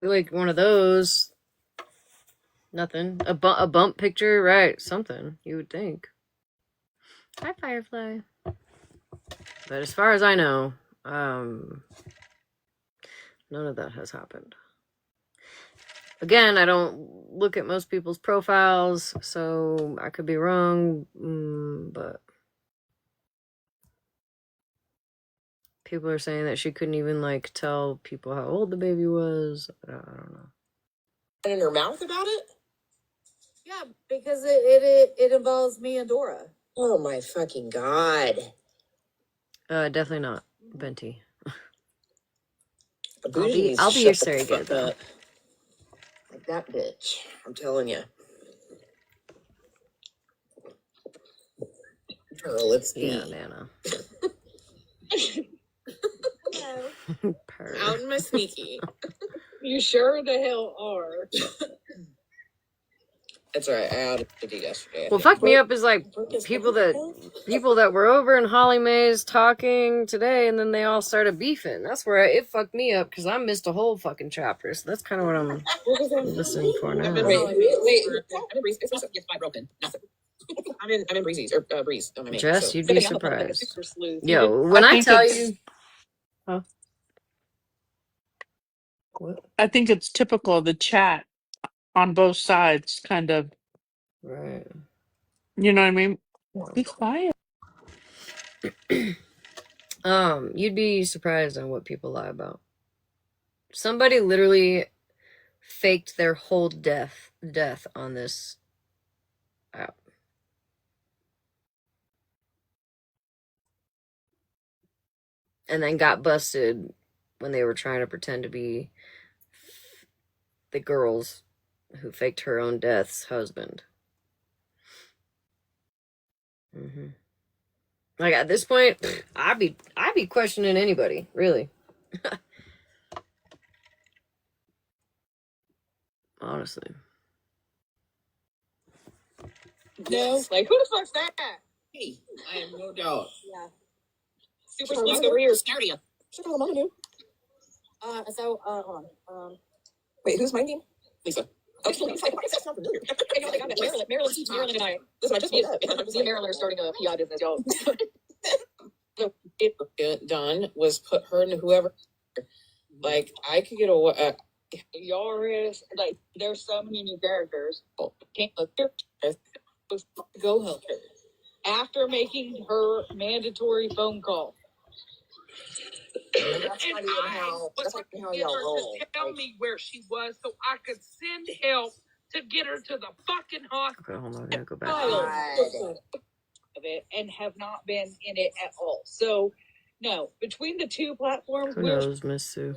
Like one of those. Nothing. A bump picture, right? Something, you would think. Hi, Firefly. But as far as I know, none of that has happened. Again, I don't look at most people's profiles, so I could be wrong, but people are saying that she couldn't even, like, tell people how old the baby was. I don't know. In her mouth about it? Yeah, because it involves me and Dora. Oh my fucking God. Definitely not Venti. I'll be your surrogate, though. Like that bitch. I'm telling you. Girl, let's be. Yeah, Nana. Hello. Out in my sneaky. You sure the hell are. That's right. I outed you yesterday. Well, fuck me up is like people that were over in Holly Mays talking today, and then they all started beefing. That's where it fucked me up because I missed a whole fucking chapter. So that's kind of what I'm listening for now. Wait. I'm in Breeze. It's my broken. Nothing. I'm in Breezy's or Breeze. On my main, Jess, so. you'd be surprised. Yo, when I tell you, huh? What? I think it's typical of the chat on both sides, kind of. Right. You know what I mean? Be quiet. You'd be surprised on what people lie about. Somebody literally faked their whole death on this app. And then got busted when they were trying to pretend to be the girls who faked her own death's husband. Like at this point, I'd be questioning anybody, really. Honestly. No, like who the fuck's that? Hey, I have no doubt. Yeah. Super squeeze over here. Scared you. Should call Mama knew. Hold on. Wait, who's my name? Lisa. Okay, that's not familiar. Marilyn and I. Listen, I just made up. Me and Marilyn are starting a PI business, y'all. It done was put her into whoever. Like I could get a. Y'all is like there's so many new characters. Can't look here. Go help her. After making her mandatory phone call. That's not even how y'all roll. Tell me where she was so I could send help to get her to the fucking hospital. Okay, hold on, I gotta go back. Of it and have not been in it at all. So, no, between the two platforms, who knows, Miss Sue?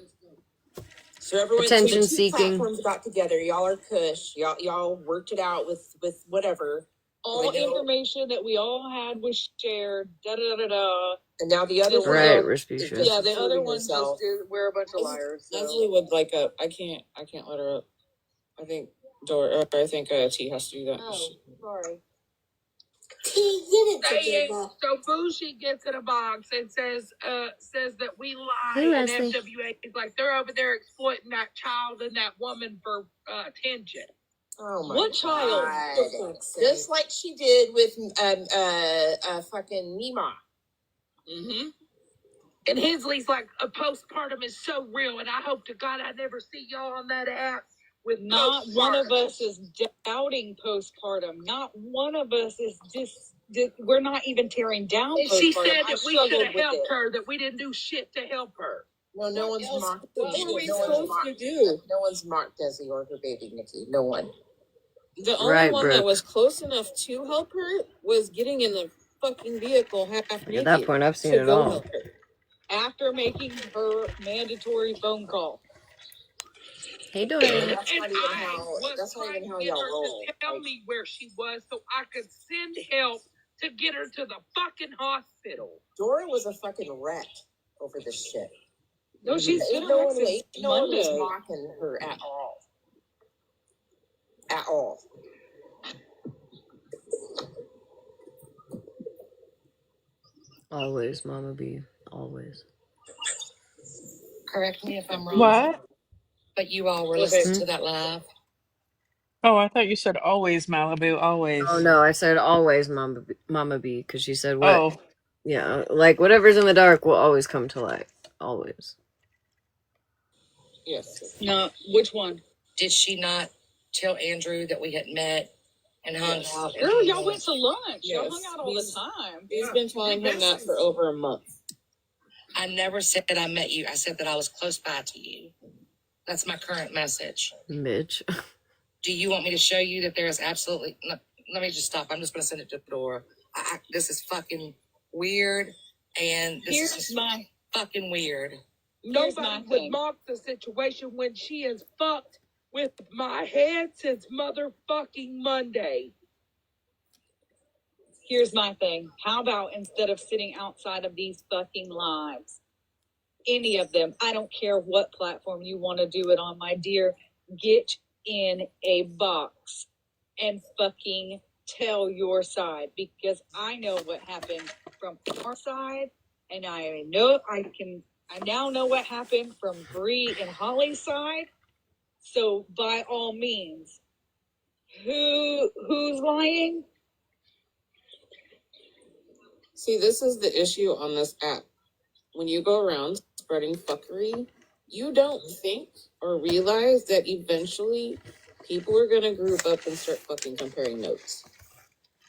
So everyone, attention so the two seeking platforms got together. Y'all are cush. Y'all worked it out with whatever. All information that we all had was shared. Da da da da. And now the other one, right, Respucia. Yeah, the other one just we're a bunch of liars. So. Leslie would like a. I can't let her up. I think T has to do that. Oh, sorry. T didn't So Bougie gets in a box and says that we lie, hey, and Leslie. FWA is like they're over there exploiting that child and that woman for attention. Oh my what child? God. Just like she did with fucking Nima. Mm-hmm. And Hensley's like, a postpartum is so real, and I hope to God I never see y'all on that app. With not one of us is doubting postpartum. Not one of us is just we're not even tearing down postpartum. She said that we should have helped her, that we didn't do shit to help her. Well, no one's mocked. What were we supposed to do? No one's mocked Desi or her baby Nikki. No one. The only right, one Brooke. that was close enough to help her was getting in the fucking vehicle half naked. At that point, I've seen it all. After making her mandatory phone call. Hey, Dora. That's not even how y'all roll. Tell me where she was so I could send help to get her to the fucking hospital. Dora was a fucking wreck over this shit. No, she's no one was mocking her at all. At all. Always, Mama B. Always. Correct me if I'm wrong. What? But you all were Okay. listening to that live. Oh, I thought you said always Malibu, always. Oh no, I said always Mama B, because she said what? Oh, Yeah, like whatever's in the dark will always come to light. Always. Yes. No, which one? Did she not tell Andrew that we had met and hung out? Girl, y'all went to lunch. Yes. Y'all hung out all the time. He's been telling him that for over a month. I never said that I met you. I said that I was close by to you. That's my current message. Mitch. Do you want me to show you that there is absolutely... Let me just stop. I'm just going to send it to the door. This is fucking weird, and this is just fucking weird. Nobody would mock the situation when she has fucked with my head since motherfucking Monday. Here's my thing. How about instead of sitting outside of these fucking lives, any of them, I don't care what platform you want to do it on, my dear, get in a box and fucking tell your side, because I know what happened from our side, and I now know what happened from Bree and Holly's side. So by all means, who's lying? See, this is the issue on this app. When you go around spreading fuckery, you don't think or realize that eventually people are going to group up and start fucking comparing notes.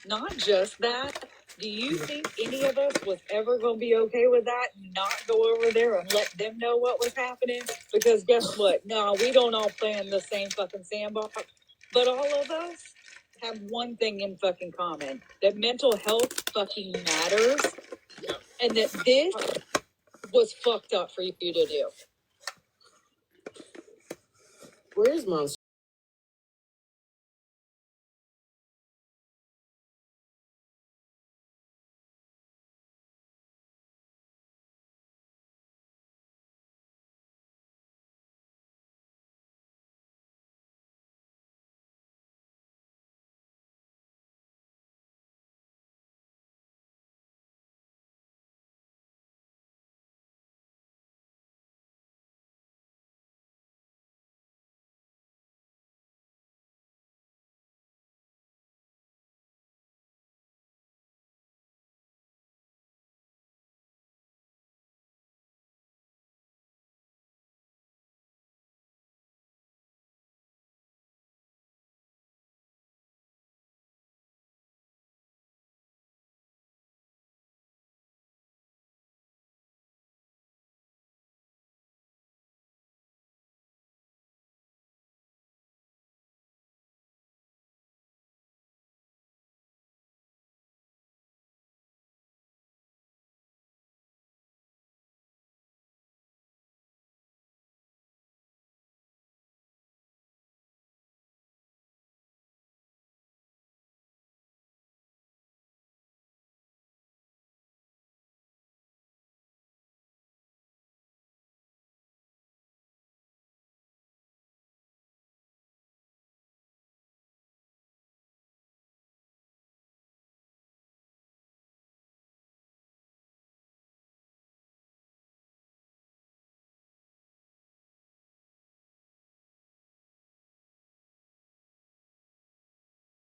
Not just that. Do you think any of us was ever going to be okay with that? Not go over there and let them know what was happening? Because guess what? No, we don't all play in the same fucking sandbox. But all of us have one thing in fucking common. That mental health fucking matters. And that this was fucked up for you to do. Where's Monster?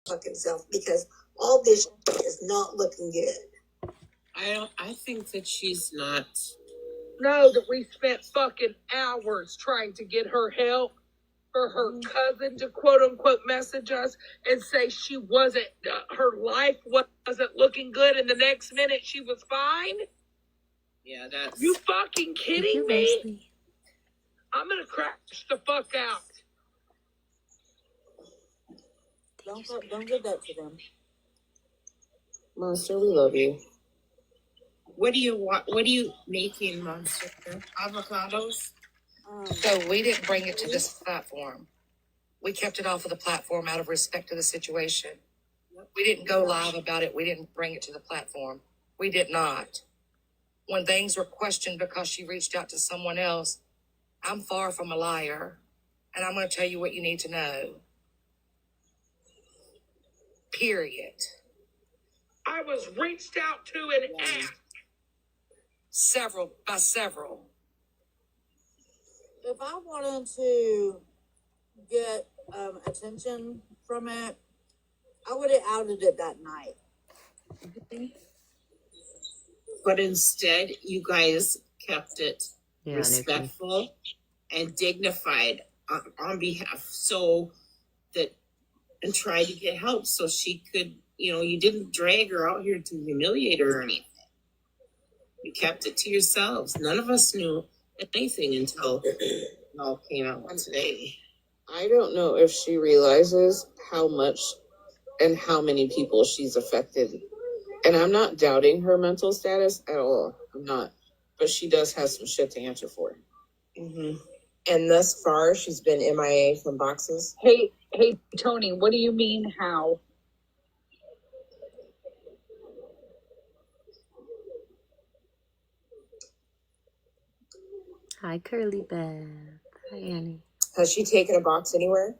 Fucking self, because all this is not looking good. I think that she's not. Know that we spent fucking hours trying to get her help, for her cousin to quote unquote message us and say she wasn't, her life wasn't looking good, and the next minute she was fine. Yeah, that's. You fucking kidding me? I'm gonna crash the fuck out. Don't give that to them. Monster, we love you. What do you want? What are you making, Monster? Avocados? So we didn't bring it to this platform. We kept it off of the platform out of respect to the situation. We didn't go live about it. We didn't bring it to the platform. We did not. When things were questioned because she reached out to someone else, I'm far from a liar. And I'm going to tell you what you need to know. Period. I was reached out to and asked. Several. if I wanted to get attention from it, I would have outed it that night. But instead, you guys kept it respectful and dignified on behalf, so that, and tried to get help so she could, you didn't drag her out here to humiliate her or anything. You kept it to yourselves. None of us knew anything until it all came out today. I don't know if she realizes how much and how many people she's affected. And I'm not doubting her mental status at all. I'm not. But she does have some shit to answer for. Mm-hmm. And thus far, she's been MIA from boxes. Hey, Tony, what do you mean, how? Hi, Curly Beth. Hi, Annie. Has she taken a box anywhere?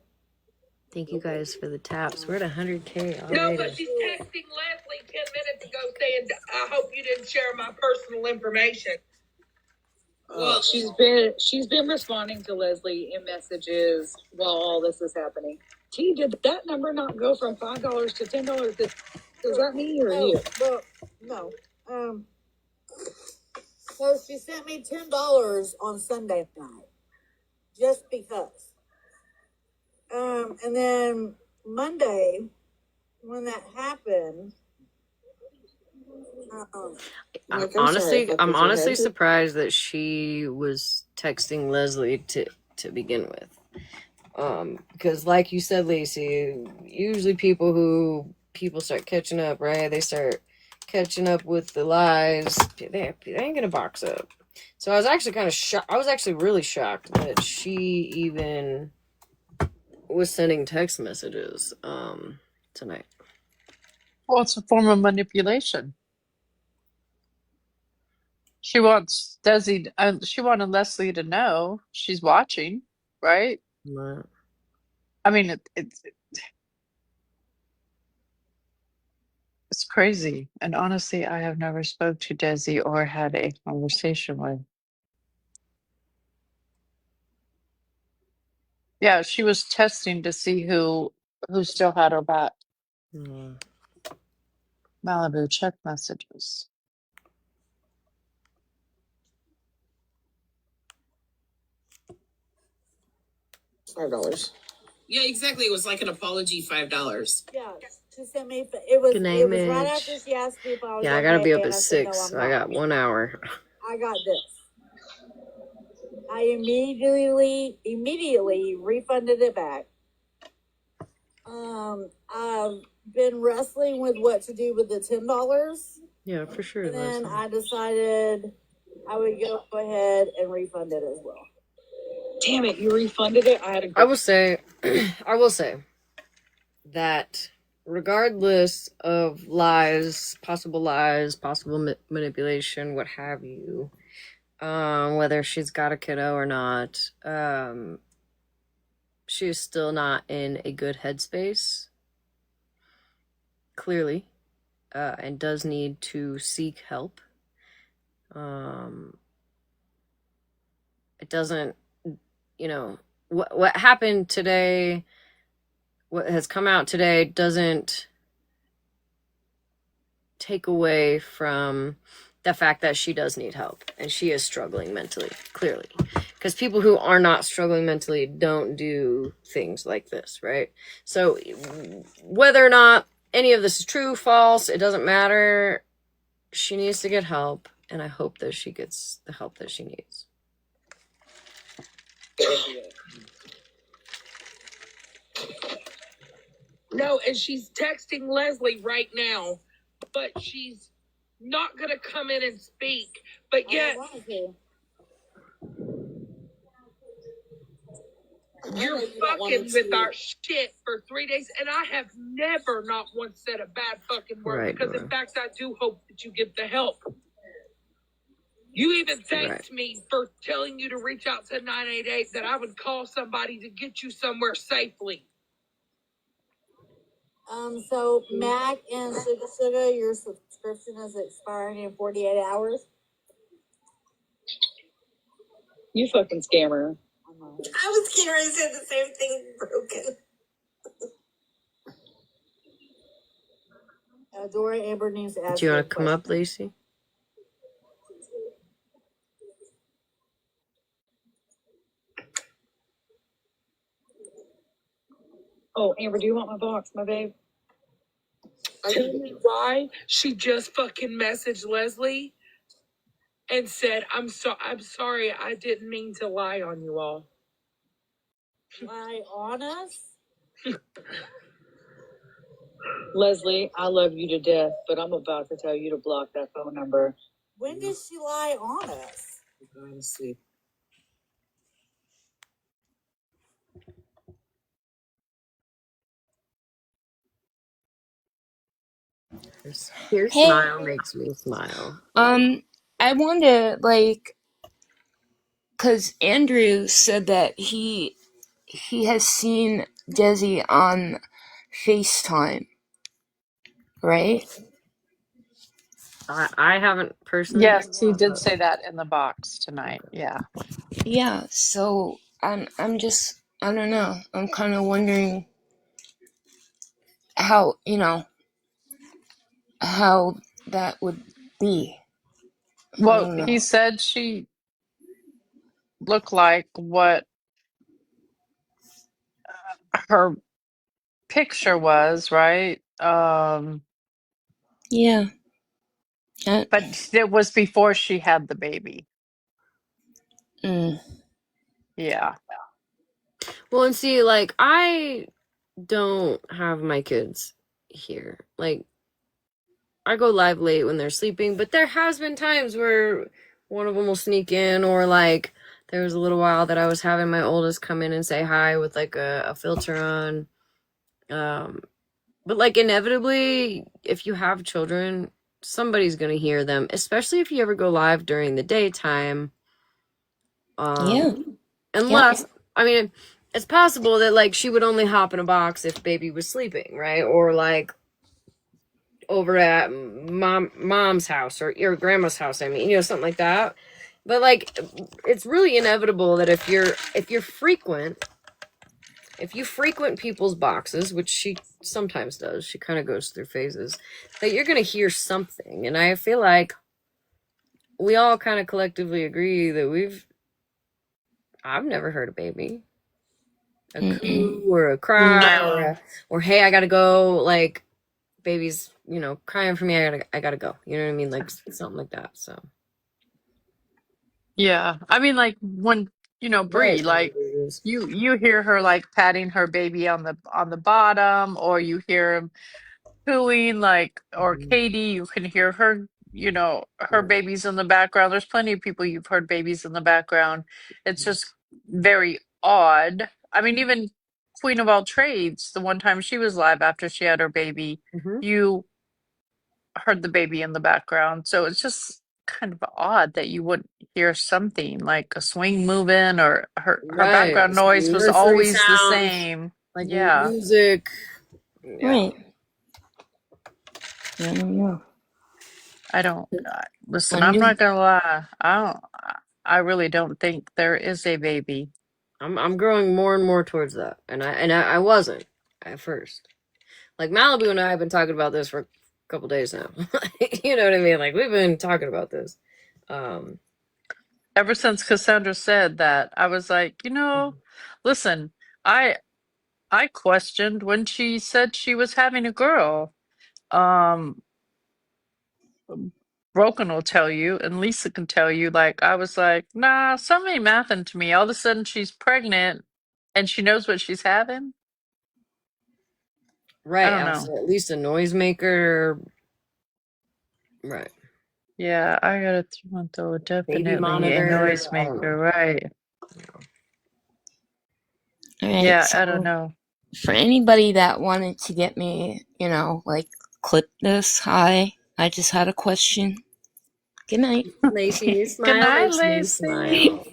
Thank you guys for the taps. We're at 100K already. No, but she's texting Leslie 10 minutes ago saying, I hope you didn't share my personal information. Well, she's been responding to Leslie in messages while all this is happening. T, did that number not go from $5 to $10? Does that mean or you? Well, no. So she sent me $10 on Sunday night, just because. And then Monday, when that happened, I'm honestly surprised that she was texting Leslie to begin with. Because like you said, Lacey, usually people start catching up, right? They start catching up with the lies. They ain't gonna box up. So I was actually kind of shocked. I was actually really shocked that she even was sending text messages tonight. Well, it's a form of manipulation. She wants Desi. She wanted Leslie to know she's watching, right? Right. I mean, it's crazy. And honestly, I have never spoke to Desi or had a conversation with. Yeah, she was testing to see who still had her back. Malibu, check messages. $5. Yeah, exactly. It was like an apology, $5. yeah, she sent me. It was Good night, it was right Mitch. after she asked me if I was. Yeah, I gotta be up okay, at and I said, 6. no, So I got 1 hour. I got this. I immediately refunded it back. I've been wrestling with what to do with the $10. Yeah, for sure. And then I decided I would go ahead and refund it as well. Damn it, you refunded it? I will say that regardless of possible manipulation, what have you, whether she's got a kiddo or not, she is still not in a good headspace, clearly, and does need to seek help. It doesn't, what happened today, what has come out today doesn't take away from the fact that she does need help and she is struggling mentally, clearly, because people who are not struggling mentally don't do things like this, right? So whether or not any of this is true, false, it doesn't matter. She needs to get help, and I hope that she gets the help that she needs. No, and she's texting Leslie right now, but she's not going to come in and speak. But yet, you're fucking with our shit for 3 days, and I have never not once said a bad fucking word, Right, because in fact, I do hope that you get the help. You even thanked me for telling you to reach out to 988, that I would call somebody to get you somewhere safely. So Mac and Sugar, your subscription is expiring in 48 hours. You fucking scammer. I was getting ready to say the same thing. Broken. Dora Amber needs to ask. Do you want to come up, Lacey? Oh, Amber, do you want my box, my babe? Tell me why she just fucking messaged Leslie and said, I'm sorry, I didn't mean to lie on you all. Lie on us? Leslie, I love you to death, but I'm about to tell you to block that phone number. When did she lie on us? Going to sleep. Your Hey, smile makes me smile. I wonder, like, cause Andrew said that he has seen Desi on FaceTime, right? I haven't personally. Yes, he did say that in the box tonight. Yeah. Yeah. So I'm just, I don't know. I'm kind of wondering how how that would be. I Well, don't know. he said she looked like what her picture was, right? Yeah. But it was before she had the baby. Mm, Yeah. Well, and see, like, I don't have my kids here. Like, I go live late when they're sleeping, but there has been times where one of them will sneak in, or like there was a little while that I was having my oldest come in and say hi with like a filter on. But like inevitably, if you have children, somebody's gonna hear them, especially if you ever go live during the daytime. yeah. Yep. Unless, I mean, it's possible that like she would only hop in a box if baby was sleeping, right? Or like over at mom's house or your grandma's house, I mean, something like that. But like it's really inevitable that if you frequent people's boxes, which she sometimes does, she kind of goes through phases, that you're going to hear something. And I feel like we all kind of collectively agree that I've never heard a baby, a coo or a cry No. or hey, I got to go, like baby's, crying for me, I gotta go. You know what I mean? Like something like that. So Yeah. I mean, like when, very Bree, tiny like babies. you hear her like patting her baby on the bottom, or you hear him cooing, like, or Katie, you can hear her, her babies in the background. There's plenty of people you've heard babies in the background. It's just very odd. I mean, even Queen of all trades, the one time she was live after she had her baby, Mm-hmm. you heard the baby in the background. So it's just kind of odd that you wouldn't hear something like a swing moving, or her Right. background noise Some was nursery always the sounds, same. like Yeah. music. Yeah. Right. I don't know. I don't listen, I'm Wonder. not gonna lie. I really don't think there is a baby. I'm growing more and more towards that. And I wasn't at first. Like Malibu and I have been talking about this for a couple days now. You know what I mean? Like we've been talking about this. Um Ever since Cassandra said that, I was like, listen, I I questioned when she said she was having a girl. Um Broken will tell you, and Lisa can tell you, like, I was like, nah, something ain't mathing to me. All of a sudden she's pregnant and she knows what she's having. I right, don't know. absolutely. At least a noisemaker. Right. Yeah, I got a 3-month old, Baby definitely a monitor. I don't know. noisemaker, right? All right. Yeah, I don't So know. for anybody that wanted to get me, like clip this, hi, I just had a question. Good night. Lacey, your Good smile night, makes me Lacey. smile.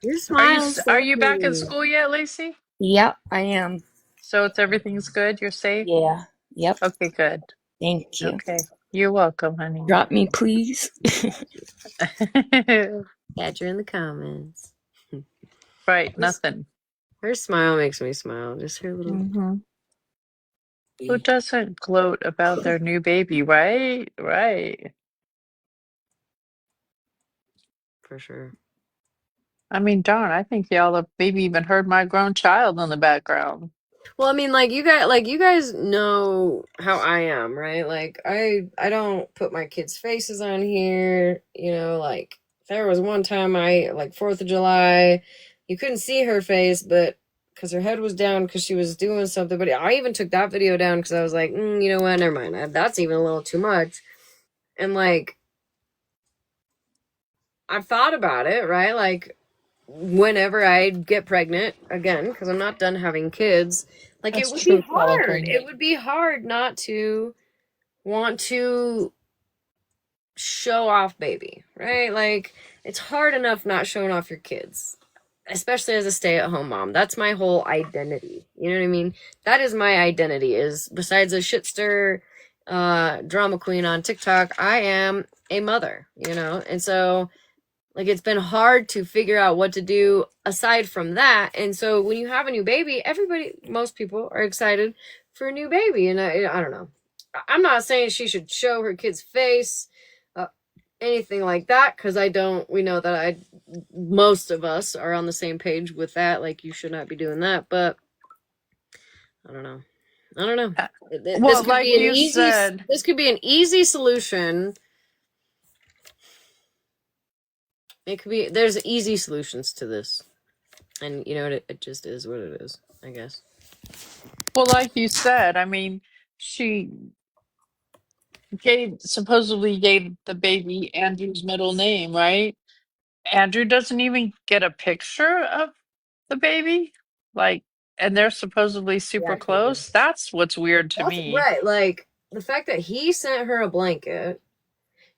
Your Are you smile is are so you back at pretty. school yet, Lacey? Yep, I am. So everything's good. You're safe. Yeah. Yep. Okay, good. Thank you. Okay, you're welcome, honey. Drop me, please. Catch her in the comments. Right, nothing. Her smile makes me smile. Just her little. Hmm. Who doesn't gloat about their new baby, right? Right. For sure. I mean, darn, I think y'all have maybe even heard my grown child in the background. Well, I mean, you guys know how I am, right? Like, I don't put my kids' faces on here. You know, like there was one time I like 4th of July, you couldn't see her face, but because her head was down because she was doing something. But I even took that video down because I was like, you know what? Never mind. That's even a little too much. And like, I've thought about it, right? Like, whenever I get pregnant again, because I'm not done having kids, like it That's would be true, hard. Harlequin. It would be hard not to want to show off baby, right? Like it's hard enough not showing off your kids, especially as a stay-at-home mom. That's my whole identity. You know what I mean? That is my identity. Is besides a shitster drama queen on TikTok, I am a mother, you know? And so like it's been hard to figure out what to do aside from that. And so when you have a new baby, most people are excited for a new baby. And I don't know. I'm not saying she should show her kid's face, uh, anything like that, because I don't. We know that most of us are on the same page with that. Like you should not be doing that. But I don't know. I don't know. Uh, This Well, could like be an you easy. said, This could be an easy solution. It could be. There's easy solutions to this. And you know what? It just is what it is, I guess. I mean, she supposedly gave the baby Andrew's middle name, right? Andrew doesn't even get a picture of the baby, like, and they're supposedly super Yeah, creepy. close. That's what's weird to That's me. right. Like the fact that he sent her a blanket,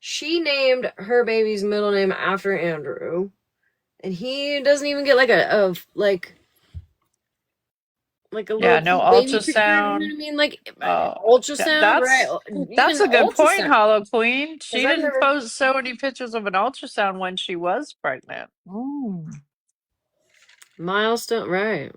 she named her baby's middle name after Andrew, and he doesn't even get like like a Yeah, little no cute baby picture. You know what ultrasound. I mean? Like Oh, ultrasound, right? that's Even a good point, ultrasound, Hollow Queen. because She I've didn't never post so many pictures of an ultrasound when she was pregnant. milestone, right?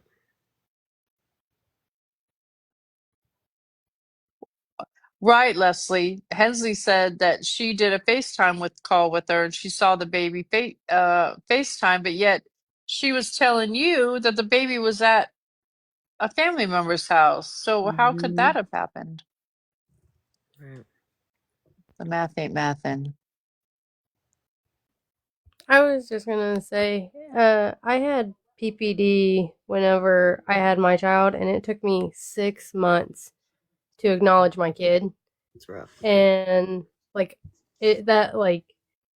Right, Leslie. Hensley said that she did a FaceTime call with her and she saw the baby FaceTime, but yet she was telling you that the baby was at a family member's house. So how could Mm-hmm. that have happened? Right. The math ain't mathin'. I was just gonna say, I had PPD whenever I had my child, and it took me 6 months to acknowledge my kid. It's rough. And like it that like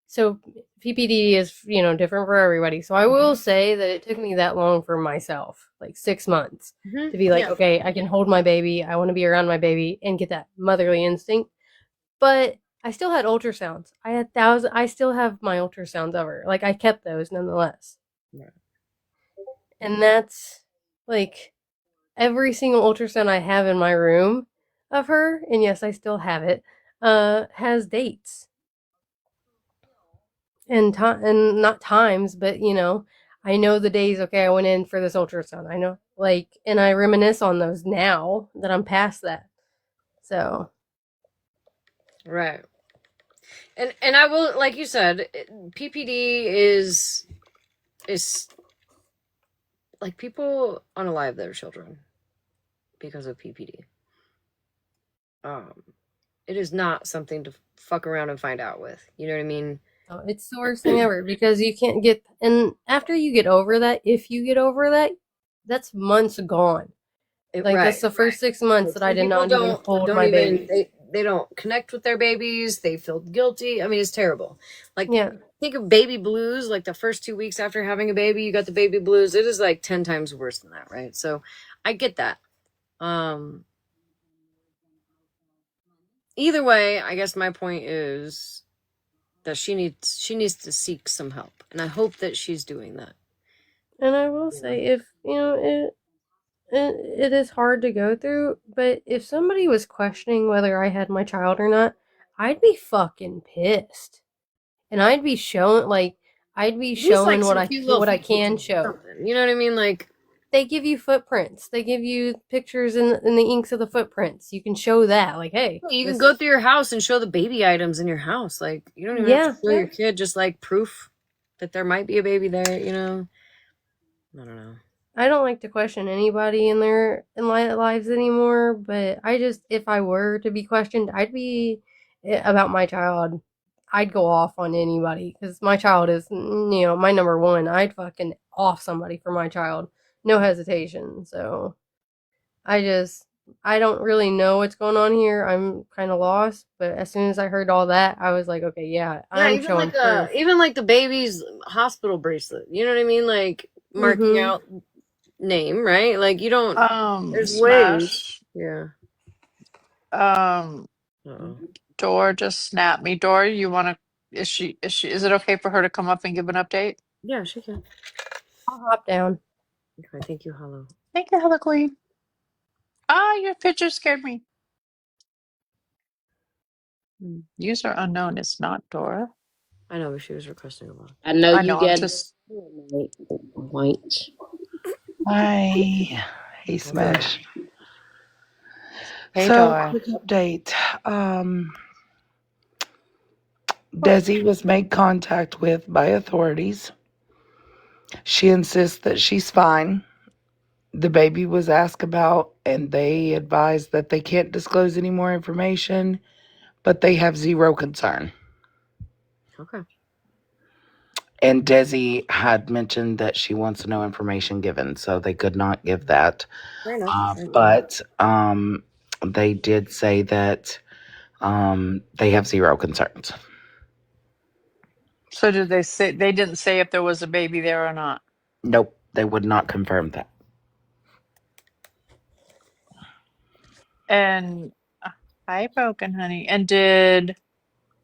so PPD is different for everybody. So I will say that it took me that long for myself, like 6 months, to be like, Yeah. okay, I can hold my baby, I want to be around my baby, and get that motherly instinct. But I still had ultrasounds. I had thousand. I still have my ultrasounds ever. Like I kept those nonetheless, Right. and that's like every single ultrasound I have in my room of her, and yes, I still have it. Has dates and time, and not times, but I know the days. Okay, I went in for this ultrasound. I know, like, and I reminisce on those now that I'm past that. So Right. And I will, like you said, PPD is like people unalive their children because of PPD. Um, it is not something to fuck around and find out with. You know what I mean? oh, it's the worst thing ever because you can't get. And after you get over that, if you get over that, that's months gone. Like Right. that's the first 6 months Like that I some did people not even hold don't my even baby. they don't connect with their babies. They feel guilty. I mean, it's terrible. Like Yeah, think of baby blues. Like the first 2 weeks after having a baby, you got the baby blues. It is like 10 times worse than that, right? So I get that. Um, Either way, I guess my point is that she needs to seek some help, and I hope that she's doing that. and I will You know? say, if it is hard to go through, but if somebody was questioning whether I had my child or not, I'd be fucking pissed. And I'd be showing, like, I'd be At least like showing what some I cute little what I foot can pictures or show. something. You know what I mean? Like, They give you footprints. They give you pictures in the inks of the footprints. You can show that. Like, hey, you can this. go through your house and show the baby items in your house. Like, you don't even have to Yeah, show your kid, just like proof that there might be a baby there, you know? I don't know. I don't like to question anybody in their lives anymore, but I just, if I were to be questioned, I'd be about my child. I'd go off on anybody because my child is, my number one. I'd fucking off somebody for my child, no hesitation. So I just, I don't really know what's going on here. I'm kind of lost, but as soon as I heard all that, I was like, okay, yeah, Yeah, I'm showing proof. even like the baby's hospital bracelet. You know what I mean? Like marking Mm-hmm. out name, right? Like you don't. There's ways. Smash. Yeah. Um, Uh-oh. Dor just snapped me. Dor, you want to? Is it okay for her to come up and give an update? Yeah, she can. I'll hop down. Okay, thank you, Hollow. Thank you, Hello Queen. Ah, your picture scared me. User unknown is not Dora. I know, but she was requesting a lot. I know I you know. I'm got just. white. Hi. Hey, Smash. Hey, So, Dora. quick update. Desi was made contact with by authorities. She insists that she's fine. The baby was asked about, and they advised that they can't disclose any more information, but they have zero concern. Okay. And Desi had mentioned that she wants no information given, so they could not give that. Fair enough. But they did say that they have zero concerns. So did they say they didn't say if there was a baby there or not? Nope, they would not confirm that. And hi, Broken Honey. And did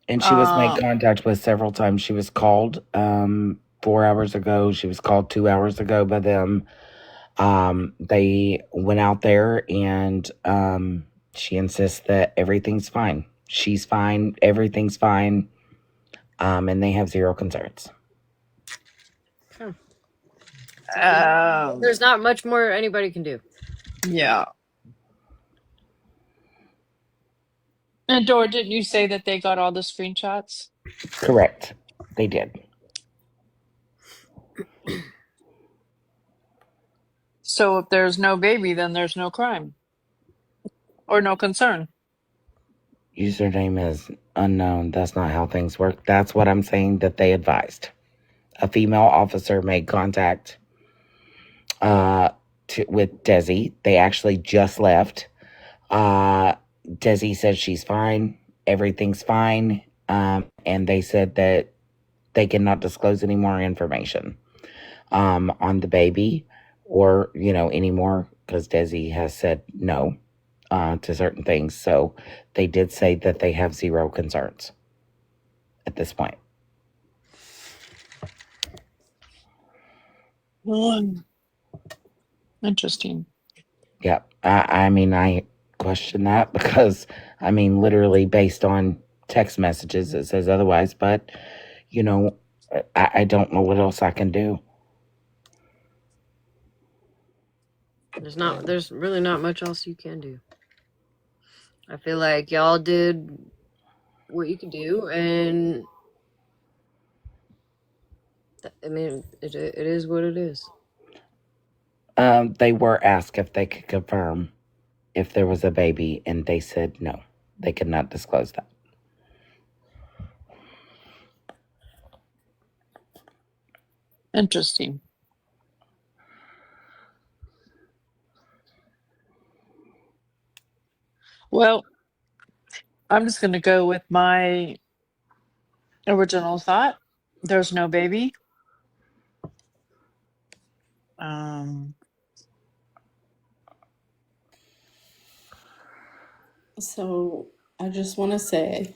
And she was made contact with several times. She was called 4 hours ago. She was called 2 hours ago by them. They went out there and she insists that everything's fine. She's fine. Everything's fine. And they have zero concerns. There's not much more anybody can do. Yeah. And Dora, didn't you say that they got all the screenshots? Correct. They did. So if there's no baby, then there's no crime or no concern. Username is unknown. That's not how things work. That's what I'm saying that they advised. A female officer made contact with Desi. They actually just left. Desi said she's fine. Everything's fine. And they said that they cannot disclose any more information on the baby or, anymore because Desi has said no to certain things. So they did say that they have zero concerns at this point. Interesting. Yeah. I question that because, literally based on text messages, it says otherwise. But, I don't know what else I can do. There's really not much else you can do. I feel like y'all did what you could do, and it is what it is. They were asked if they could confirm if there was a baby, and they said no. They could not disclose that. Interesting. Well, I'm just going to go with my original thought. There's no baby. So I just want to say,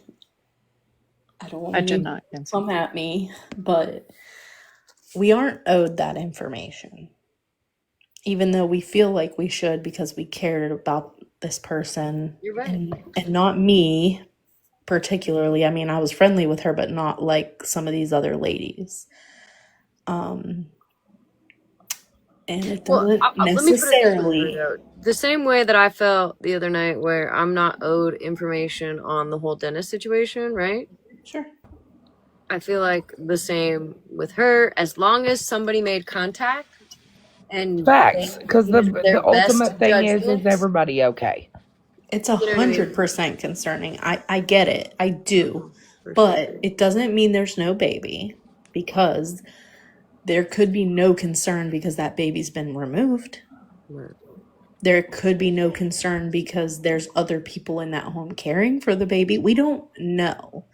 I don't want I did to not come at me, but we aren't owed that information, even though we feel like we should because we cared about this person. You're right. And not me particularly. I mean, I was friendly with her, but not like some of these other ladies. And it Well, doesn't let me put it this way, necessarily. Virgo. The same way that I felt the other night where I'm not owed information on the whole Dennis situation, right? Sure. I feel like the same with her. As long as somebody made contact and Facts, they because the used their best ultimate thing is judgment, everybody okay? It's you know what I mean? 100% concerning. I get it. I do. For sure. But it doesn't mean there's no baby, because there could be no concern because that baby's been removed. Right. There could be no concern because there's other people in that home caring for the baby. We don't know.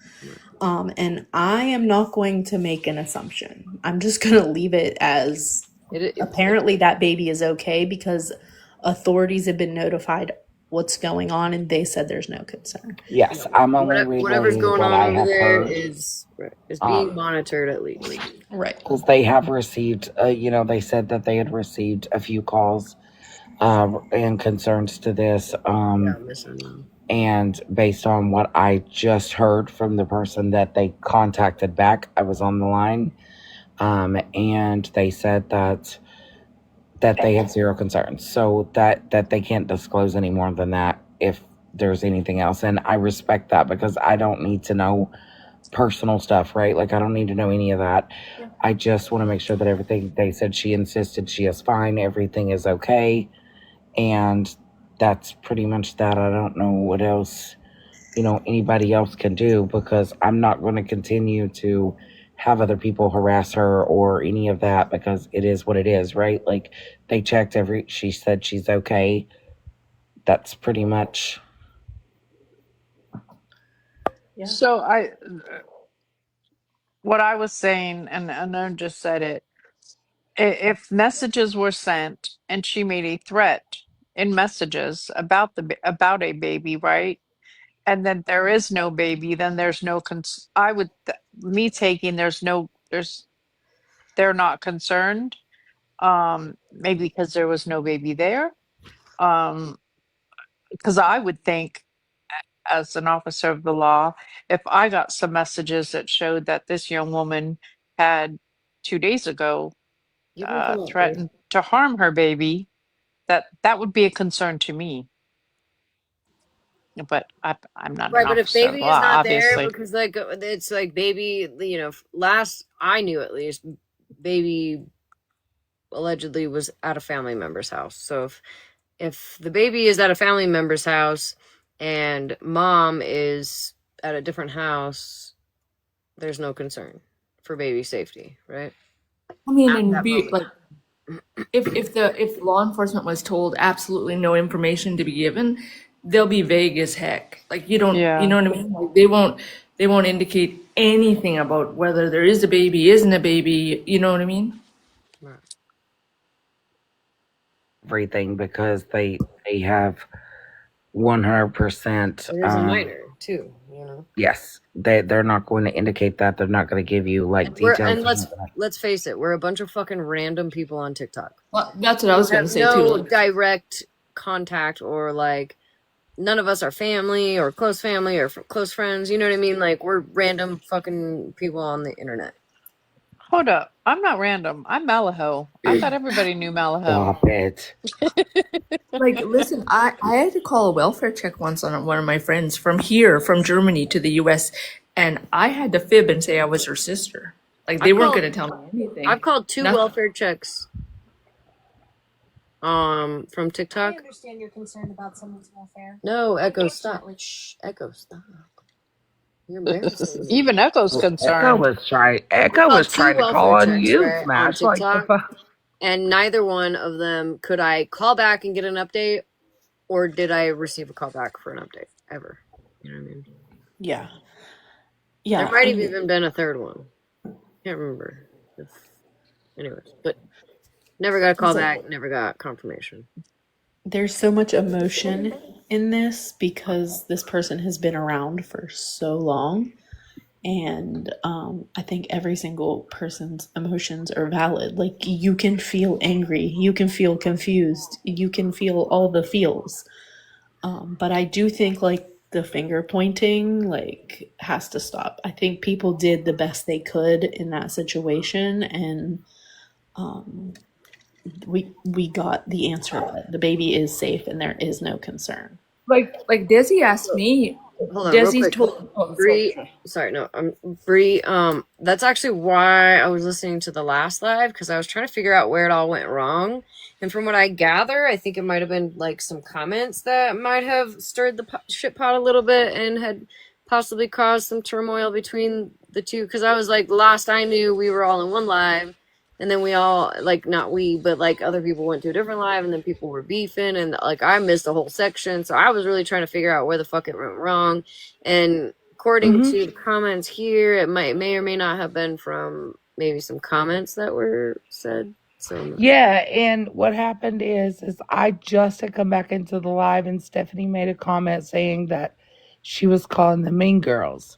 Right. And I am not going to make an assumption. I'm just going to leave it as apparently that baby is okay because authorities have been notified what's going on and they said there's no concern. Yes, I'm only Whatever's relaying going what on I over have there heard. is being monitored at least. Right. Because they have received, they said that they had received a few calls and concerns to this. And based on what I just heard from the person that they contacted back, I was on the line, and they said that they have zero concerns, so that they can't disclose any more than that if there's anything else. And I respect that because I don't need to know personal stuff, right? Like I don't need to know any of that. Yeah. I just want to make sure that everything, they said she insisted she is fine, everything is okay, and that's pretty much that. I don't know what else anybody else can do, because I'm not going to continue to have other people harass her or any of that, because it is what it is, right? Like they checked she said she's okay. That's pretty much. Yeah. So what I was saying, and I just said it, if messages were sent and she made a threat in messages about about a baby, right? And then there is no baby, then there's no I would me taking they're not concerned, maybe because there was no baby there, because I would think, as an officer of the law, if I got some messages that showed that this young woman had 2 days ago threatened to harm her baby, that would be a concern to me. But I'm not Right, an but if officer of baby the is law, not there, obviously. because like it's like baby, last I knew at least, baby allegedly was at a family member's house. So if the baby is at a family member's house and mom is at a different house, there's no concern for baby safety, right? I mean, and be like, if law enforcement was told absolutely no information to be given, they'll be vague as heck. Like you know what I mean? Like they won't indicate anything about whether there is a baby, isn't a baby. You know what I mean? Right. Everything, because they have 100%. It is a minor too, Yes, they're not going to indicate that. They're not going to give you like details. And let's face it, we're a bunch of fucking random people on TikTok. Well, that's what I was going to say no too. direct contact, or like none of us are family or close family or close friends. You know what I mean? Like we're random fucking people on the internet. Hold up. I'm not random. I'm Malaho. I thought everybody knew Malaho. Stop it. Like, listen, I had to call a welfare check once on one of my friends from Germany to the US, and I had to fib and say I was her sister. Like, they weren't going to tell me anything. I've called 2 welfare checks from TikTok. I understand you're concerned about someone's welfare. No, Echo, stop. Shh, Echo, stop. You're embarrassing me. Even Echo's concerned. Echo was trying to call on you, right, Smash. on TikTok, and neither one of them could I call back and get an update, or did I receive a call back for an update ever? You know what I mean? Yeah. Yeah. There might have even been a third one. Can't remember. Anyways, but never got a call back, never got confirmation. There's so much emotion in this because this person has been around for so long. And I think every single person's emotions are valid. Like, you can feel angry, you can feel confused, you can feel all the feels. But I do think, like the finger pointing like has to stop. I think people did the best they could in that situation, and we got the answer that the baby is safe and there is no concern. Like Desi asked me. Hold on, real Desi quick. told. Oh, Bree, sorry. sorry, no, Bree. That's actually why I was listening to the last live, because I was trying to figure out where it all went wrong. And from what I gather, I think it might have been like some comments that might have stirred the shit pot a little bit and had possibly caused some turmoil between the two. Because I was like, last I knew, we were all in one live, and then we all, like, not we, but like other people went to a different live, and then people were beefing, and like I missed a whole section, so I was really trying to figure out where the fuck it went wrong. And according to the comments here, it may or may not have been from maybe some comments that were said. So Yeah, and what happened is I just had come back into the live and Stephanie made a comment saying that she was calling the mean girls.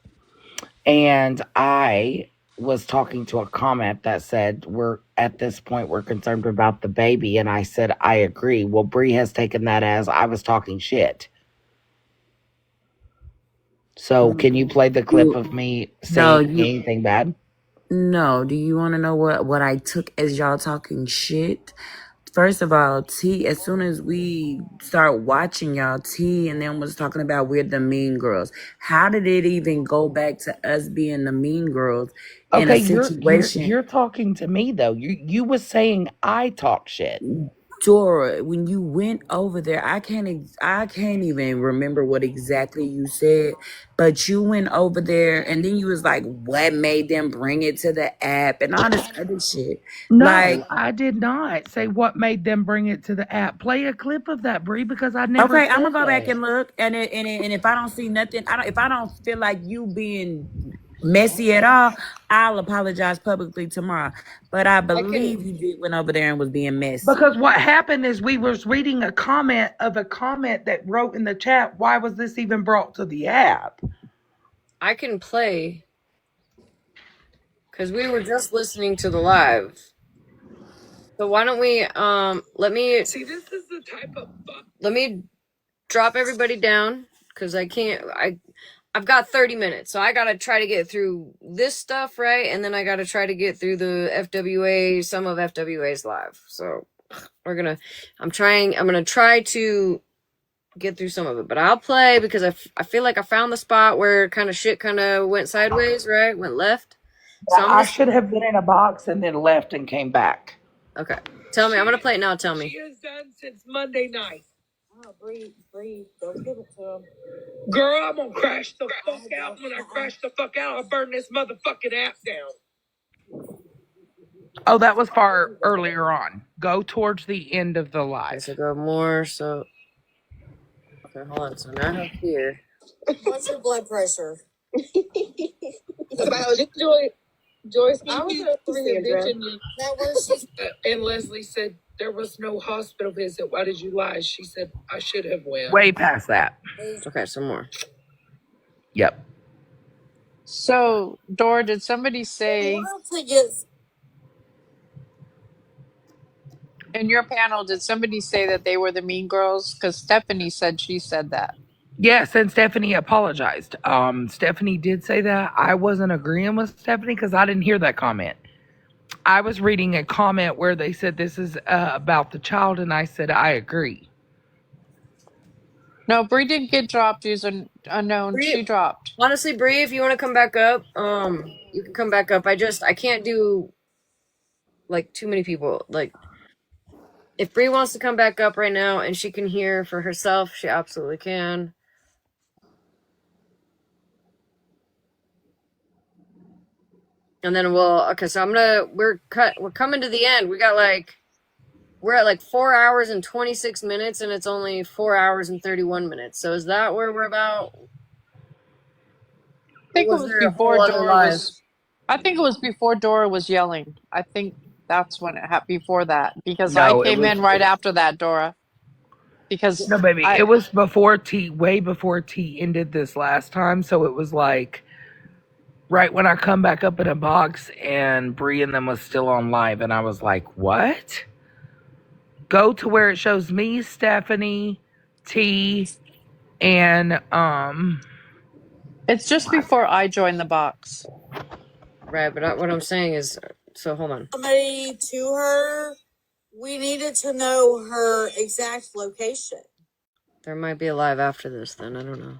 And I was talking to a comment that said we're at this point we're concerned about the baby, and I said I agree. Well, Bree has taken that as I was talking shit. So can you play the clip of me No, saying anything bad? no. Do you want to know what I took as y'all talking shit? First of all, T, as soon as we start watching y'all, T and them was talking about we're the mean girls. How did it even go back to us being the mean girls in Okay, a you're situation? talking to me though. You was saying I talk shit. Dora, when you went over there, I can't even remember what exactly you said, but you went over there and then you was like, what made them bring it to the app and all this other shit. Like, No, I did not say what made them bring it to the app. Play a clip of that, Bree, because I never okay, I'm said gonna go back that. and look, and if I don't see nothing, if I don't feel like you being messy at all, I'll apologize publicly tomorrow. But I I can. believe you did went over there and was being messy. Because what happened is we was reading a comment that wrote in the chat, why was this even brought to the app? I can play, because we were just listening to the live. So why don't we let me See, this is the type of let me drop everybody down, because I've got 30 minutes, so I gotta try to get through this stuff, right? And then I gotta try to get through the FWA, some of FWA's live. So I'm gonna try to get through some of it, but I'll play because I feel like I found the spot where kind of went sideways, right? Went left. So I'm I gonna, should have been in a box and then left and came back. okay. Tell me, I'm gonna play it now. Tell me. She is done since Monday night. Oh, Bree, don't give it to him. Girl, I'm gonna crash the fuck out. When I crash the fuck out, I'll burn this motherfucking app down. Oh, that was far earlier on. Go towards the end of the Okay, live. so go more. So okay, hold on. So now I have here. What's your blood pressure? Joyce, I was over here bitching you. That was she's And Leslie said there was no hospital visit. Why did you lie? She said I should have went. Way past that. Okay, some more. Yep. So, Dora, did somebody say in your panel, did somebody say that they were the mean girls? Because Stephanie said she said that. Yes, and Stephanie apologized. Stephanie did say that. I wasn't agreeing with Stephanie because I didn't hear that comment. I was reading a comment where they said this is about the child, and I said I agree. No, Bree didn't get dropped. User unknown. She Bree, dropped. honestly, Bree, if you want to come back up, you can come back up. I can't do like too many people. Like, if Bree wants to come back up right now and she can hear for herself, she absolutely can. And then okay, so we're coming to the end. We're at like 4 hours and 26 minutes, and it's only 4 hours and 31 minutes. So is that where we're about? I think it Was was there a before whole other Dora live? was. I think it was before Dora was yelling. I think that's when it happened. Before that, because I No, it came was in right after that, Dora. Because no baby. I It was before T, way before T ended this last time. So it was like right when I come back up in a box and Bree and them was still on live, and I was like, what? Go to where it shows me, Stephanie, T, And It's just before I joined the box. Right, but what I'm saying is, so hold on. Somebody to her. We needed to know her exact location. There might be a live after this then, I don't know.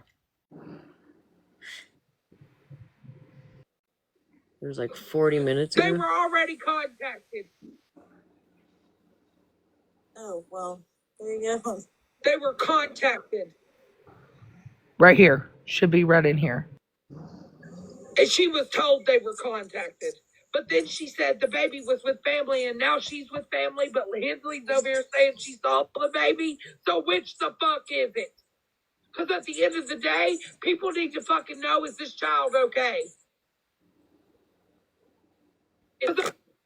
It was like 40 minutes ago. They were already contacted. Oh, well, there you go. They were contacted. right here. Should be right in here. And she was told they were contacted. But then she said the baby was with family and now she's with family, but Hensley's over here saying she saw the baby. So which the fuck is it? Because at the end of the day, people need to fucking know, is this child okay?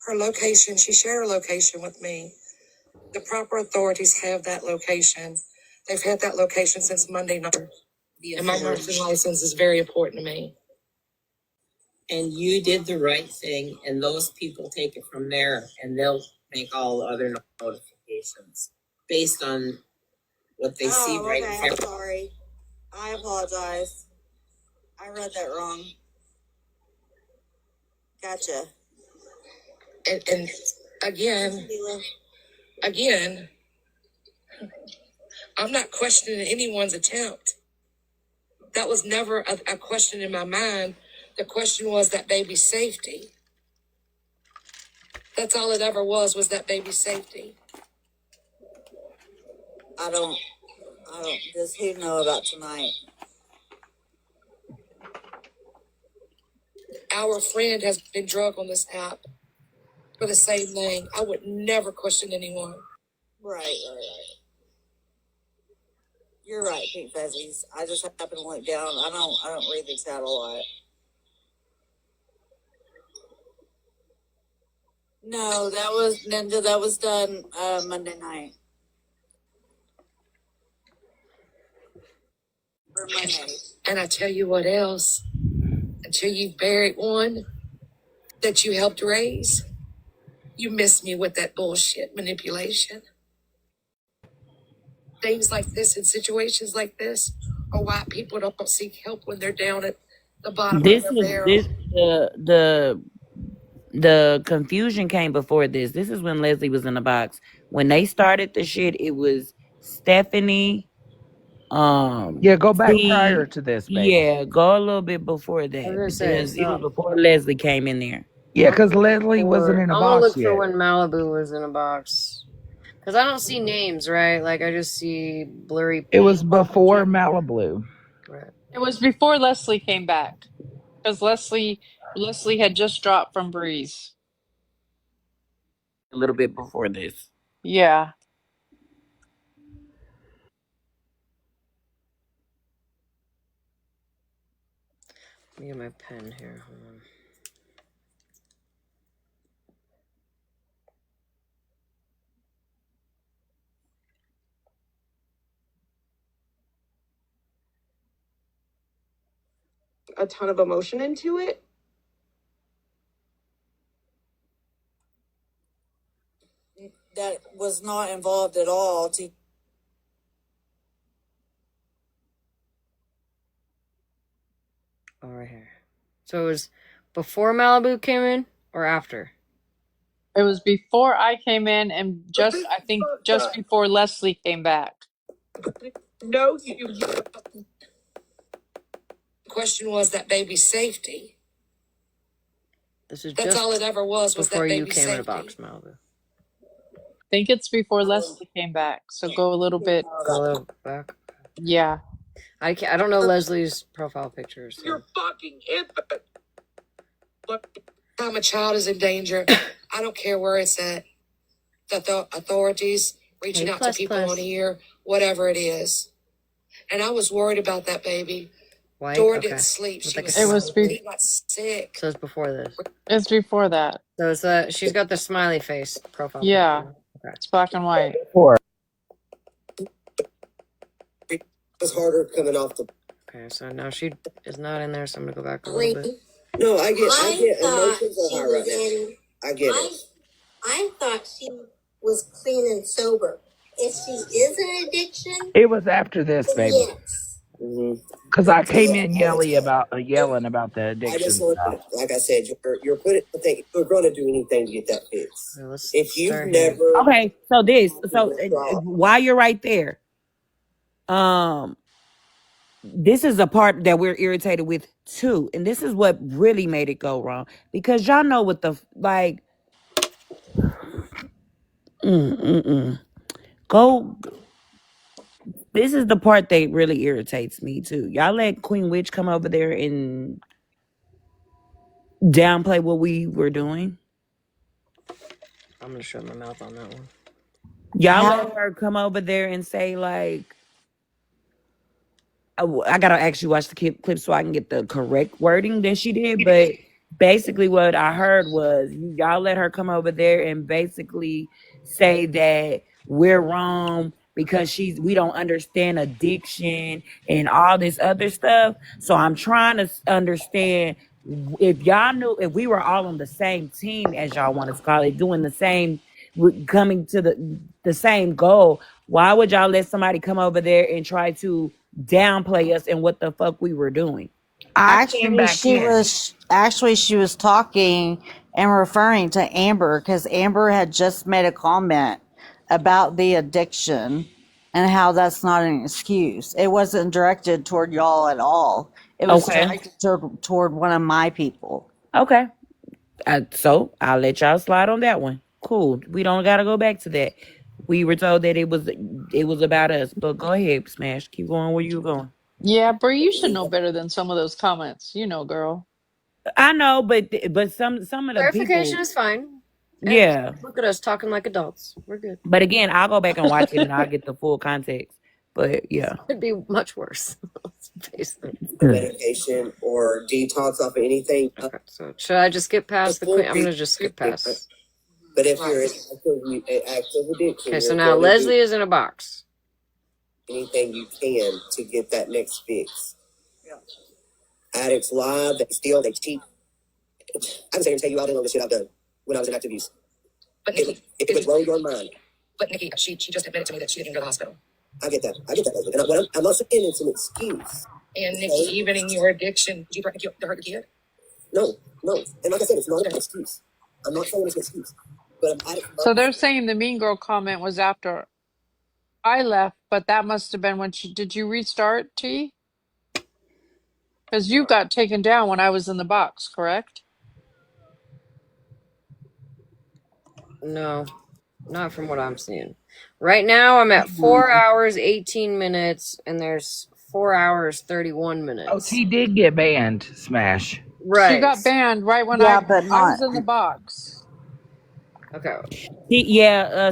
Her location, she shared her location with me. The proper authorities have that location. They've had that location since Monday night. And my nursing license is very important to me. And you did the right thing, and those people take it from there, and they'll make all other notifications based on what they see right in front. I'm sorry. I apologize. I read that wrong. Gotcha. And again, I'm not questioning anyone's attempt. That was never a question in my mind. The question was that baby's safety. That's all it ever was that baby's safety. I don't, does he know about tonight? Our friend has been drugged on this app for the same thing. I would never question anyone. Right. You're right, Pink Fezzies. I just happened to look down. I don't read the chat a lot. No, that was Ninja. That was done Monday night. Or Monday. And I tell you what else. Until you buried one that you helped raise, you missed me with that bullshit manipulation. Things like this and situations like this are why people don't seek help when they're down at the bottom This of the was barrel. the confusion came before this. This is when Leslie was in the box. When they started the shit, it was Stephanie. Yeah, go back prior to this, babe. Yeah, go a little bit before I was that gonna say, because it was before Leslie came in there. Yeah, because Leslie wasn't in a I'm gonna box look for yet. when Malibu was in a box. Because I don't see names, right? Like, I just see blurry. It was before Malibu. Right. It was before Leslie came back. Because Leslie had just dropped from Breeze. A little bit before this. Yeah. Let me get my pen here. Hold on. A ton of emotion into it. That was not involved at all. Oh, right here. So it was before Malibu came in or after? It was before I came in and I think just before Leslie came back. No, you. Question was that baby's safety. This is That's just all it ever was before that you baby's came safety. in a box, Malibu. I think it's before Leslie came back. So go a little bit. Go a little back. Yeah. I don't know Leslie's profile picture. So. You're fucking infant. Look, time a child is in danger, I don't care where it's at. The authorities reaching out to people on here, whatever it is. And I was worried about that baby. White? Dora Okay. didn't sleep. She was sick. So it's before this. It's before that. So she's got the smiley face profile Yeah. picture. Okay. It's black and white. It was harder coming off the. Okay, so now she is not in there, so I'm gonna go back a little bit. No, I get emotions are high right now. I get it. I thought she was clean and sober. If she is an addiction, It was after this, baby. yes. Because I came in yelling about the addiction stuff. Like I said, you're putting. You're going to do anything to get that fixed. Okay, let's If you've start here. never, Okay, so while you're right there, this is a part that we're irritated with too, and this is what really made it go wrong because y'all know what the like. Go. This is the part that really irritates me too. Y'all let Queen Witch come over there and downplay what we were doing. I'm gonna shut my mouth on that one. Y'all let her come over there and say like, I gotta actually watch the clip so I can get the correct wording that she did. But basically, what I heard was y'all let her come over there and basically say that we're wrong because we don't understand addiction and all this other stuff. So I'm trying to understand if y'all knew if we were all on the same team as y'all want to call it, doing the same, coming to the same goal. Why would y'all let somebody come over there and try to downplay us and what the fuck we were doing? I came back in. She was talking and referring to Amber because Amber had just made a comment about the addiction and how that's not an excuse. It wasn't directed toward y'all at all. It was directed toward one of my people. Okay. So I'll let y'all slide on that one. Cool. We don't gotta go back to that. We were told that it was about us. But go ahead, Smash. Keep going where you going. Yeah, Brie, you should know better than some of those comments. You know, girl. I know, but some of the Clarification people, is fine. yeah. Look at us talking like adults. We're good. But again, I'll go back and watch it and I'll get the full context. But yeah, It'd be much worse. Let's face it. medication or detox off of anything. Okay, so should I just skip past the queen? I'm gonna just skip past. But if you're in active addiction, Okay, so now Leslie is in a box. Anything you can to get that next fix. Addicts lie, they steal, they cheat. I can say and tell you all the shit I've done when I was in active use. But Nikki, it would blow your mind. But Nikki, she just admitted to me that she didn't go to the hospital. I get that. And I'm not saying it's an excuse. And Nikki, even in your addiction, did you hurt the kid? No. And like I said, it's not an excuse. I'm not saying it's an excuse. But So they're saying the mean girl comment was after I left, but that must have been when did you restart, T? Because you got taken down when I was in the box, correct? No, not from what I'm seeing. Right now, I'm at 4 hours, 18 minutes, and there's 4 hours, 31 minutes. Oh, she did get banned, Smash. Right. She got banned right when I was in the box. Okay.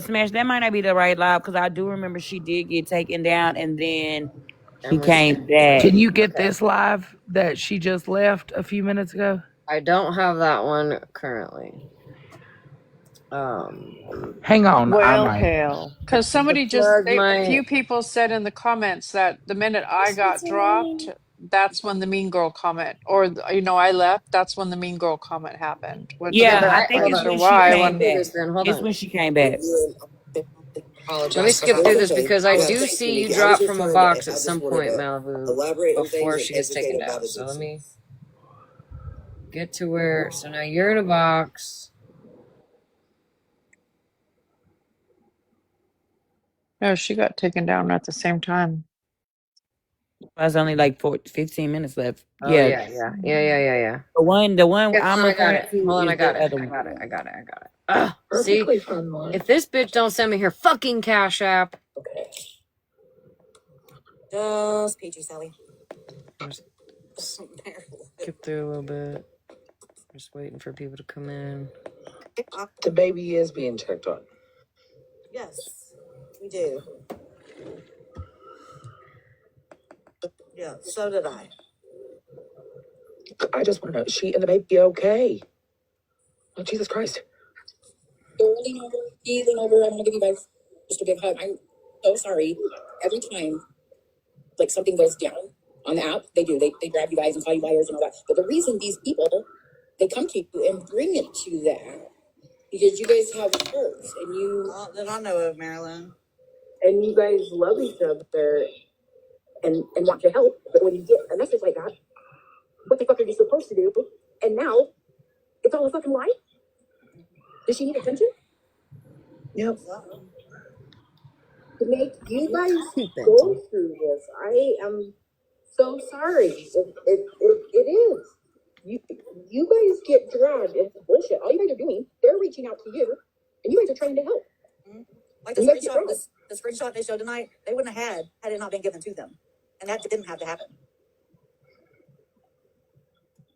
Smash, that might not be the right live because I do remember she did get taken down and then she And came back. Can you get this live that she just left a few minutes ago? I don't have that one currently. Hang on, Well, hell. Because somebody a few my people said in the comments that the minute I got dropped, that's when the mean girl comment, or, I left, that's when the mean girl comment happened. Which Yeah, I'm I not think quite it's sure when she why. came back. Hold It's on. when she came back. Let me skip through this because I do see you drop from a box at some point, Malibu, before she gets taken down. So let me get to where. So now you're in a box. No, she got taken down at the same time. There's only like 15 minutes left. Oh, yeah. The one I'm referring to Hold on, is I got the it. other I one. got it. Ugh, see, if this bitch don't send me her fucking Cash App. Okay. Just PG, Sally. Skip through a little bit. Just waiting for people to come in. The baby is being checked on. Yes, we do. Yeah, so did I. I just want to know, is she and the baby okay? Oh, Jesus Christ. They're leaning over, lean over. I'm gonna give you guys just a big hug. I'm so sorry. Every time like something goes down on the app, they do. They grab you guys and call you liars and all that. But the reason these people they come to you and bring it to that because you guys have hurts and you That I know of, Marilyn. and you guys love each other and want to help. But when you get a message like that, what the fuck are you supposed to do? And now it's all a fucking lie. Does she need attention? Yep. To make you guys go through this, I am so sorry. It is. You guys get dragged into bullshit. All you guys are doing, they're reaching out to you, and you guys are trying to help. Like And you guys get dragged. the screenshot they showed tonight, they wouldn't have had it not been given to them. And that didn't have to happen.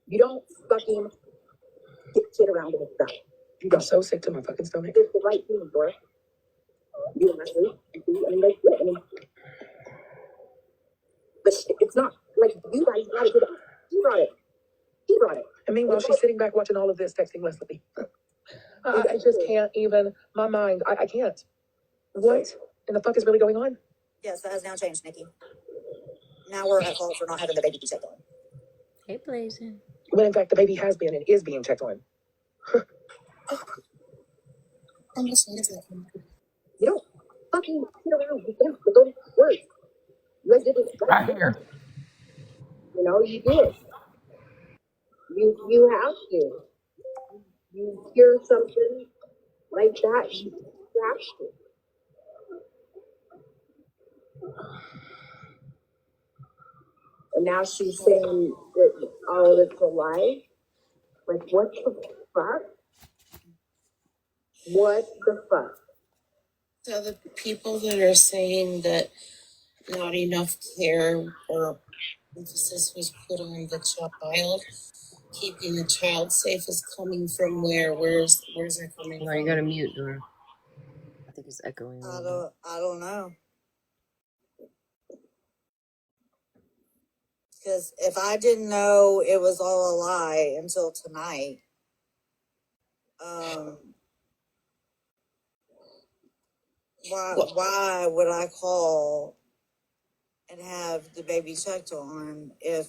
You don't fucking get shit around with that. I'm so sick to my fucking stomach. It's the right thing, Dora. You and Leslie. I mean, I mean, but it's not like you guys brought it to the. He brought it. He brought it. And meanwhile, she's sitting back watching all of this, texting Leslie. I just can't even. My mind. I can't. What in the fuck is really going on? Yes, that has now changed, Nikki. Now we're at fault for not having the baby checked on. Hey, Blazing. When in fact the baby has been and is being checked on. I'm just saying. You don't fucking sit around with those words. You guys did this right here. You know, you do it. You have to. You hear something like that, you have to. And now she's saying that all of it's a lie. Like, what the fuck? What the fuck? So the people that are saying that not enough care or emphasis was put on the child, keeping the child safe, is coming from where? Where's that coming No, from? you gotta mute, Dora. I think it's echoing. I don't know. Because if I didn't know it was all a lie until tonight, why would I call and have the baby checked on if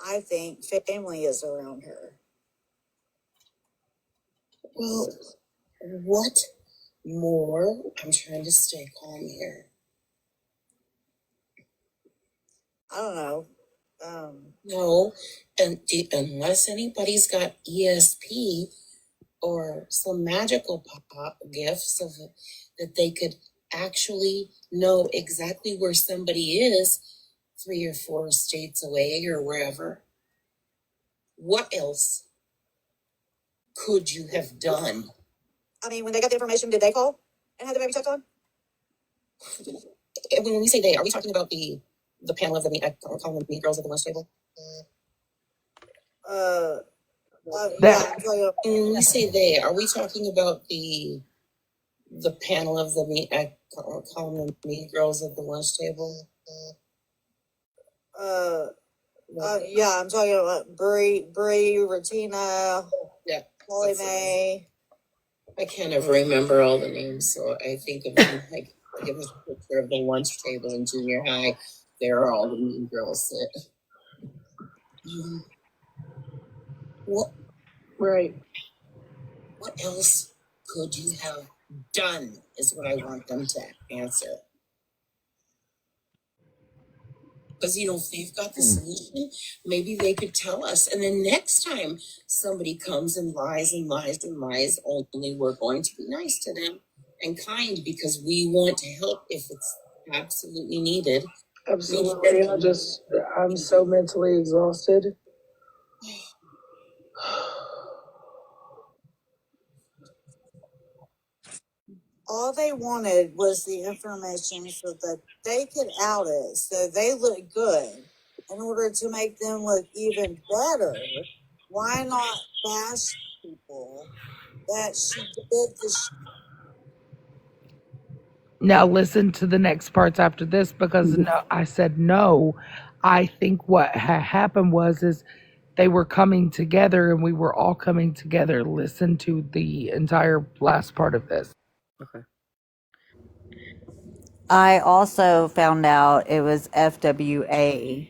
I think family is around her? Well, what more? I'm trying to stay calm here. I don't know. No, and unless anybody's got ESP or some magical gifts of it, that they could actually know exactly where somebody is 3 or 4 states away or wherever. What else could you have done? I mean, when they got the information, did they call and have the baby checked on? When we say they, are we talking about the panel of the meet girls at the lunch table? Yeah. When we say they, are we talking about the panel of the meet girls at the lunch table? Yeah, I'm talking about Bree, Regina, Yeah, Molly May. I can't ever remember all the names, so I think of them like I give us a picture of the lunch table in junior high. There are all the mean girls sit. What? Right. What else could you have done? Is what I want them to answer. Because, if they've got the solution, maybe they could tell us. And then next time somebody comes and lies and lies and lies, only we're going to be nice to them and kind because we want to help if it's absolutely needed. Absolutely. I'm so mentally exhausted. All they wanted was the information so that they could out it, so they look good. In order to make them look even better, why not bash people that she did this? Now listen to the next parts after this because no, I said no. I think what happened is they were coming together and we were all coming together. Listen to the entire last part of this. Okay. I also found out it was FWA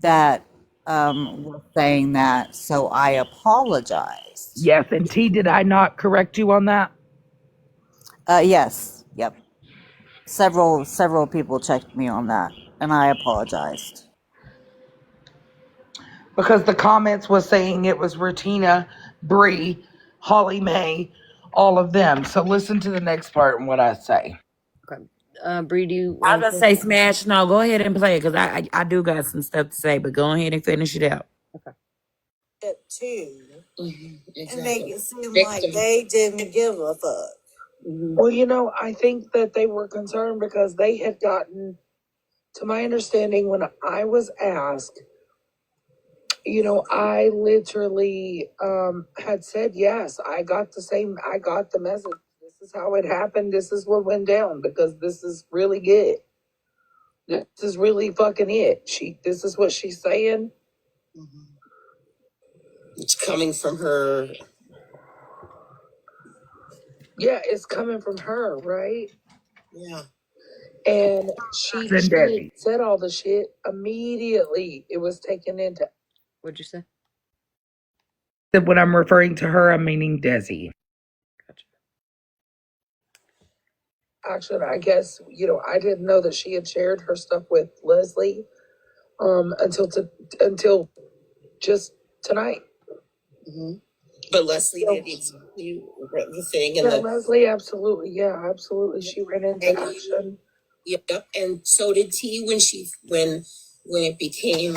that was saying that, so I apologized. Yes, and T, did I not correct you on that? Yes. Yep. Several people checked me on that. and I apologized. Because the comments was saying it was Rutina, Bree, Holly Mae, all of them. So listen to the next part and what I say. Okay. Bree, do you I was want gonna to? say Smash. No, go ahead and play it because I do got some stuff to say, but go ahead and finish it out. Okay. It too, Exactly. and make it seem Victim. like they didn't give a fuck. Well, I think that they were concerned because they had gotten, to my understanding, when I was asked, I literally had said yes. I got the message. This is how it happened. This is what went down because this is really good. This is really fucking it. This is what she's saying. It's coming from her. Yeah, it's coming from her, right? Yeah. And she said all the shit immediately. It was taken into. What'd you say? When I'm referring to her, I'm meaning Desi. Gotcha. Actually, I guess I didn't know that she had shared her stuff with Leslie until just tonight. But Leslie did exactly the thing, and Yeah, Leslie, absolutely. Yeah, absolutely. She ran into and action. yep, and so did T when it became.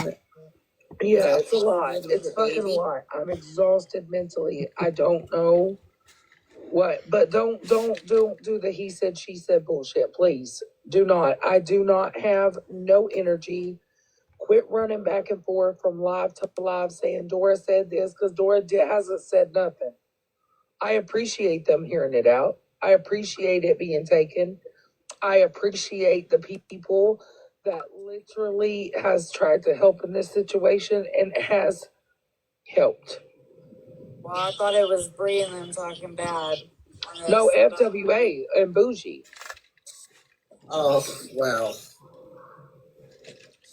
Yeah, it's a lot. It's fucking a lot. I'm exhausted mentally. I don't know what, but don't do the he said she said bullshit, please. Do not. I do not have no energy. Quit running back and forth from live to live saying Dora said this because Dora hasn't said nothing. I appreciate them hearing it out. I appreciate it being taken. I appreciate the people that literally has tried to help in this situation and has helped. Well, I thought it was Bree and them talking bad. No, FWA and Bougie. Oh well,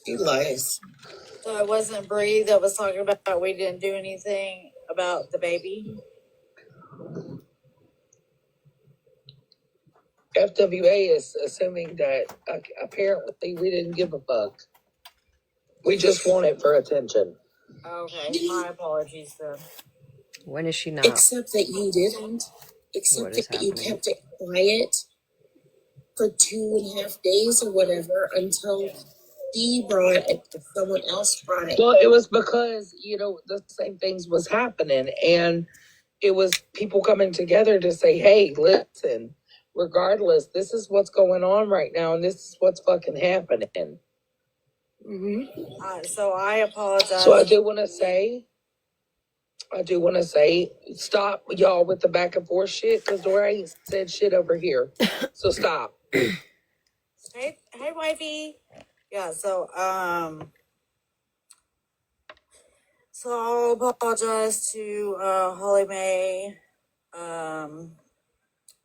she lies. So it wasn't Bree that was talking about we didn't do anything about the baby. FWA is assuming that apparently we didn't give a fuck. We just want it for attention. Okay, my apologies then. When is she not? Except that you didn't. Except that you kept it quiet for 2.5 days or whatever until she brought it, someone else brought it. Well, it was because, the same things was happening. And it was people coming together to say, hey, listen, regardless, this is what's going on right now. And this is what's fucking happening. So I apologize. So I do want to say, stop y'all with the back and forth shit because Dora ain't said shit over here. So stop. Hey, wifey. Yeah. So I'll apologize to Holly Mae,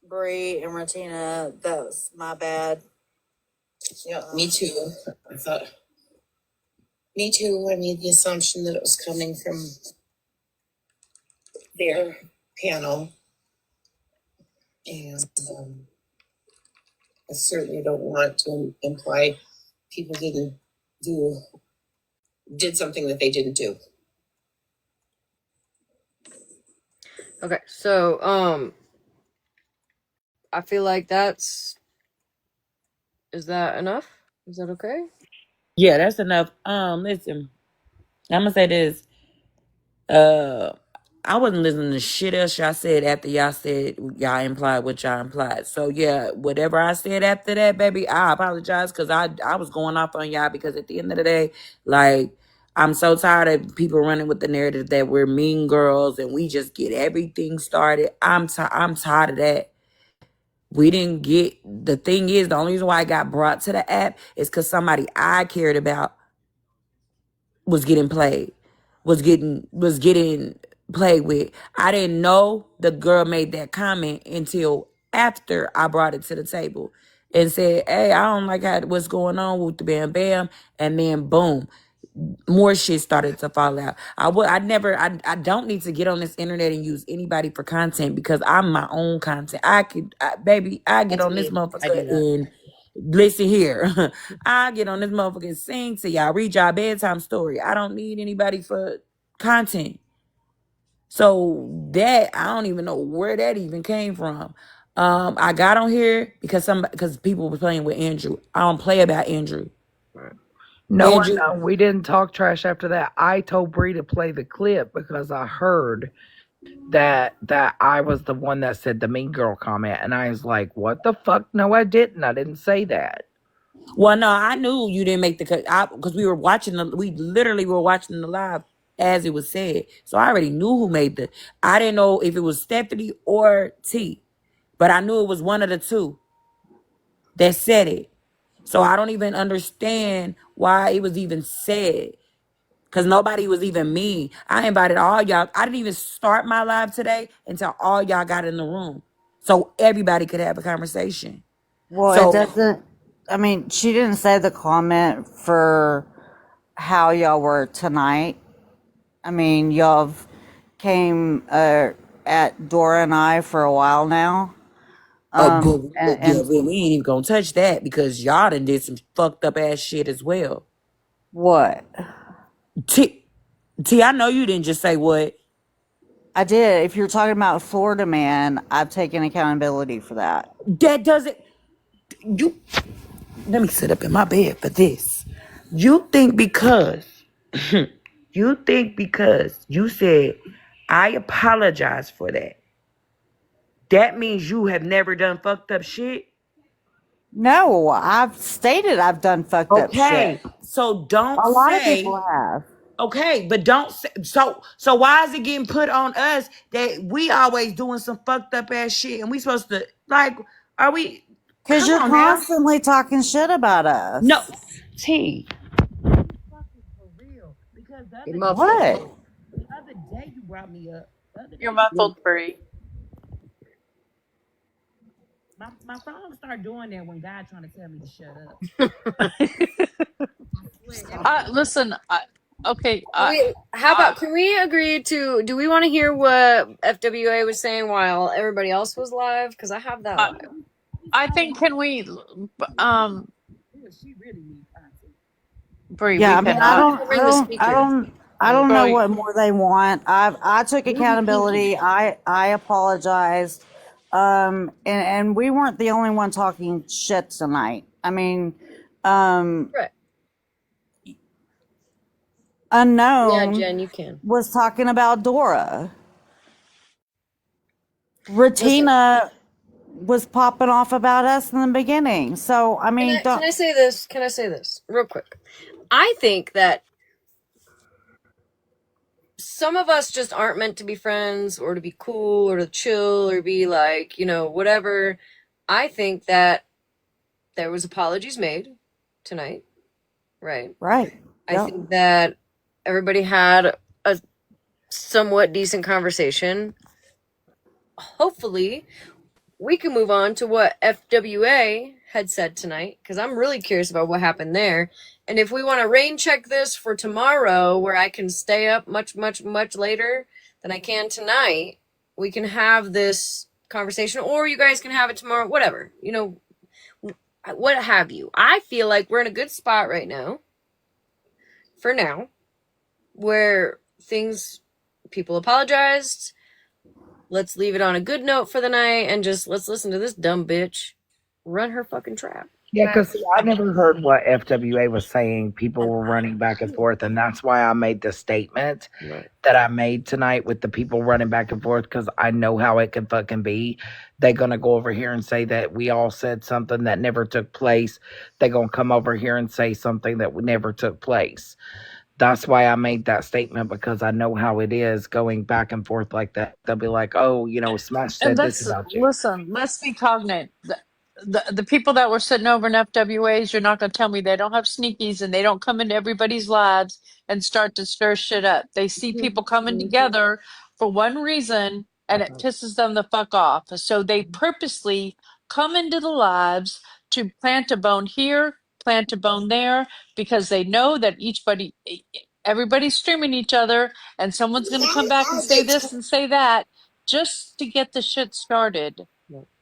Bree, and Martina. That was my bad. Yeah, me too. Me too. I made the assumption that it was coming from their panel. And I certainly don't want to imply people did something that they didn't do. Okay, so I feel like is that enough? Is that okay? Yeah, that's enough. Listen, I'm gonna say this. I wasn't listening to shit else y'all said after y'all said y'all implied what y'all implied. So yeah, whatever I said after that, baby, I apologize because I was going off on y'all because at the end of the day, like I'm so tired of people running with the narrative that we're mean girls and we just get everything started. I'm tired of that. We didn't get the thing is the only reason why I got brought to the app is because somebody I cared about was getting played, was getting played with. I didn't know the girl made that comment until after I brought it to the table and said, hey, I don't like what's going on with the bam bam. And then boom, more shit started to fall out. I don't need to get on this internet and use anybody for content because I'm my own content. I get on this motherfucker Listen here. I get on this motherfucker and sing to y'all, read y'all bedtime story. I don't need anybody for content. So that I don't even know where that even came from. I got on here because people were playing with Andrew. I don't play about Andrew. No, I Andrew, know. We didn't talk trash after that. I told Bree to play the clip because I heard that I was the one that said the mean girl comment, and I was like, "What the fuck? No, I didn't. I didn't say that." well, no, I knew you didn't make the cut because we literally were watching the live as it was said. So I already knew who made the. I didn't know if it was Stephanie or T, but I knew it was one of the two that said it. So I don't even understand why it was even said. Cause nobody was even mean. I invited all y'all. I didn't even start my live today until all y'all got in the room. So everybody could have a conversation. Well, it So doesn't. I mean, she didn't say the comment for how y'all were tonight. I mean, y'all have came at Dora and I for a while now. yeah, And we ain't even gonna touch that because y'all done did some fucked up ass shit as well. what? T, I know you didn't just say what. I did. If you're talking about Florida man, I've taken accountability for that. That doesn't. You let me sit up in my bed for this. You think because you said I apologize for that. That means you have never done fucked up shit. No, I've stated I've done fucked up shit. Okay, so don't A lot of people say. have. Okay, but don't say, so why is it getting put on us that we always doing some fucked up ass shit and we supposed to like are we Because come you're on now. constantly talking shit about No, us. T fucking for real. Because You're muffled. the other day you brought me up. The other You're day you muffled, Bree. my phone start doing that when God trying to tell me to shut up. I swear every time. Listen, okay, Wait, how about, can we agree to, do we want to hear what FWA was saying while everybody else was live? Because I have that I, live. I think can we, She really needs content. Bree, Yeah, we I mean, Hold on, cannot. I'm gonna bring the speaker. I don't know Bro, what more they want. I took Ruby cookie. accountability. I apologized. And we weren't the only one talking shit tonight. I mean, um, Right. Yeah, Unknown Jen, you can. was talking about Dora. Listen, Ratina was popping off about us in the beginning. So, I mean, can don't. I say this? Can I say this real quick? I think that some of us just aren't meant to be friends or to be cool or to chill or be like, whatever. I think that there was apologies made tonight, right? Right. I Yep. think that everybody had a somewhat decent conversation. Hopefully, we can move on to what FWA had said tonight because I'm really curious about what happened there. And if we want to rain check this for tomorrow, where I can stay up much, much, much later than I can tonight, we can have this conversation, or you guys can have it tomorrow, whatever, what have you. I feel like we're in a good spot right now, for now, where people apologized. Let's leave it on a good note for the night and just let's listen to this dumb bitch run her fucking trap. Yeah, because I never heard what FWA was saying. People were running back and forth, and that's why I made the statement Right. that I made tonight with the people running back and forth because I know how it can fucking be. They're gonna go over here and say that we all said something that never took place. They're gonna come over here and say something that never took place. That's why I made that statement because I know how it is going back and forth like that. They'll be like, "Oh, Smash and said this let's about you." listen, let's be cognate. The people that were sitting over in FWAs, you're not going to tell me they don't have sneakies and they don't come into everybody's lives and start to stir shit up. They see people coming together for one reason and it pisses them the fuck off. So they purposely come into the lives to plant a bone here, plant a bone there, because they know that everybody's streaming each other and someone's going to come back and say this and say that just to get the shit started.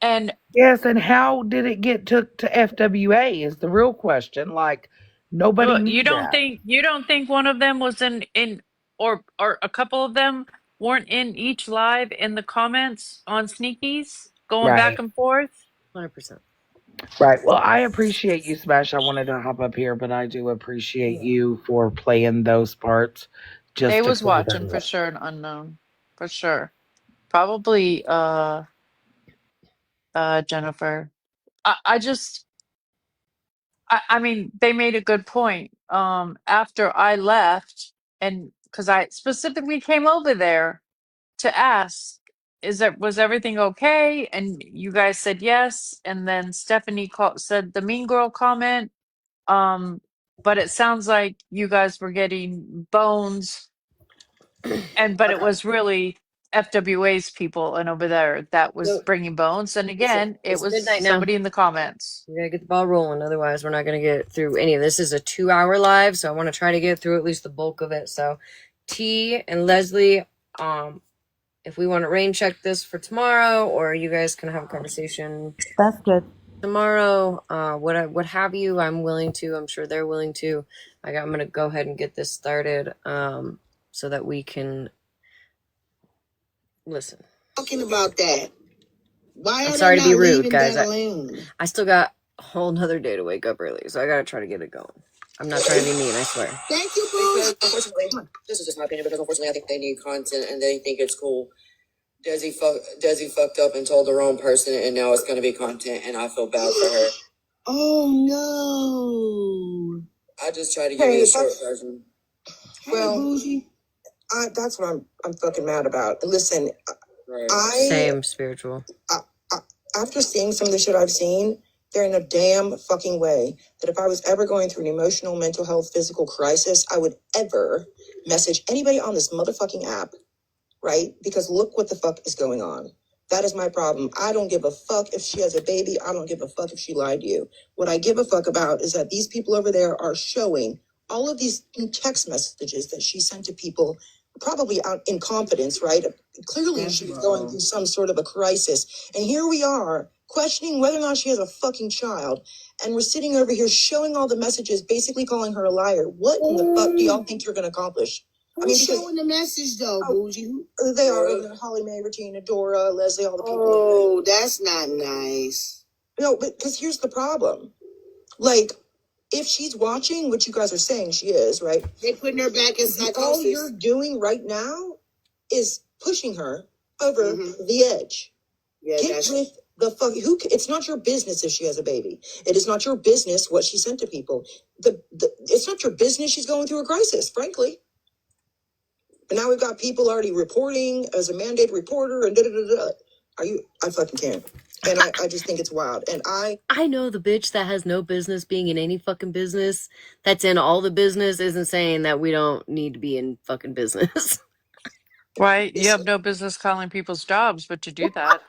And Yes, and how did it get took to FWA is the real question. Like nobody knew you don't that. think one of them was in or a couple of them weren't in each live in the comments on Sneakies going back Right. and forth? 100%. Right. Well, I appreciate you, Smash. I wanted to hop up here, but I do appreciate you for playing those parts They just to was clear watching that for up. sure and unknown. For sure. Probably Jennifer. I just I mean they made a good point. After I left and because I specifically came over there to ask, was everything okay? And you guys said yes. And then Stephanie said the mean girl comment. But it sounds like you guys were getting bones, but it Okay. was really FWA's people and over there that was So, bringing bones. And listen, again, it it's was midnight now. somebody in the comments. We gotta get the ball rolling, otherwise we're not gonna get through any of this. This is a 2-hour live, so I want to try to get through at least the bulk of it. So, T and Leslie, if we want to rain check this for tomorrow, or you guys can have a conversation That's good. tomorrow, what have you, I'm willing to. I'm sure they're willing to. I'm gonna go ahead and get this started, so that we can listen. Talking about that. Why I'm are sorry they to be not rude, leaving guys. that alone? I still got a whole nother day to wake up early, so I gotta try to get it going. I'm not trying to be mean, I swear. Thank you, Boo. Unfortunately, this is just my opinion because unfortunately I think they need content and they think it's cool. Desi fucked up and told the wrong person and now it's gonna be content and I feel bad for her. Oh no. I just try to give you the short version. Well, Bougie. That's what I'm fucking mad about. Listen, Same spiritual. After seeing some of the shit I've seen, there ain't a damn fucking way that if I was ever going through an emotional, mental health, physical crisis, I would ever message anybody on this motherfucking app, right? Because look what the fuck is going on. That is my problem. I don't give a fuck if she has a baby. I don't give a fuck if she lied to you. What I give a fuck about is that these people over there are showing all of these text messages that she sent to people, probably out in confidence, right? Clearly, she was going through some sort of a crisis. And here we are questioning whether or not she has a fucking child. And we're sitting over here showing all the messages, basically calling her a liar. What in the fuck do y'all think you're going to accomplish? Who's showing the message though, Bougie? They are over there. Holly Mae, Regina, Dora, Leslie, all the people. Oh, that's not nice. No, but because here's the problem. Like, if she's watching, which you guys are saying she is, right? They putting her back in psychosis. All you're doing right now is pushing her over the edge. Yeah, get with the fuck. It's not your business if she has a baby. It is not your business what she sent to people. It's not your business she's going through a crisis, frankly. And now we've got people already reporting as a mandated reporter and da-da-da-da. I fucking can't. And I just think it's wild. And I know the bitch that has no business being in any fucking business, that's in all the business, isn't saying that we don't need to be in fucking business. Right? You have no business calling people's jobs, but you do that.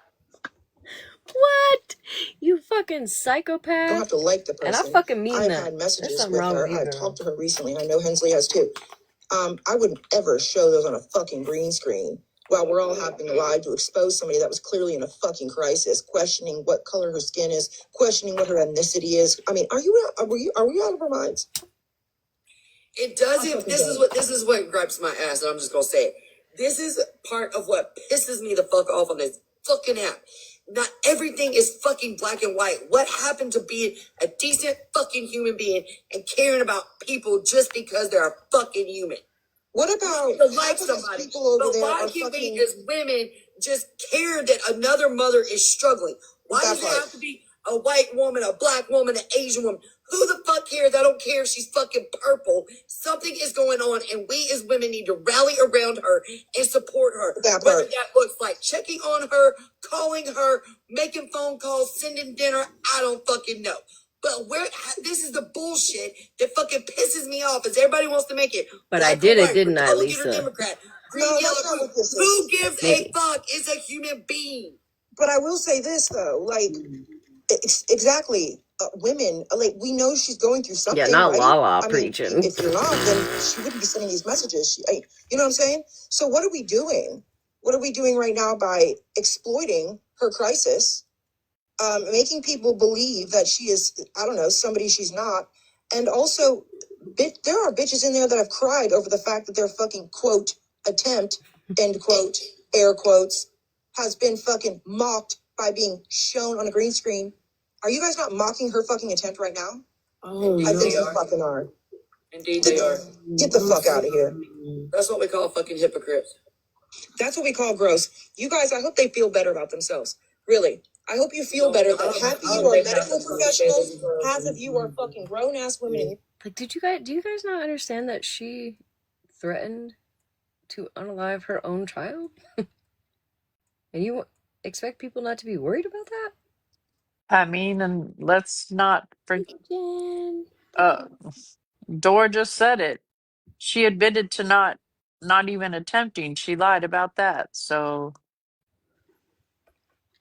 What? You fucking psychopath. don't have to like the person. And I fucking mean I've that. had messages There's something with wrong her. with you, I've girl. talked to her recently. I know Hensley has too. I wouldn't ever show those on a fucking green screen while we're all happening live to expose somebody that was clearly in a fucking crisis, questioning what color her skin is, questioning what her ethnicity is. I mean, are we out of our minds? It doesn't. This is what gripes my ass, and I'm just gonna say it. This is part of what pisses me the fuck off on this fucking app. Not everything is fucking black and white. What happened to being a decent fucking human being and caring about people just because they're a fucking human? What about To like somebody? people over But there why are can't fucking... we as women just care that another mother is struggling? Why That's does it right. have to be a white woman, a black woman, an Asian woman? Who the fuck cares? I don't care if she's fucking purple. Something is going on, and we as women need to rally around her and support her. That Whether part. that looks like checking on her, calling her, making phone calls, sending dinner, I don't fucking know. But this is the bullshit that fucking pisses me off. Is everybody wants to make it. But I black did or it, white, didn't I, Republican or Lisa? Democrat, green, No, yellow, that's not blue. what this is. Who gives Maybe. a fuck? Is a human being. But I will say this though, like, exactly, women, like, we know she's going through something. Yeah, not right? Lala I mean, preaching. if you're not, then she wouldn't be sending these messages. You know what I'm saying? So what are we doing? What are we doing right now by exploiting her crisis making people believe that she is, I don't know, somebody she's not. And also, there are bitches in there that have cried over the fact that their fucking quote attempt, end quote, air quotes, has been fucking mocked by being shown on a green screen. Are you guys not mocking her fucking attempt right now? Oh, I think you fucking are. Indeed they are. Get the fuck out of here. That's what we call fucking hypocrites. That's what we call gross. You guys, I hope they feel better about themselves. Really. I hope you feel better that half of you are medical professionals, half of you are fucking grown ass women. And Like, do you guys not understand that she threatened to unalive her own child? And you expect people not to be worried about that? I mean, and let's not forget. Dora just said it. She admitted to not even attempting. She lied about that. So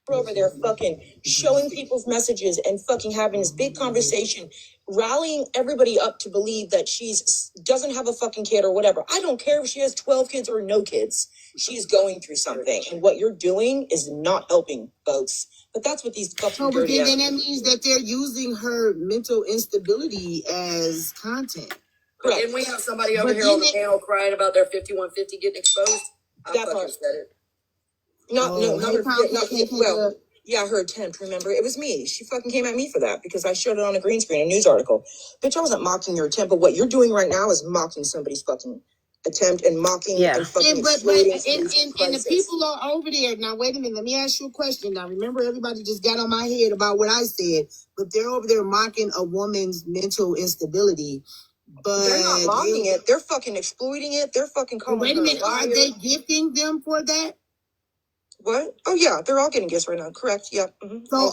we're over there fucking showing people's messages and fucking having this big conversation, rallying everybody up to believe that she's doesn't have a fucking kid or whatever. I don't care if she has 12 kids or no kids. She's going through something. And what you're doing is not helping folks. But that's what these fucking but dirty then that means that they're using her mental instability as content. Correct. Didn't we have somebody over here on the panel crying about their 5150 getting exposed? I That fucking part. said it. Well, yeah, her attempt, remember? It was me. She fucking came at me for that because I showed it on a green screen, a news article. Bitch, I wasn't mocking your attempt, but what you're doing right now is mocking somebody's fucking attempt and mocking and fucking and the people are over there. Now, wait a minute. Let me ask you a question. Now, remember, everybody just got on my head about what I said, but they're over there mocking a woman's mental instability. But they're not mocking it. They're fucking exploiting it. They're fucking calling wait a her minute. Are they gifting them for that? What? Oh yeah, they're all getting gifts right now. Correct. Yep. Mm-hmm. So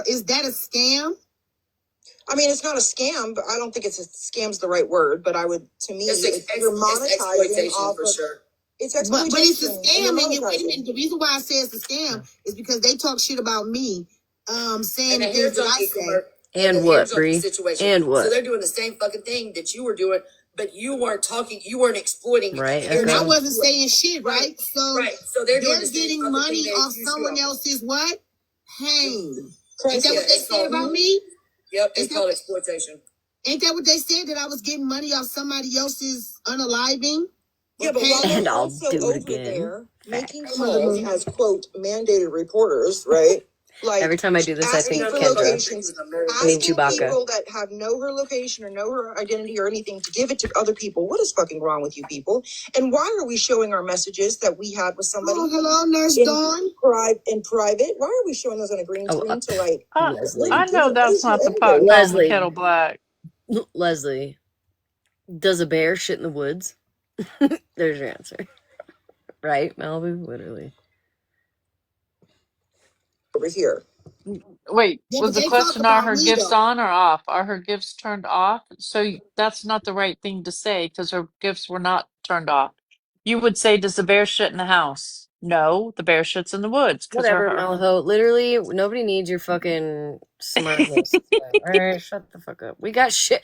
is that a scam? I mean, it's not a scam, but I don't think it's a scam's the right word. But I would, to me, you're monetizing off for of. sure. It's exploitation. But it's a scam. And wait a minute. The reason why I say it's a scam is because they talk shit about me, saying the things that I say. And what, Bree? And what? So they're doing the same fucking thing that you were doing, but you weren't talking. You weren't exploiting. Right. And I wasn't saying shit, right? So they're getting money off someone else's what? Pain. Ain't that what they said about me? Yep, it's called exploitation. Ain't that what they said, that I was getting money off somebody else's unaliving? Yeah, but while And they're I'll also do it over again. there making calls as quote mandated reporters, right? Like every time I do this, I think for Kendra. locations, I mean asking Chewbacca. people that know her location or know her identity or anything to give it to other people. What is fucking wrong with you people? And why are we showing our messages that we had with somebody? Oh, hello, Nurse Dawn. In private. Why are we showing those on a green screen to like? Leslie. I know that's not the pot calling the kettle black. Leslie, does a bear shit in the woods? There's your answer. Right, Malibu? Literally. Over here. Wait, was the question, are her gifts though. on or off? Are her gifts turned off? So that's not the right thing to say because her gifts were not turned off. You would say, does the bear shit in the house? No, the bear shits in the woods. Whatever, Malaho. Literally, nobody needs your fucking smartness. Alright, shut the fuck up. We got shit.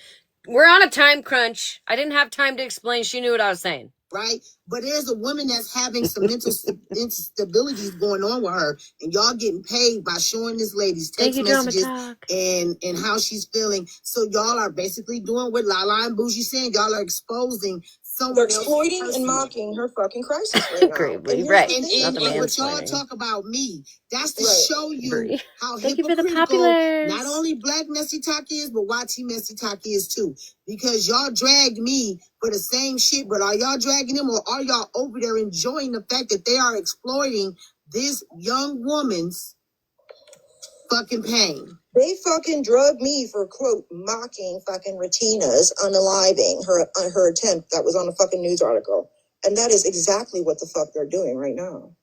We're on a time crunch. I didn't have time to explain. She knew what I was saying. Right? But there's a woman that's having some mental instabilities going on with her, and y'all getting paid by showing this lady's text messages and how she's feeling. So y'all are basically doing what Lala and Bougie saying. Y'all are exposing someone. They're exploiting and mocking her fucking crisis right now. Right. And what y'all talk about me, that's to show you how Thank you for the hypocritical populars. not only Black Messy Talk is, but YT Messy Talk is too. Because y'all drag me for the same shit, but are y'all dragging them, or are y'all over there enjoying the fact that they are exploiting this young woman's fucking pain? They fucking drug me for quote mocking fucking Retina's unaliving her attempt that was on a fucking news article, and that is exactly what the fuck they're doing right now.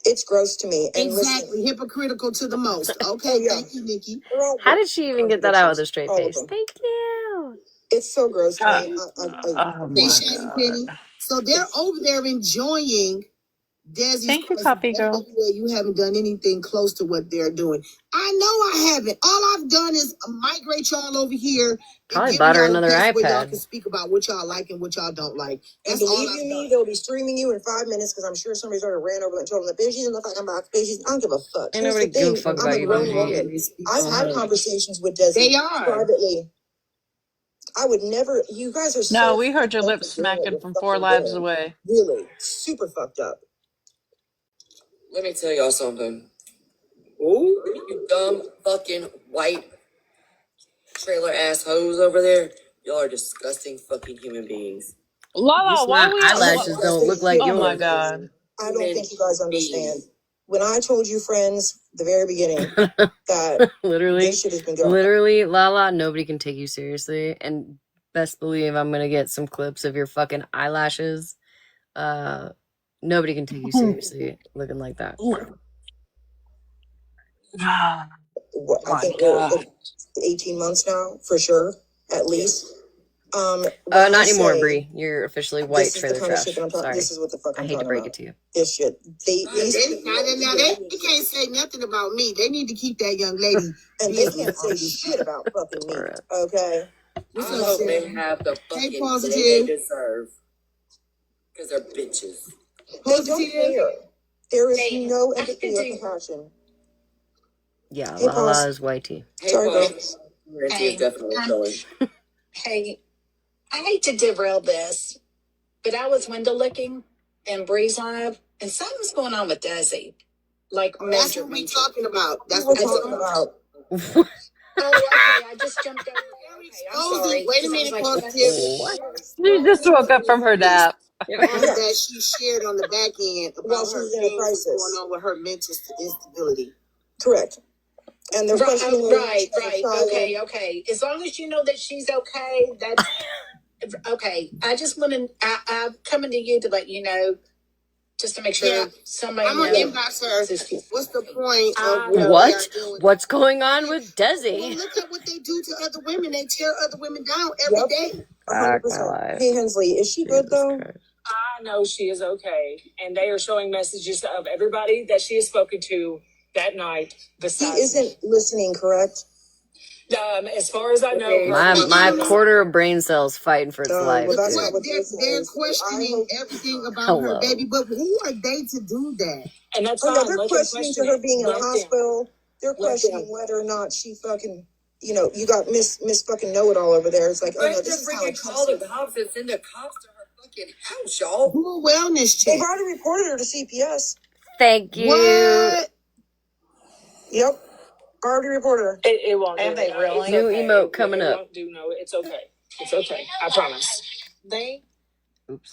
It's gross to me. And exactly, hypocritical to the most. Okay, thank you, Nikki. How did she even get that out with a straight face? Thank you. It's so gross to me. They shiny penny. So they're over there enjoying Desi's Thank you, crisis. Copy That's the Girl. only way you haven't done anything close to what they're doing. I know I haven't. All I've done is migrate y'all over here and Probably give bought her y'all a another place where y'all iPad. can speak about what y'all like and what y'all don't like. And That's all believe I've you me, done. they'll be streaming you in 5 minutes because I'm sure somebody's already ran over and told them the bitches in the fucking box, bitches. I don't give a fuck. Ain't Here's nobody the give a thing. fuck I'm about a you, grown Bougie. woman. I've had conversations with Desi They are. privately. I would never. You guys are No, so we heard your fucked up lips for doing what smacking you're from 4 fucking lives doing. away. Really, super fucked up. Let me tell y'all something. Ooh, you dumb fucking white trailer ass hoes over there. Y'all are disgusting fucking human beings. Lala, These why my we? eyelashes don't look like Oh my yours. God. I don't think you guys understand. When I told you, friends, the very beginning, that Literally, this shit has been going. literally, Lala, nobody can take you seriously. And best believe I'm gonna get some clips of your fucking eyelashes. Nobody can take you seriously looking like that. What, I My think we're God. 18 months now, for sure, at least. When Not I anymore, say Bree. You're officially white this is the trailer kind of shit that trash. I'm talking, Sorry. this is what the fuck I I'm hate to talking break about. it to you. This shit. They Can't say nothing about me. They need to keep that young lady. And they can't say shit about fucking me. Okay. What's I up, hope they Sarah? have the Hey, fucking Positive. day they deserve. Because they're bitches. They don't care. There is no empathy or compassion. Yeah, Hey, Lala Pause. is whitey. Sorry, girl. Hey, definitely going. Hey, I hate to derail this, but I was window licking in Breeze Live, and something's going on with Desi. Like, That's what we're talking about. That's what we're talking about. Oh, okay. I just jumped over. Okay, I'm sorry. Wait a 'Cause I was minute, like, Positive. What? She just woke up from her nap. That she shared on the back end about her she's in a things crisis. going on with her mental instability. Correct. And they're questioning her. Right. Okay. As long as you know that she's okay, that's okay. I just want to. I'm coming to you to let you know, just to make sure somebody. I'm gonna inbox her. What's the point of what What? they are doing? What's going on with Well, Desi? look at what they do to other women. They tear other women down every day. 100%. Hey, Hensley, is she good though? I know she is okay, and they are showing messages of everybody that she has spoken to that night. He isn't listening, correct? As far as I know, My quarter of brain cells fighting for its life. Well, that's dude. not what They're questioning everything about Hello. her baby, but who are they to do that? and that's Oh, fine. no, they're Let them questioning question to her it. being in a Let them. hospital. They're questioning whether or not she fucking, you got Miss fucking know it all over there. It's like, oh no, Let this the is how it freaking call the cops and send the cops to her fucking house, y'all. Do a wellness check. They've already reported her to CPS. Thank you. What? Yep. Already reported her. It won't do. Have they really? It's New okay. emote coming it up. Won't do. No, it's okay. It's okay. I promise. Oops.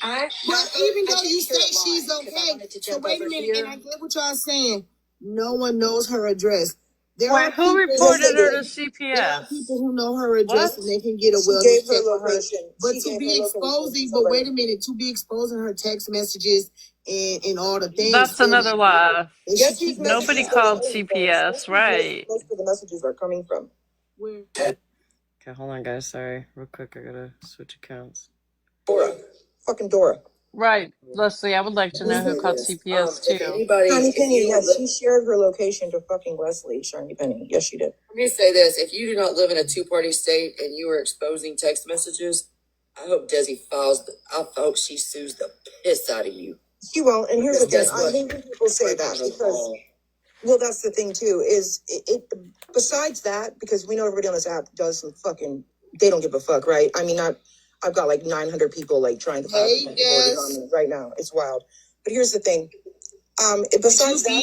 But even though you say she's okay, so wait a minute, and I get what y'all saying. No one knows her address. There are Wait, who people. reported her to There are CPS? people who know her address What? and they can get a She wellness gave her check for her. location. But She to gave be her location exposing, to but wait a somebody. minute, to be exposing her text messages and all the things. That's another lie. Guess whose Nobody messages those called are coming from? Guess CPS, who right? most of the messages are coming from? Where? Okay, hold on, guys. Sorry. Real quick, I gotta switch accounts. Dora. Fucking Dora. Right. Leslie, I would like to know who called CPS If too. anybody, Shiny if Penny, you yes, she shared her location to fucking Leslie. Shiny Penny, yes, she did. let me say this: if you do not live in a two-party state and you are exposing text messages, I hope Desi I hope she sues the piss out of you. She won't. And here's the Because thing: guess I what? hate when people say that Breaking the because, law. well, that's the thing too. Is it besides that, because we know everybody on this app does some fucking. They don't give a fuck, right? I mean, I've got like 900 people like trying to file on me right now. It's wild. But here's the thing. Besides that,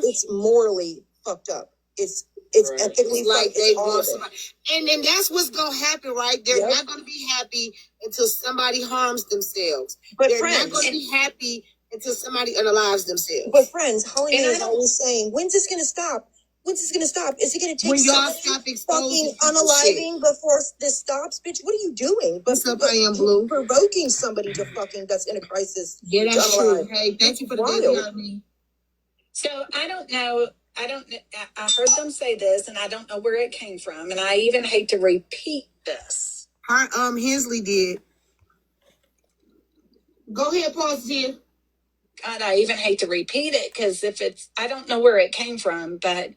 it's morally fucked up. It's ethically like fucked. they It's all want of it. somebody, and then that's what's gonna happen, right? They're not gonna be happy until somebody harms themselves. But they're friends, not gonna be happy until somebody unalives themselves. But friends, Holly Mae is always saying, "When's this gonna stop? When's this gonna stop? Is it gonna take When y'all somebody stop exposing fucking unaliving before this stops, bitch? What are you doing? What's up, I am Blue? Provoking somebody to fucking that's in a crisis. Yeah, that's to true. unalive. Hey, thank you for the Wild. baby on me. So I don't know. I heard them say this, and I don't know where it came from, and I even hate to repeat this. Hensley did. Go ahead, pause here. God, I even hate to repeat it because if it's, I don't know where it came from, but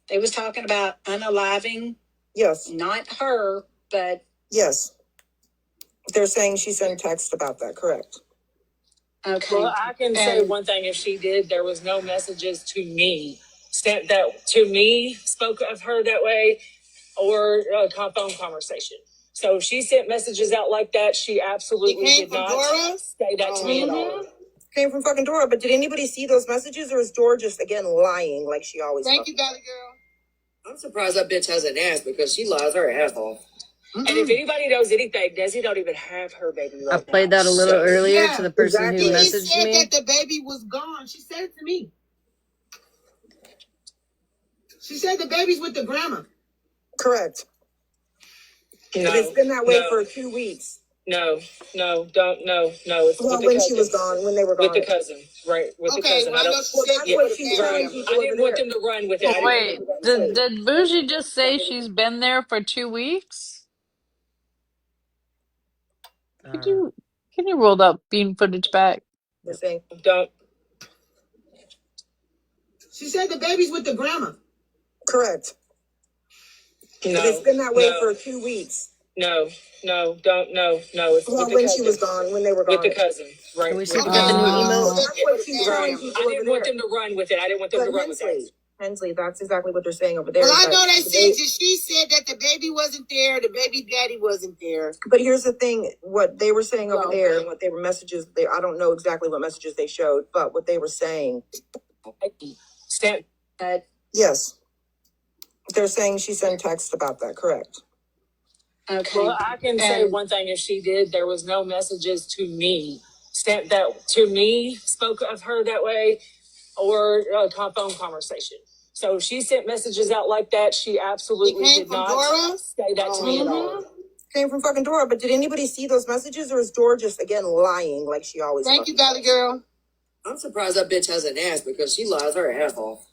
they was talking about unaliving. Yes. Not her, but. Yes. They're saying she sent text about that, correct? Okay. Well, I can say one thing. If she did, there was no messages to me that to me spoke of her that way, or a phone conversation. So if she sent messages out like that, she absolutely did not say that to me at all. Came from fucking Dora, but did anybody see those messages, or is Dora just again lying like she always does? Thank you, Dolly Girl. I'm surprised that bitch hasn't asked because she lies her ass off. And if anybody knows anything, Desi don't even have her baby right now. I played that a little earlier to the person who She messaged said me. that the baby was gone. She said it to me. She said the baby's with the grandma. Correct. No, but it's been that way for 2 weeks. No, don't, no. It's Well, with the when cousin. she was gone, when they were gone. With the cousin, right? With the cousin. Well, I don't. that's what she's telling people I didn't over want there. them to run with it. I Wait, didn't want them to run with it. did Bougie just say she's been there for 2 weeks? Can you roll that bean footage back? They're saying Don't. She said the baby's with the grandma. correct. No, but it's been that way for 2 weeks. No, don't, no. It's well, with the when cousin. she was gone, when they were gone. With the cousin, right? Can we With see if the we got the cousin. new emote? That's what she's telling Right. people I didn't over want there. them to run with it. I didn't want them to run with it. Hensley, that's exactly what they're saying over there. Well, I but know they they- said that she said that the baby wasn't there, the baby daddy wasn't there. But here's the thing: what they were saying over there, and what they were messages. I don't know exactly what messages they showed, but what they were saying. Stand. Yes, they're saying she sent text about that. Correct. Okay. Well, I can say one thing. If she did, there was no messages to me that to me spoke of her that way, or a phone conversation. So if she sent messages out like that, she absolutely did not say that to me at all. Came from fucking Dora, but did anybody see those messages, or is Dora just again lying like she always? Thank you, Dolly Girl. I'm surprised that bitch hasn't asked because she lies her ass off.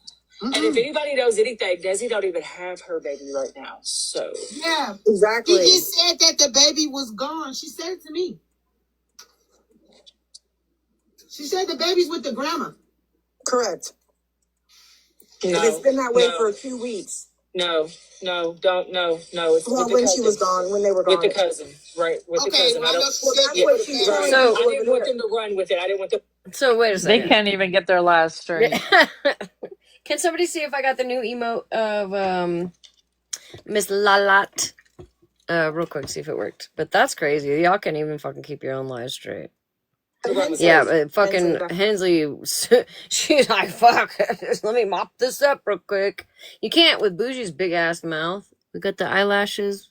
And if anybody knows anything, Desi don't even have her baby right now. So Yeah, exactly. She just said that the baby was gone. She said it to me. She said the baby's with the grandma. Correct. No, but it's been that way for 2 weeks. No, don't, no. It's well, with the when cousin. she was gone, when they were gone. With the cousin, right? With the cousin. Well, I don't. that's what she's telling So- people I didn't over want there. them to run with it. I didn't want them. So wait a They second. can't even get their last straight. Can somebody see if I got the new emote of Miss Lalat? Real quick, see if it worked. But that's crazy. Y'all can't even fucking keep your own lies straight. Yeah, but fucking Hensley, she's like, fuck, let me mop this up real quick. You can't with Bougie's big ass mouth. We got the eyelashes.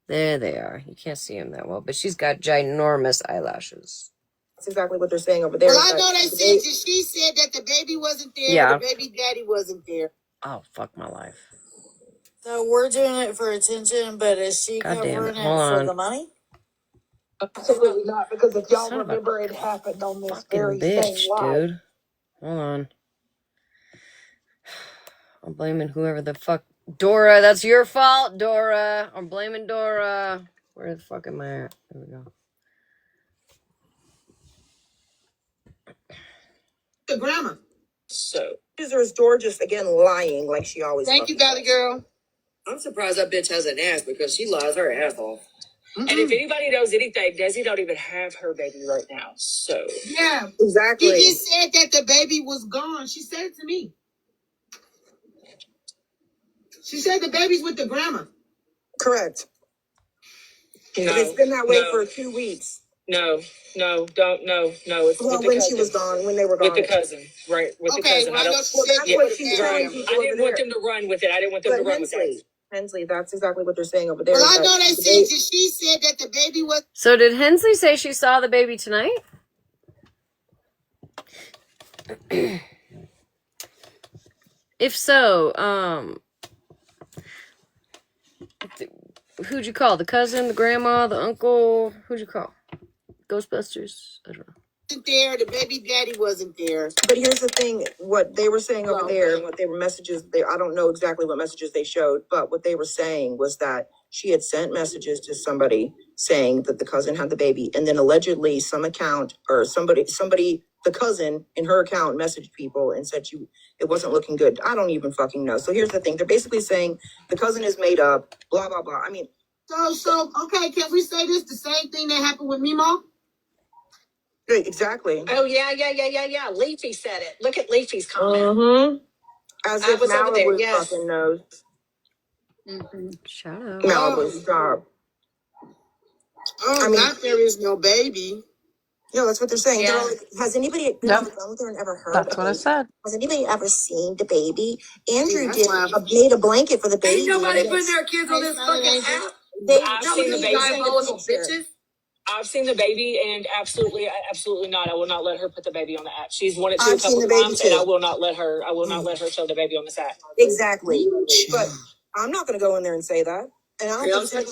There they are. You can't see them that well, but she's got ginormous eyelashes. That's exactly what they're saying over there. Well, I know they said that she said that the baby wasn't there, Yeah. the baby daddy wasn't there. Oh, fuck my life. So we're doing it for attention, but is she God damn covering it. it Hold for on. the money? Absolutely not, because if y'all Son of a remember, it happened on this Fucking very bitch, same live. dude. Hold on. I'm blaming whoever the fuck. Dora, that's your fault, Dora. I'm blaming Dora. Where the fuck am I at? There we go. The grandma. So. Is Dora just again lying like she always? Thank you, Dolly Girl. I'm surprised that bitch hasn't asked because she lies her ass off. And if anybody knows anything, Desi don't even have her baby right now. So Yeah, exactly. She just said that the baby was gone. She said it to me. She said the baby's with the grandma. Correct. No, but it's been that way for 2 weeks. No, don't, no. It's well, with the when cousin. she was gone, when they were gone. With the cousin, right? With the cousin. Well, I don't. that's what she's telling people I over didn't there. want them to run with it. I didn't want them to run with it. Hensley, that's exactly what they're saying over there. Well, I but know they said that she said that the baby was. So did Hensley say she saw the baby tonight? If so, who'd you call? The cousin, the grandma, the uncle? Who'd you call? Ghostbusters? I don't know. There, the baby daddy wasn't there. But here's the thing: what they were saying over there, and what they were messages. I don't know exactly what messages they showed, but what they were saying was that she had sent messages to somebody saying that the cousin had the baby, and then allegedly some account or somebody the cousin in her account messaged people and said it wasn't looking good. I don't even fucking know. So here's the thing. They're basically saying the cousin is made up, blah, blah, blah. I mean, okay, can we say this? The same thing that happened with Mimo? exactly. Oh, yeah. Leafy said it. Look at Leafy's comment. Mm-hmm. As I if was over there, Malibu yes. fucking knows. Shout out. Malibu, stop. Oh, not there is no baby. Yeah, that's what they're saying. Yeah. They're like, has anybody been on Yep, the phone with her and ever heard that's a what I baby? said. Has anybody ever seen the baby? Andrew That's why made a blanket for the baby. ain't nobody put Yes. their kids on this fucking app. I've seen the baby. Diabolical bitches. I've seen the baby, and absolutely not. I will not let her put the baby on the app. She's wanted to I've a couple seen the baby times, too. and I will not let her. I will not let her show the baby on this app. Exactly. But I'm not going to go in there and say that. And I don't think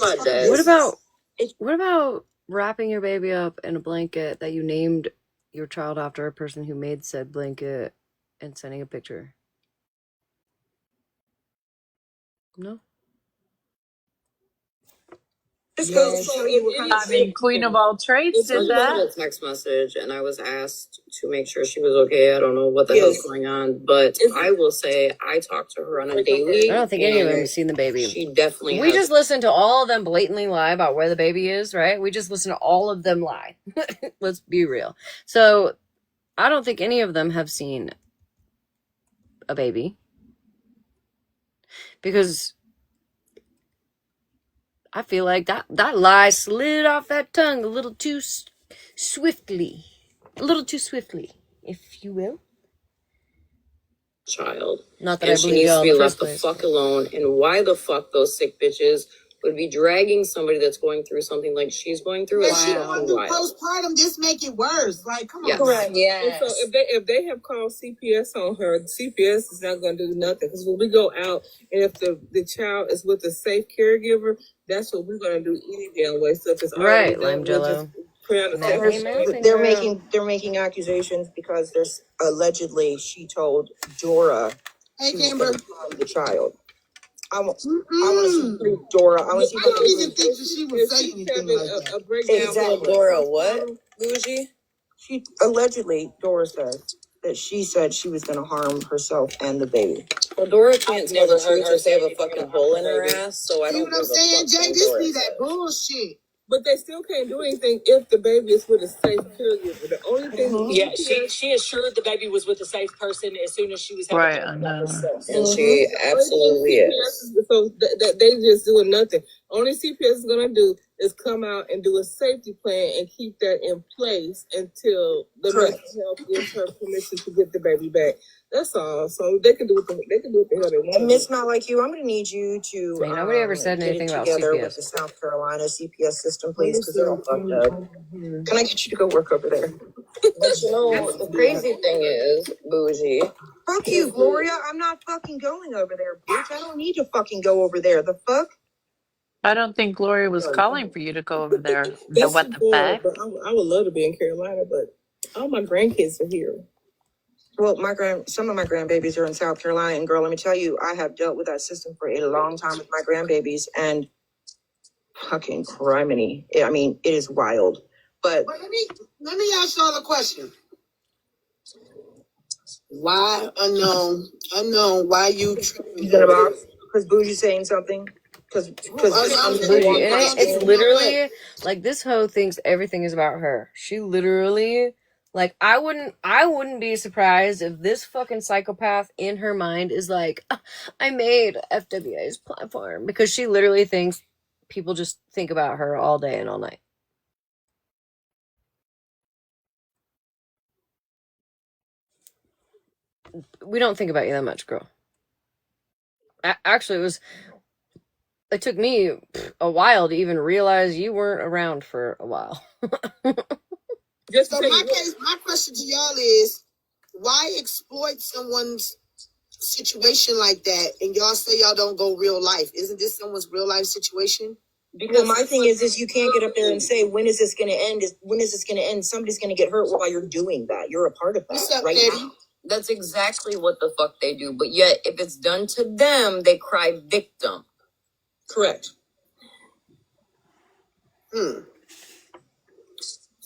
What about wrapping your baby up in a blanket that you named your child after a person who made said blanket and sending a picture? No. this goes to show you what kind of I mean, Queen of all trades I did just got that. a text message and I was asked to make sure she was okay. I don't know what the hell's going on, but I will say I talk to her on a daily. I don't think any of them and have seen the baby. She definitely We has. just listened to all of them blatantly lie about where the baby is, right? We just listened to all of them lie. Let's be real. So I don't think any of them have seen a baby because I feel like that lie slid off that tongue a little too swiftly. A little too swiftly, if you will. Child. Not that And I she believe needs y'all to in be the left first the place. fuck alone. And why the fuck those sick bitches would be dragging somebody that's going through something like she's going through is She going through wild. postpartum, just make it worse. Like, come on. Correct. And so if they have called CPS on her, CPS is not going to do nothing because when we go out and if the child is with a safe caregiver, that's what we're going to do any damn way. So if it's already Right, done, lime we'll jello. just put out a They're making accusations because there's allegedly she told Dora Hey, she was Kimber. going to harm the child. I want to see Dora. I want to see. I don't even think that she would say anything like that. a breakdown. Exactly. Dora, what? Bougie? She allegedly, Dora says that she said she was going to harm herself and the baby. Well, Dora can't never heard her say have a fucking hole in her ass, so I See don't what I'm give a saying, fuck Jay? what This Dora be says. that bullshit. But they still can't do anything if the baby is with a safe caregiver. The only thing, Yeah, she assured the baby was with a safe person as soon as she was having Right, I know. And she absolutely is. So they just doing nothing. Only CPS is gonna do is come out and do a safety plan and keep that in place until the mental health gives her permission to get the baby back. That's all. So they can do what the hell they want. And Miss Not Like You, I'm going to need you to Man, nobody ever said get it anything about together CPS. with the South Carolina CPS system, please, because they're all fucked up. Can I get you to go work over there? But you know, the crazy thing is, Bougie. Fuck you, Gloria. I'm not fucking going over there, bitch. I don't need to fucking go over there. The fuck? I don't think Gloria was calling for you to go over there. Yes, What she the did, fuck? but I would love to be in Carolina, but all my grandkids are here. Well, some of my grandbabies are in South Carolina, and girl, let me tell you, I have dealt with that system for a long time with my grandbabies, and fucking criminy. I mean, it is wild. But let me ask y'all a question. Why unknown? Why you he's in a box because Bougie's saying something. Because Bougie. It's literally like this hoe thinks everything is about her. She literally, like, I wouldn't be surprised if this fucking psychopath in her mind is like, I made FWA's platform, because she literally thinks people just think about her all day and all night. We don't think about you that much, girl. Actually, it took me a while to even realize you weren't around for a while. So my question to y'all is, why exploit someone's situation like that? And y'all say y'all don't go real life. Isn't this someone's real life situation? Well, my thing is you can't get up there and say, when is this going to end? When is this going to end? Somebody's going to get hurt while you're doing that. You're a part of that. What's up, right Eddie? now. That's exactly what the fuck they do. But yet, if it's done to them, they cry victim. Correct.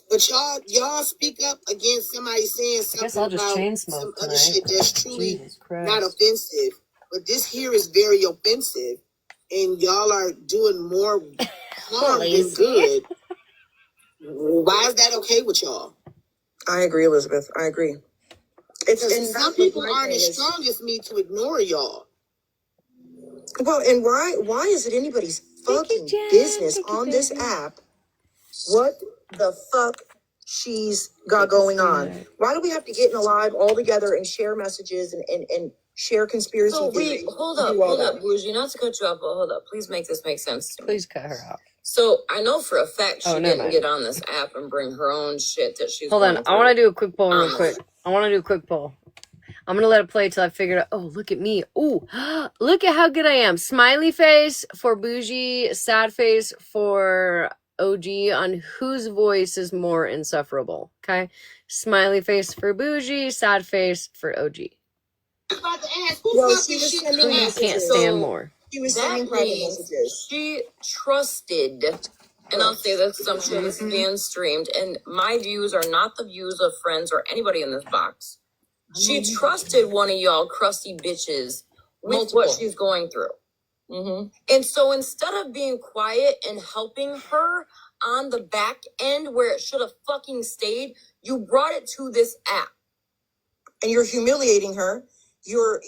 But But y'all speak up against somebody saying I guess something I'll just about chain some smoke other tonight. shit that's truly Jesus Christ. not offensive. But this here is very offensive, and y'all are doing more harm than good. Why is that okay with y'all? I agree, Elizabeth. I agree. It's and some people aren't as strong as me to ignore y'all. well, and why is it anybody's fucking business on this app what the fuck she's got going on? Why do we have to get in a live all together and share messages and share conspiracy theories? Hold up, Bougie, not to cut you off, but hold up. Please make this make sense to me. Please cut her off. So I know for a fact she didn't get on this app and bring her own shit that she's Hold on, I want to do a quick poll real quick. I want to do a quick poll. I'm gonna let it play till I figure it out. Oh, look at me. Oh, look at how good I am. Smiley face for Bougie, sad face for OG on whose voice is more insufferable. Okay? Smiley face for Bougie, sad face for OG. Well, she was sending Who you messages. can't stand more. She was sending private messages. She trusted, and I'll say this because I'm sure this is being streamed, and my views are not the views of friends or anybody in this box. She trusted one of y'all crusty bitches with what she's going through. Mm-hmm. And so instead of being quiet and helping her on the back end where it should have fucking stayed, you brought it to this app. And you're humiliating her. You're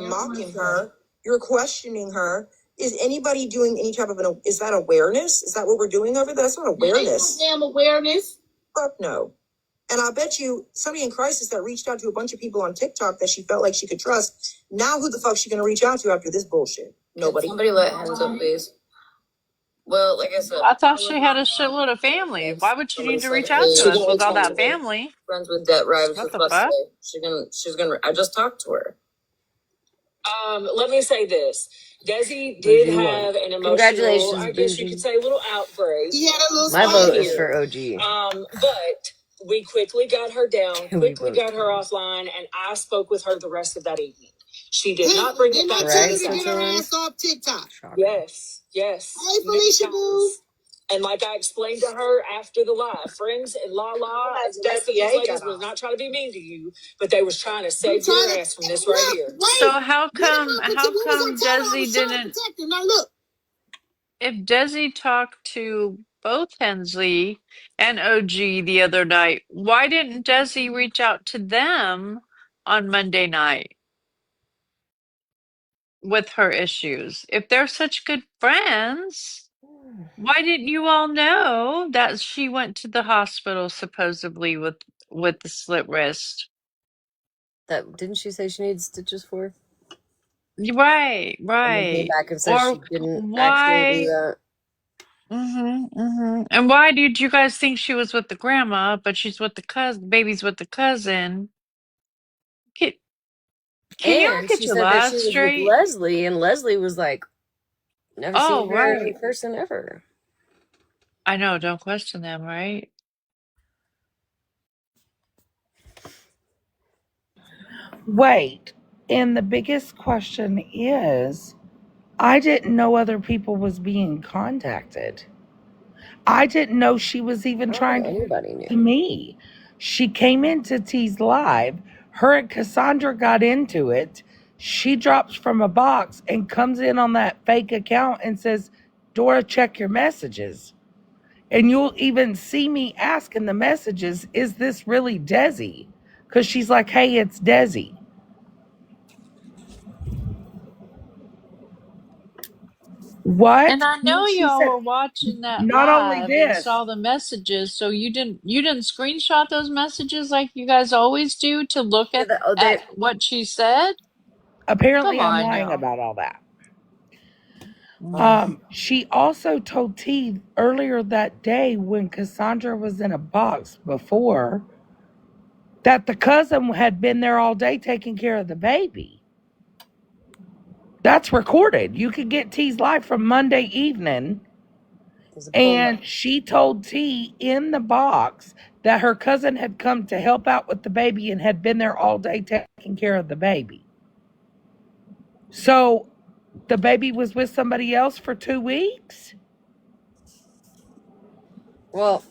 mocking her. You're questioning her. Is anybody doing any type of is that awareness? Is that what we're doing over there? That's not awareness. Damn awareness. Fuck no. And I'll bet you somebody in crisis that reached out to a bunch of people on TikTok that she felt like she could trust. Now who the fuck she gonna reach out to after this bullshit? Nobody. Somebody let hands up, please. Well, like I said, I thought she had a shitload of family. Why would she somebody need to said, reach out hey, to us with all that friends family? with debt rives What with the fuck? Smashleigh. She's gonna. I just talked to her. Let me say this. Desi did have an emotional, Congratulations, I guess you could say, a little outbreak. He had a little My spot vote is here. for OG. But we quickly got her down, Can we quickly vote? got her offline, and I spoke with her the rest of that evening. She did not bring it back to Right, this to app. get her ass off TikTok. Yes. Hey, Felicia Boo. And like I explained to her after the live, friends and as best of these ladies was not trying to be mean to you, but they was trying to save your ass from this right here. So how come What was I telling her? I was Desi trying to didn't, protect her. Now look. if Desi talked to both Hensley and OG the other night, why didn't Desi reach out to them on Monday night with her issues? If they're such good friends, why didn't you all know that she went to the hospital supposedly with the slit wrist? That didn't she say she needs stitches for? Right, And then came right. back and said Or she didn't actually do why? that. And why did you guys think she was with the grandma, but she's with the cousin? Baby's with the cousin. Can, can you all And get she your said that lives she was with straight? Leslie, and Leslie was like, never seen Oh, her in right. person ever. I know. Don't question them, right? Wait. And the biggest question is, I didn't know other people was being contacted. I didn't know she was even I don't trying think to anybody to knew. me. She came into T's live. Her and Cassandra got into it. She drops from a box and comes in on that fake account and says, Dora, check your messages. And you'll even see me ask in the messages, is this really Desi? Because she's like, hey, it's Desi. And What? I know She y'all said, were watching that not only live and this, saw the messages, so you didn't screenshot those messages like you guys always do to look Yeah, at what she said? Come apparently I'm on lying now. about all that. Mm. She also told T earlier that day when Cassandra was in a box before that the cousin had been there all day taking care of the baby. That's recorded. You could get T's live from Monday evening. And she told T in the box that her cousin had come to help out with the baby and had been there all day taking care of the baby. So the baby was with somebody else for 2 weeks? Well,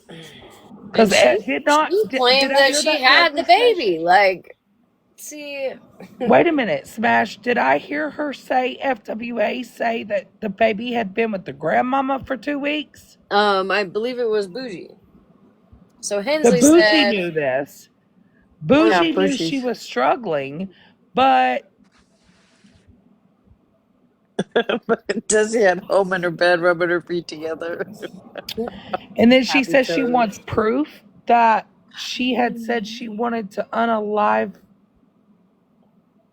And Because she did claimed I that hear she that had the correctly, Smash? baby. Like, see, Wait a minute, Smash. Did I hear her say FWA say that the baby had been with the grandmama for 2 weeks? I believe it was Bougie. So The Hensley Bougie said, knew this. Yeah, Bougie knew she bushies. was struggling, but Desi at home in her bed rubbing her feet together. and then she Happy says she toes. wants proof that she had said she wanted to unalive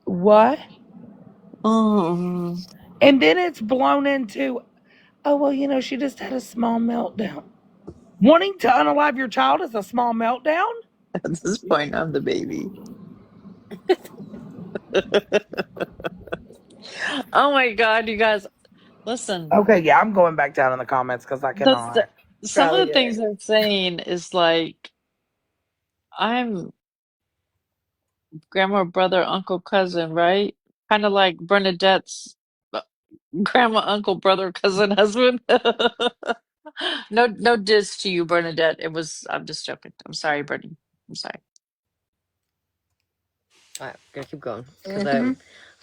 what? Oh, And then it's blown into, oh well, she just had a small meltdown. Wanting to unalive your child is a small meltdown? at this point, I'm the baby. Oh my God, you guys, listen. Okay, yeah, I'm going back down in the comments because I That's cannot. some of the things retaliate. they're saying is like, I'm grandma, brother, uncle, cousin, right? Kind of like Bernadette's uh, grandma, uncle, brother, cousin, husband. No, no diss to you, Bernadette. I'm just joking. I'm sorry, Bernie. I'm sorry. All right, gotta keep going because Hmm.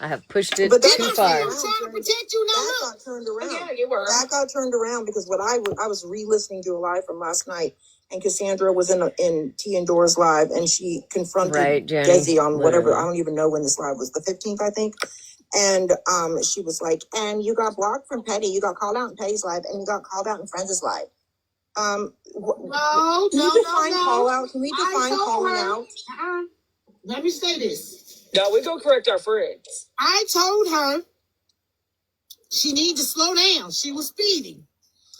I have pushed it But that too got far. trying to protect you. That got turned around. Yeah, you were. That got turned around because I was re-listening to a live from last night, and Cassandra was in T and Dora's live, and she confronted Right, Jenny. Desi on whatever. I Literally. don't even know when this live was, the 15th, I think. And she was like, "And you got blocked from Petty. You got called out in Petty's live, and you got called out in Friends' live." No, can we define call out? Can we define calling out? Let me say this. No, we go correct our friends. I told her she needed to slow down. She was speeding.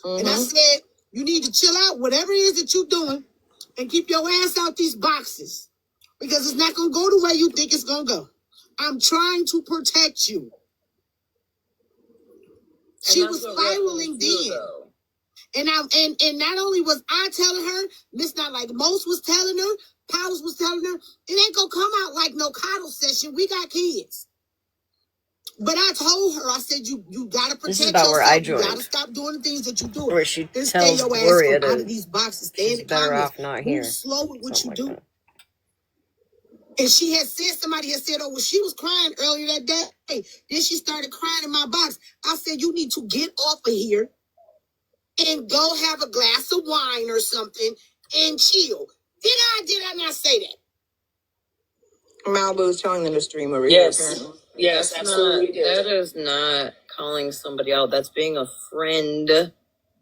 And I said, you need to chill out, whatever it is that you're doing, and keep your ass out these boxes. Because it's not going to go the way you think it's going to go. I'm trying to protect you. She was spiraling then. And not only was I telling her, Miss Not Like Most was telling her, Powers was telling her, it ain't gonna come out like no coddle session. We got kids. But I told her, I said, you gotta protect This is about where I yourself. You gotta joined, stop doing the things that you do. where she And stay tells your ass Gloria from out to of these boxes. Stay in she's the better comments. off not Move here. slow with what Something you like do. that. And she had said, somebody had said, oh, well, she was crying earlier that day. Then she started crying in my box. I said, you need to get off of here and go have a glass of wine or something and chill. Did I not say that? Malibu's telling them to stream over here, apparently. Yes, That's absolutely. not, that is not calling somebody out. That's being a friend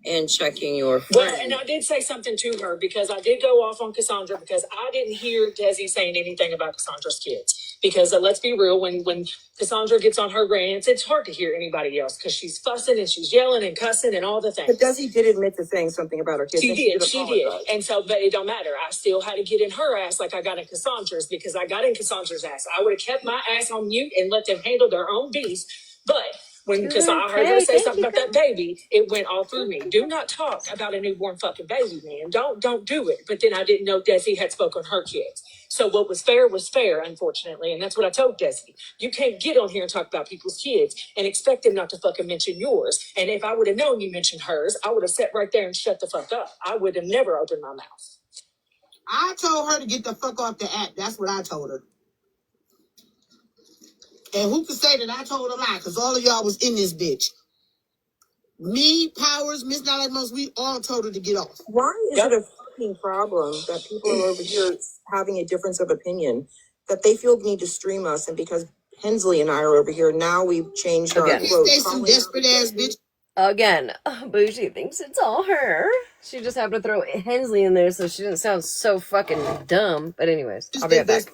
and checking your Well, friend. and I did say something to her because I did go off on Cassandra because I didn't hear Desi saying anything about Cassandra's kids. Because let's be real, when Cassandra gets on her rants, it's hard to hear anybody else because she's fussing and she's yelling and cussing and all the things. But Desi did admit to saying something about her kids. She and did, she did. apologize. And so, but it don't matter. I still had to get in her ass like I got in Cassandra's because I got in Cassandra's ass. I would have kept my ass on mute and let them handle their own beast. But when I heard her say something about that baby, it went all through me. Do not talk about a newborn fucking baby, man. Don't do it. But then I didn't know Desi had spoken her kids. So what was fair, unfortunately. And that's what I told Desi. You can't get on here and talk about people's kids and expect them not to fucking mention yours. And if I would have known you mentioned hers, I would have sat right there and shut the fuck up. I would have never opened my mouth. I told her to get the fuck off the app. That's what I told her. And who could say that I told a lie? Because all of y'all was in this bitch. Me, Powers, Miss Not Like Most, we all told her to get off. Why is it a fucking problem that people are over here having a difference of opinion? That they feel the need to stream us, and because Hensley and I are over here, now we've changed our Again. quote. Stay some desperate ass bitch. Again, Bougie thinks it's all her. She just happened to throw Hensley in there so she didn't sound so fucking dumb. But anyways, I'll be right back.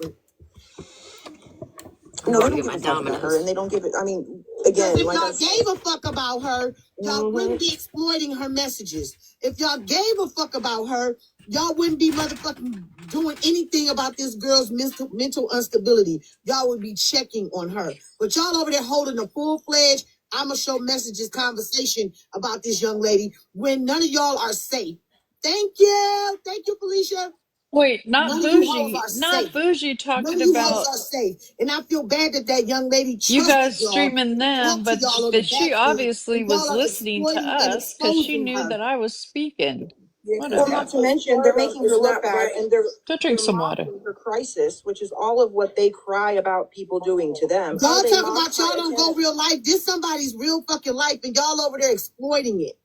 No, they don't give a fuck about her, and they don't give it. I mean, again, if y'all gave a fuck about her, y'all wouldn't be exploiting her messages. If y'all gave a fuck about her, y'all wouldn't be motherfucking doing anything about this girl's mental instability. Y'all would be checking on her. But y'all over there holding a full-fledged, I'ma show messages conversation about this young lady when none of y'all are safe. Thank you, Felicia. Wait, None not of you hoes bougie, are not safe. bougie None talking of you hoes about are safe. And I feel bad that young lady you trusted guys y'all streaming to them, talk to but y'all on the but she back foot. obviously And was y'all are listening to exploiting and us because she exposing knew her. that I was speaking. Whatever. Not to mention, they're making her look bad, and Go drink some water. her crisis, which is all of what they cry about people doing to them. Y'all talk about y'all don't go real life. This somebody's real fucking life, and y'all over there exploiting it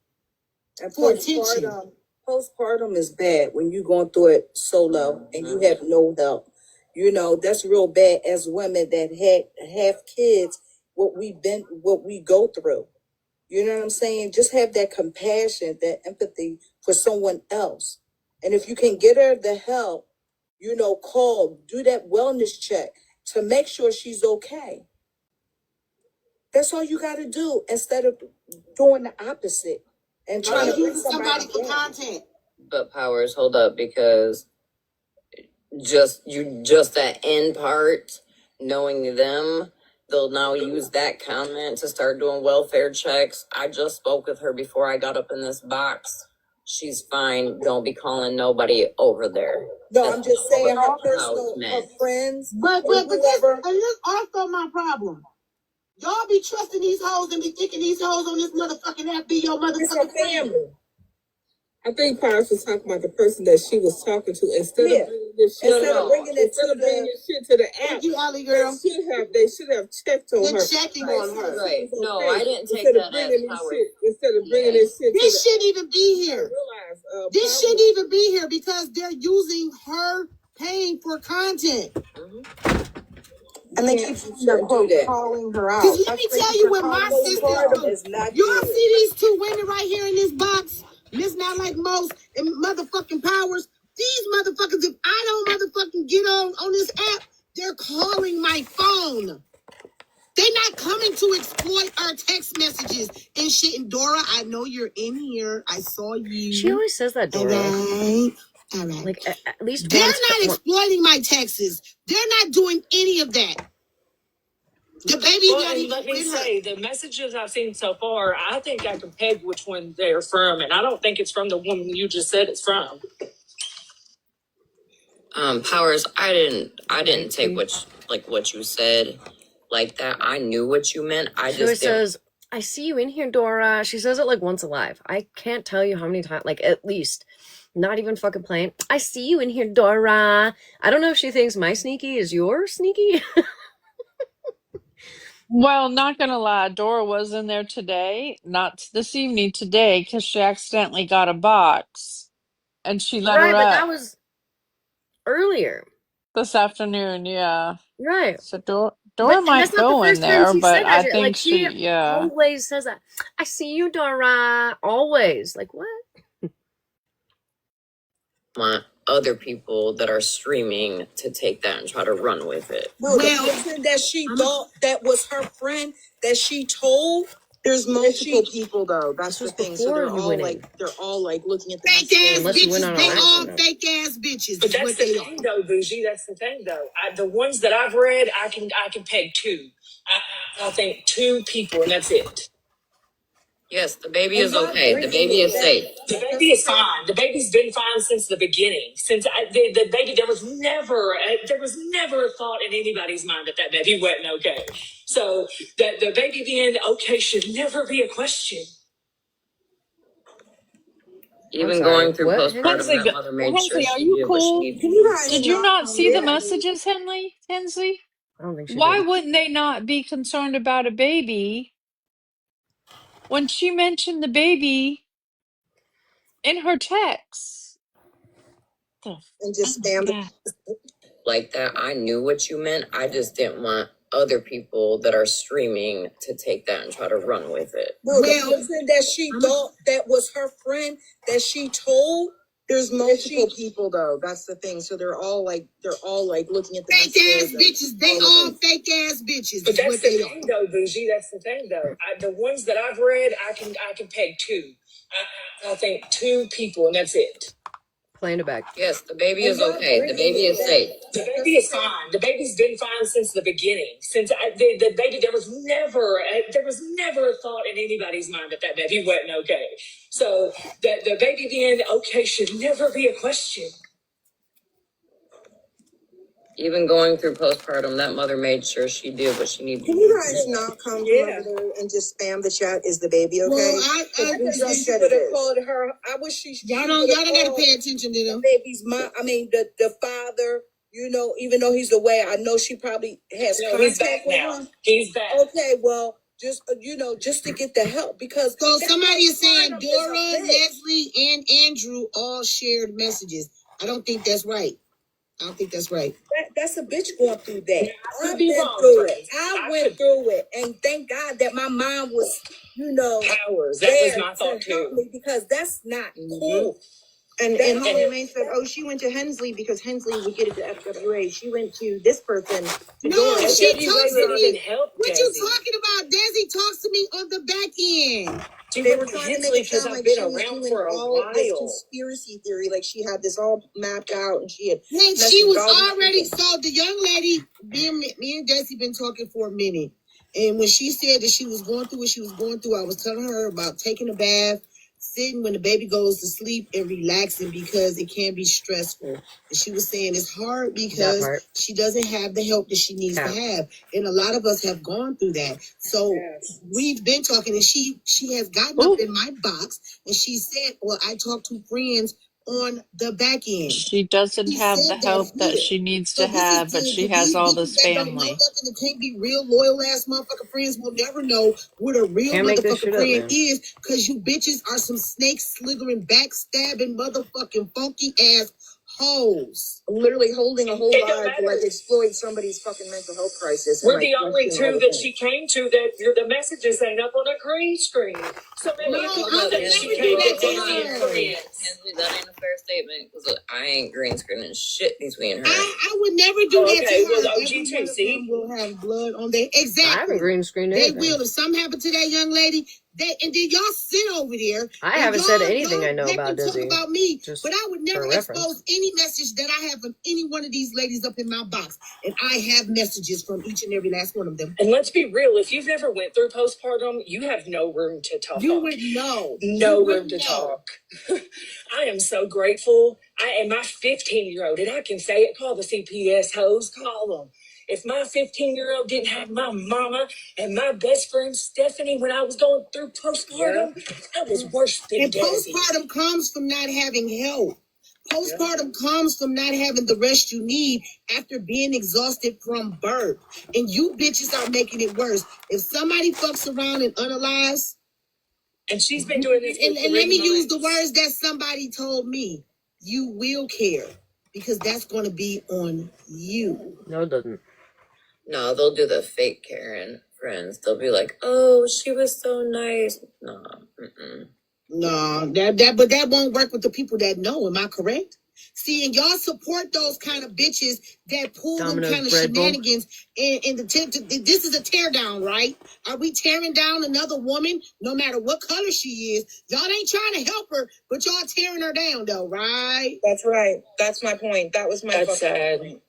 for attention. Postpartum is bad when you're going through it solo and you have no help. You know, that's real bad as women that have kids, what we go through. You know what I'm saying? Just have that compassion, that empathy for someone else. And if you can get her the help, you know, call, do that wellness check to make sure she's okay. That's all you got to do instead of doing the opposite and trying to bring somebody for down. content. But Powers, hold up, because just that end part, knowing them, they'll now use that comment to start doing welfare checks. I just spoke with her before I got up in this box. She's fine. Don't be calling nobody over there. No, I'm just saying her personal, her friends. But this also my problem. Y'all be trusting these hoes and be thinking these hoes on this motherfucking app be your motherfucking family. I think Paris was talking about the person that she was talking to instead of bringing this shit to the app. Thank you, Ollie girl. They should have checked on her. Checking on her. Right. No, I didn't take that as Powers. Instead of bringing this shit This shouldn't even be here. This shouldn't even be here because they're using her paying for content. And they keep calling her out. Because let me tell you what my sister do. Y'all see these two women right here in this box? Miss Not Like Most and motherfucking Powers. These motherfuckers, if I don't motherfucking get on this app, they're calling my phone. They're not coming to exploit our text messages and shit. And Dora, I know you're in here. I saw you. She always says that, Dora. All right. Like, at least they're once. not exploiting my texts. They're not doing any of that. The baby daddy. Let me say, the messages I've seen so far, I think I can peg which one they're from, and I don't think it's from the woman you just said it's from. Powers, I didn't take what you said like that. I knew what you meant. She always says, I see you in here, Dora. She says it like once alive. I can't tell you how many times, like at least, not even fucking playing. I see you in here, Dora. I don't know if she thinks my sneaky is your sneaky. Well, not gonna lie, Dora was in there today, not this evening, today, because she accidentally got a box and she let her Right, but up that was earlier. this afternoon. Yeah. Right. So Dora And might that's not go the in first time there, she but said I that. think Like, she yeah. always says that. I see you, Dora. Always. Like, what? Want other people that are streaming to take that and try to run with it. Well, the person that she thought that was her friend that she told, there's multiple people though. That's the thing. So they're all like looking at the fake ass Unless you went bitches. on They an all accident. fake ass bitches. But that's the thing, though, Bougie. That's the thing, though. The ones that I've read, I can peg two. I think two people, and that's it. Yes, the baby is okay. The baby is safe. The baby is fine. The baby's been fine since the beginning. Since the baby, there was never a thought in anybody's mind that baby wasn't okay. So that the baby being okay should never be a question. Even going through postpartum, that mother made sure Hensley, are she you did what she cool? needed to do. Did you not see the messages, Hensley? I don't think she Why did. wouldn't they not be concerned about a baby when she mentioned the baby in her text? and just spam Yeah. Like that, I knew what you meant. I just didn't want other people that are streaming to take that and try to run with it. Well, the person that she thought that was her friend that she told, there's multiple people though. That's the thing. So they're all like looking at the fake ass bitches. They all fake ass bitches. But that's the thing, though, Bougie. That's the thing, though. The ones that I've read, I can peg two. I think two people, and that's it. Playing it back. Yes, the baby is okay. The baby is safe. The baby is fine. The baby's been fine since the beginning. Since the baby, there was never a thought in anybody's mind that baby wasn't okay. So that the baby being okay should never be a question. Even going through postpartum, that mother made sure she did what she needed. Can you guys not come over there and just spam the chat? Is the baby okay? Well, I just said it is. Called her. I wish she. Y'all don't gotta pay attention to them. The baby's mom. I mean, the father. You know, even though he's away, I know she probably has contact he's back with now. him. He's back. Okay, well, just just to get the help because. So somebody is saying Dora, Leslie, and Andrew all shared messages. I don't think that's right. That's a bitch going through that. Yeah, I've been through it. I went through it, and thank God that my mom was, powers. That was my thought too. Me because that's not cool. And Holly May said, "Oh, she went to Hensley because Hensley would get it to FWA. She went to this person." No, she talks to me. What you talking about? Desi talks to me on the back end. They were trying to make it sound like she was doing all this conspiracy theory, like she had this all mapped out, and she had. And she was already so the young lady. Me and Desi been talking for a minute, and when she said that she was going through what she was going through, I was telling her about taking a bath, sitting when the baby goes to sleep, and relaxing because it can be stressful. And she was saying it's hard because she doesn't have the help that she needs to have, and a lot of us have gone through that. So we've been talking, and she has gotten up in my box, and she said, "Well, I talked to friends on the back end." She doesn't have the help that she needs to have, but she has all this that don't know family. nothing, that can't be real loyal ass motherfucking friends, will never know what a real motherfucking friend is, because you bitches are some snake slithering, backstabbing, motherfucking funky ass hoes. Literally holding a whole life to like exploit somebody's fucking mental health crisis. We're the only two that she came to that the messages ain't up on a green screen. So maybe No, you I know would that never she do came that to to Desi and her. friends. Hensley, that ain't a fair statement because I ain't green screening shit between her. I would never do that to her. Well, OG Every too, one of see? them will have blood on their exactly. I haven't green screened They anything. will. If something happened to that young lady, and then y'all sit over there. I haven't said anything I know let about them talk Desi. about me, Just but I would never for reference. expose any message that I have from any one of these ladies up in my box. And I have messages from each and every last one of them. And let's be real, if you've never went through postpartum, you have no room to talk. You would know. No room to talk. I am so grateful. And my 15-year-old, and I can say it, call the CPS hoes, call them. If my 15-year-old didn't have my mama and my best friend Stephanie when I was going through postpartum, that was worse than And Desi. postpartum comes from not having help. Postpartum comes from not having the rest you need after being exhausted from birth. And you bitches are making it worse. If somebody fucks around and unalives, and she's been doing this. And let me use the words that somebody told me. You will care because that's going to be on you. No, it doesn't. No, they'll do the fake Karen friends. They'll be like, "Oh, she was so nice." No, No, but that won't work with the people that know. Am I correct? See, and y'all support those kind of bitches that pull them kind of shenanigans in the tent. This is a tear down, right? Are we tearing down another woman, no matter what color she is? Y'all ain't trying to help her, but y'all tearing her down, though, right? That's right. That's my point. That was my sad. point.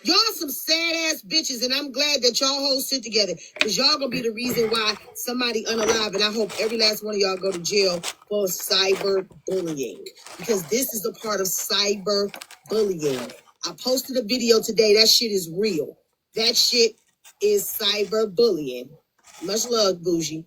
Y'all some sad ass bitches, and I'm glad that y'all hoes sit together, because y'all gonna be the reason why somebody unalive, and I hope every last one of y'all go to jail for cyber bullying, because this is a part of cyber bullying. I posted a video today. That shit is real. That shit is cyber bullying. Much love, Bougie.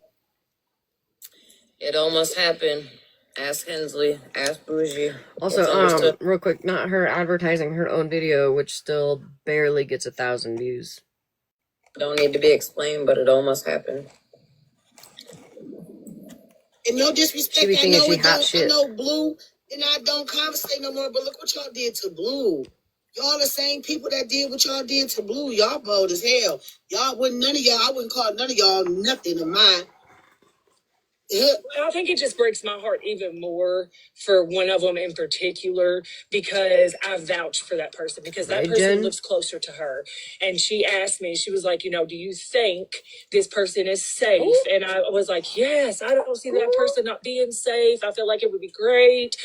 it almost happened. Ask Hensley. Ask Bougie. Also, real quick, not her advertising her own video, which still barely gets 1,000 views. Don't need to be explained, but it almost happened. And no disrespect, I know Blue, and I don't conversate no more, but look what y'all did to Blue. Y'all the same people that did what y'all did to Blue. Y'all bold as hell. I wouldn't call none of y'all nothing of mine. I think it just breaks my heart even more for one of them in particular, because I vouched for that person, because that person lives closer to her. And she asked me, she was like, do you think this person is safe? Ooh. And I was like, yes, I don't see that person not being safe. I feel like it would be great.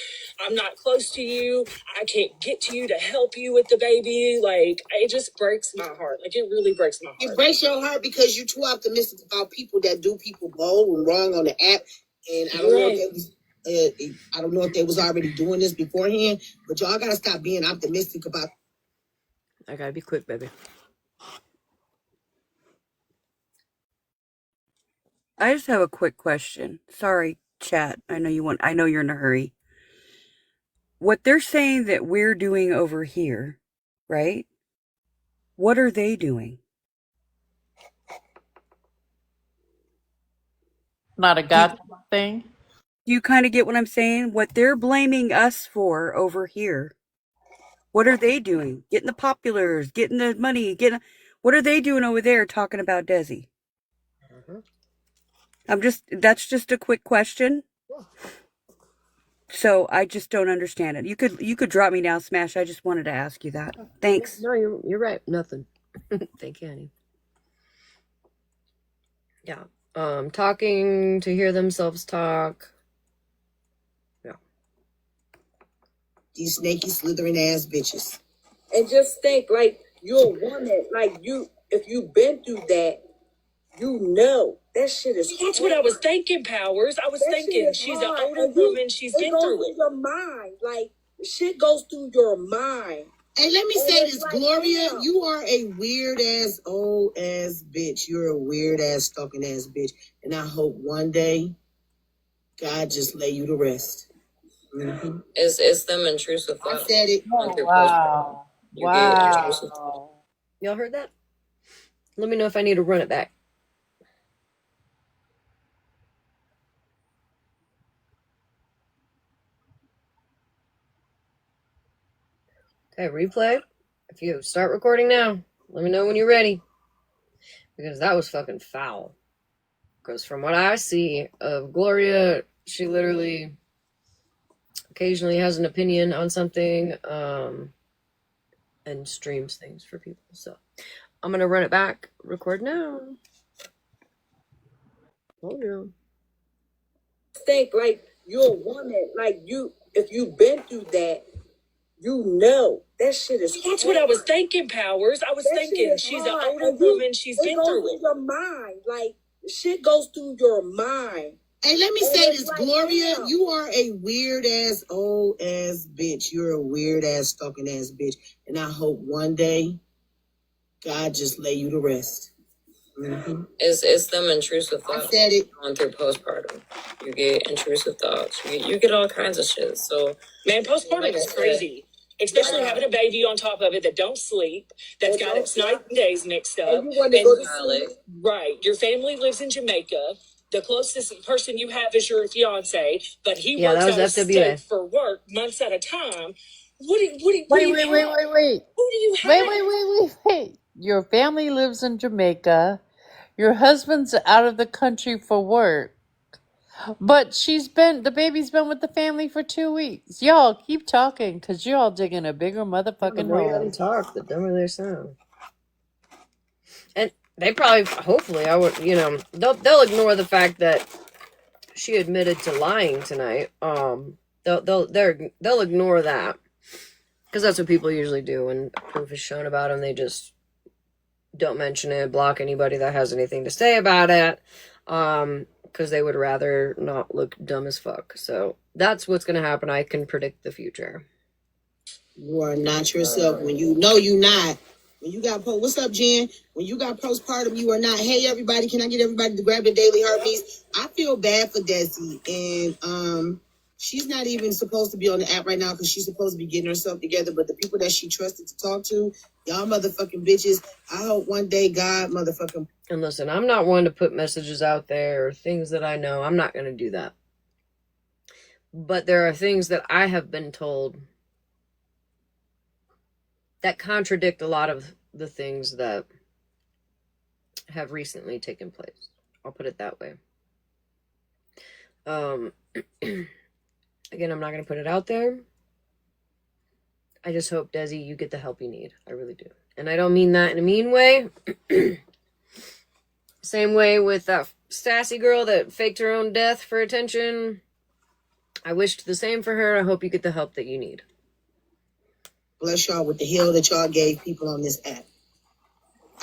I'm not close to you. I can't get to you to help you with the baby. Like, it just breaks my heart. Like, it really breaks my heart. It breaks your heart because you're too optimistic about people that do people bold and wrong on the app. And I don't know if it was, I don't know if they was already doing this beforehand, but y'all gotta stop being optimistic about. I gotta be quick, baby. I just have a quick question. Sorry, chat. I know you're in a hurry. What they're saying that we're doing over here, right? What are they doing? Not a God thing. Do you kind of get what I'm saying? What they're blaming us for over here. What are they doing? Getting the populars, getting the money, what are they doing over there talking about Desi? That's just a quick question. So I just don't understand it. You could drop me now, Smash. I just wanted to ask you that. Thanks. No, you're right. Nothing. Thank you, honey. Yeah. Talking to hear themselves talk. Yeah. These snaky, slithering ass bitches. And just think, like, you're a woman, like, if you've been through that, you know that shit is. That's what I was thinking, Powers. I was thinking she's an older woman. She's been through it. Your mind, like, shit goes through your mind. Hey, let me say this, Gloria, you are a weird ass, old ass bitch. You're a weird ass, stalking ass bitch. And I hope one day God just lay you to rest. Mm-hmm. It's them intrusive I thoughts. said it. Wow. You get intrusive. Y'all heard that? Let me know if I need to run it back. Okay, replay. If you start recording now, let me know when you're ready. Because that was fucking foul. Because from what I see of Gloria, she literally occasionally has an opinion on something and streams things for people. So I'm going to run it back. Record now. Oh, no. Think, like, you're a woman, like, if you've been through that, you know that shit is. That's what I was thinking, Powers. I was thinking she's an older woman. She's been through it. Your mind, like, shit goes through your mind. Hey, let me say this, Gloria, you are a weird ass, old ass bitch. You're a weird ass, stalking ass bitch. And I hope one day God just lay you to rest. Mm-hmm. It's them intrusive thoughts. I said it. Going through postpartum, you get intrusive thoughts. You get all kinds of shit. So, man, postpartum is crazy. Especially having a baby on top of it that don't sleep, that's got its night and days mixed up. And you want to go to sleep. Right. Your family lives in Jamaica. The closest person you have is your fiance, but he works out of state for work months at a time. Wait. Who do you have? Wait. Your family lives in Jamaica. Your husband's out of the country for work. But the baby's been with the family for 2 weeks. Y'all keep talking, because you're all digging a bigger motherfucking The more hole. they talk, the dumber they sound. And they probably, hopefully, they'll ignore the fact that she admitted to lying tonight. They'll ignore that, because that's what people usually do when proof is shown about them. They just don't mention it, block anybody that has anything to say about it, because they would rather not look dumb as fuck. So that's what's gonna happen. I can predict the future. You are not yourself when you know you're not. When you got what's up, Jen? When you got postpartum, you are not. Hey, everybody, can I get everybody to grab the daily heartbeats? I feel bad for Desi, and she's not even supposed to be on the app right now because she's supposed to be getting herself together. But the people that she trusted to talk to, y'all motherfucking bitches. I hope one day God motherfucking. And listen, I'm not one to put messages out there or things that I know. I'm not gonna do that. But there are things that I have been told that contradict a lot of the things that have recently taken place. I'll put it that way. Again, I'm not going to put it out there. I just hope, Desi, you get the help you need. I really do. And I don't mean that in a mean way. Same way with that sassy girl that faked her own death for attention. I wished the same for her. I hope you get the help that you need. Bless y'all with the hell that y'all gave people on this app.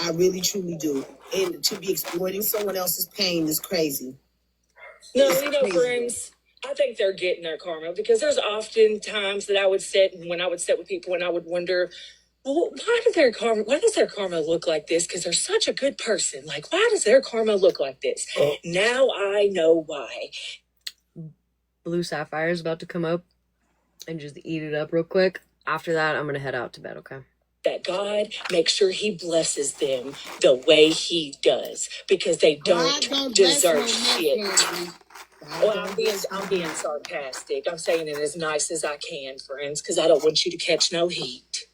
I really, truly do. And to be exploiting someone else's pain is crazy. No, friends, I think they're getting their karma, because there's often times that I would sit with people and I would wonder, Well, why does their karma look like this? Because they're such a good person. Like, why does their karma look like this? Oh. Now I know why. Blue Sapphire is about to come up and just eat it up real quick. After that, I'm going to head out to bed, okay? That God makes sure he blesses them the way he does, because they don't deserve shit. Well, I'm being sarcastic. I'm saying it as nice as I can, friends, because I don't want you to catch no heat.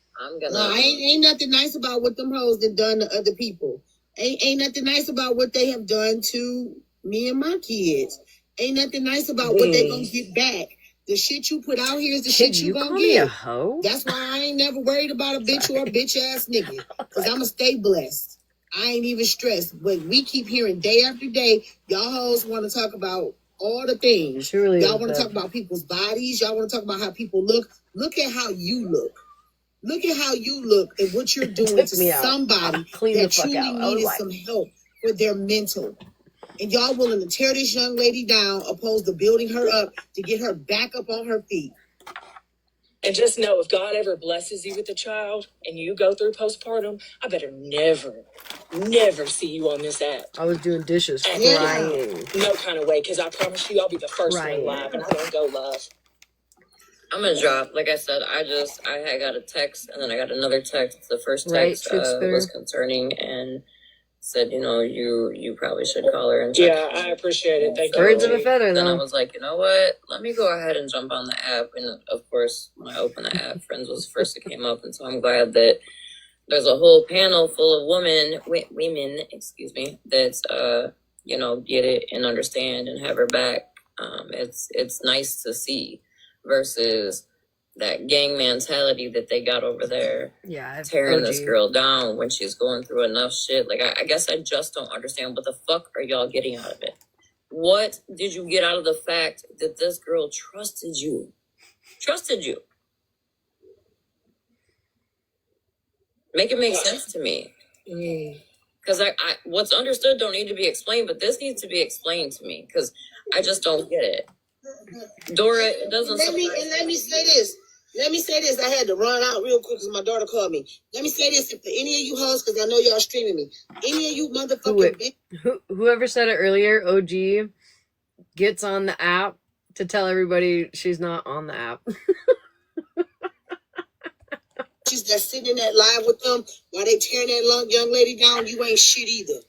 No, ain't nothing nice about what them hoes have done to other people. Ain't nothing nice about what they have done to me and my kids. Ain't nothing nice about what they gonna get back. The shit you put out here is the shit you gonna call get. Me a hoe? That's why I ain't never worried about a bitch or a bitch ass nigga. Cause I'ma stay blessed. I ain't even stressed. But we keep hearing day after day, y'all hoes want to talk about all the things. Really y'all want to talk about people's bodies. Y'all want to talk about how people look. Look at how you look. Look at how you look and what you're doing to somebody that truly needed some help with their mental. And y'all willing to tear this young lady down opposed to building her up to get her back up on her feet. And just know, if God ever blesses you with a child and you go through postpartum, I better never see you on this app. I was doing dishes, crying. No kind of way, because I promise you I'll be the first one live, and I don't go live. I'm gonna drop. Like I said, I had got a text, and then I got another text. The first text was concerning and said, you probably should call her and check. Yeah, I appreciate it. Thank you. Birds of a feather, Then though. I was like, you know what? Let me go ahead and jump on the app. And of course, when I opened the app, Friends was the first that came up, and so I'm glad that there's a whole panel full of women, that get it and understand and have her back. It's nice to see, versus that gang mentality that they got over there. Yeah, tearing this girl down when she's going through enough shit. Like, I guess I just don't understand, what the fuck are y'all getting out of it? What did you get out of the fact that this girl trusted you? Make it make sense to me. Because I what's understood don't need to be explained, but this needs to be explained to me, because I just don't get it. Dora, it doesn't. Let me say this. I had to run out real quick because my daughter called me. Let me say this. If any of you hosts, because I know y'all streaming me, any of you motherfucking whoever said it earlier, OG gets on the app to tell everybody she's not on the app. That's sitting in that live with them while they tearing that young lady down, you ain't shit either.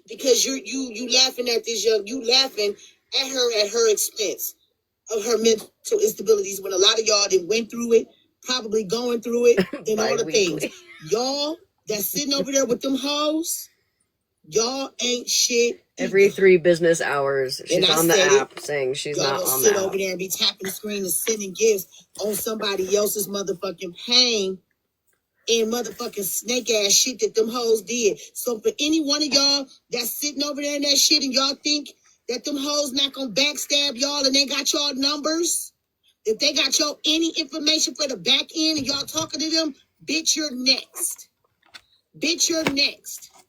Because you laughing at this you laughing at her expense of her mental instabilities, when a lot of y'all that went through it, probably going through it, and all the things. Y'all that's sitting over there with them hoes, y'all ain't shit either. Every 3 business hours, she's on the app saying she's not on the app. Y'all sit over there and be tapping the screen and sending gifts on somebody else's motherfucking pain and motherfucking snake ass shit that them hoes did. So for any one of y'all that's sitting over there in that shit and y'all think that them hoes not gonna backstab y'all and they got y'all numbers, if they got y'all any information for the back end and y'all talking to them, bitch, you're next.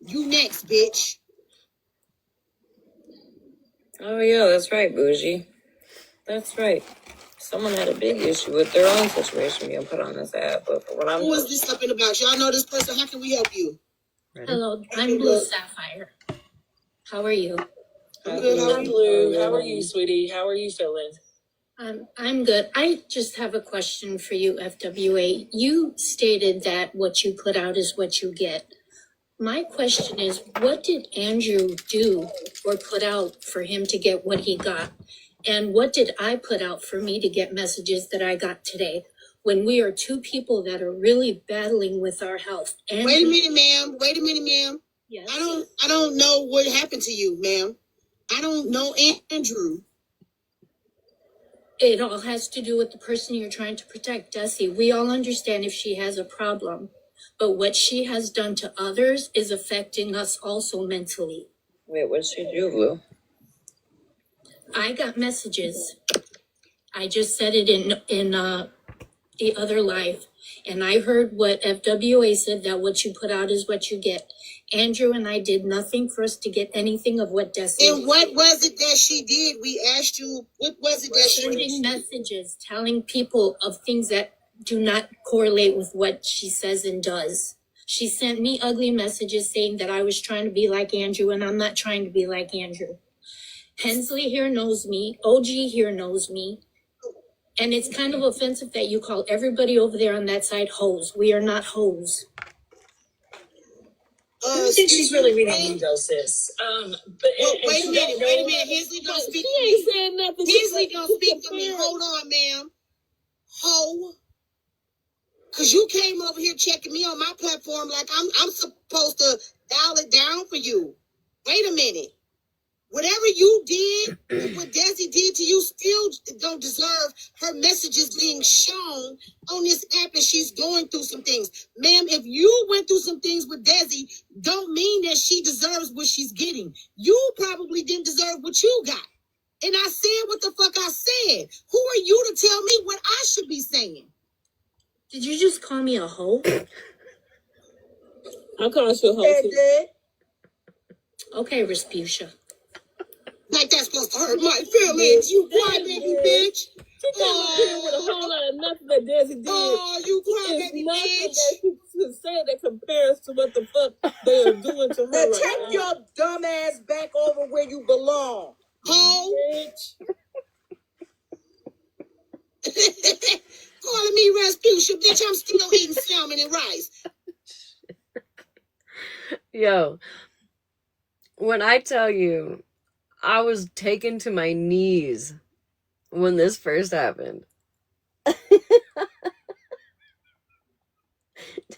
You next, bitch. Oh yeah, that's right, Bougie. That's right. Someone had a big issue with their own situation being put on this app, but for what Who is this up in about? Y'all know this person. How can we help you? Ready? Hello, I'm Blue Sapphire. How are you? I'm good. How are you, Blue? How are you, sweetie? How are you feeling? I'm good. I just have a question for you, FWA. You stated that what you put out is what you get. My question is, what did Andrew do or put out for him to get what he got? And what did I put out for me to get messages that I got today? When we are 2 people that are really battling with our health. Wait a minute, ma'am. Yes. I don't know what happened to you, ma'am. I don't know Andrew. It all has to do with the person you're trying to protect, Desi. We all understand if she has a problem, but what she has done to others is affecting us also mentally. Wait, what did she do, Blue? I got messages. I just said it in the other live, and I heard what FWA said, that what you put out is what you get. Andrew and I did nothing for us to get anything of what Desi. And what was it that she did? We asked you, what was it that she did? Sending messages, telling people of things that do not correlate with what she says and does. She sent me ugly messages saying that I was trying to be like Andrew, and I'm not trying to be like Andrew. Hensley here knows me. OG here knows me. And it's kind of offensive that you call everybody over there on that side hoes. We are not hoes. I don't think she's really reading you though, sis. Wait a minute. Hensley don't speak to me. She ain't saying nothing. Hensley don't speak to me. Hold on, ma'am. Ho. Cause you came over here checking me on my platform like I'm supposed to dial it down for you. Wait a minute. Whatever you did, what Desi did to you, still don't deserve her messages being shown on this app, and she's going through some things. Ma'am, if you went through some things with Desi, don't mean that she deserves what she's getting. You probably didn't deserve what you got. And I said what the fuck I said. Who are you to tell me what I should be saying? Did you just call me a hoe? I called you a hoe too. Okay, Respucia. Like that's supposed to hurt my feelings. You crybaby bitch. She came up here with a whole lot of nothing that Desi did. Oh, you crybaby bitch. That she said that compares to what the fuck they are doing to her. Now take your dumb ass back over where you belong. Ho. Bitch. Calling me Rasputia, bitch. I'm still eating salmon and rice. Yo, when I tell you, I was taken to my knees when this first happened.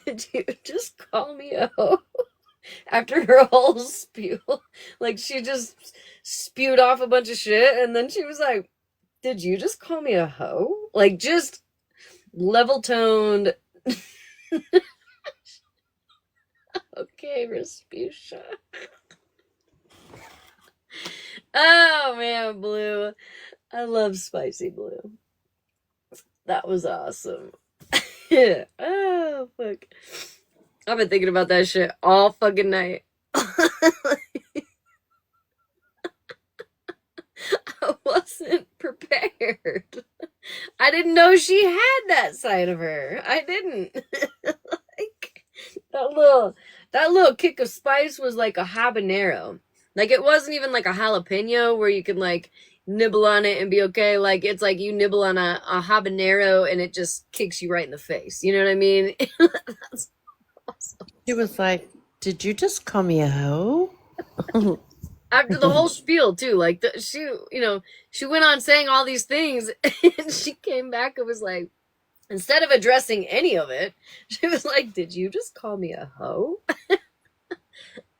Did you just call me a hoe? After her whole spew, like she just spewed off a bunch of shit, and then she was like, did you just call me a hoe? Like, just level toned. Okay, Respucia. Oh man, Blue. I love Spicy Blue. That was awesome. Oh, fuck. I've been thinking about that shit all fucking night. I wasn't prepared. I didn't know she had that side of her. I didn't. Like, that little kick of spice was like a habanero. Like, it wasn't even like a jalapeno where you can like nibble on it and be okay. Like, it's like you nibble on a habanero and it just kicks you right in the face. You know what I mean? That's awesome. She was like, did you just call me a hoe? After the whole spiel too, like she went on saying all these things, and she came back and was like, instead of addressing any of it, she was like, "Did you just call me a hoe?"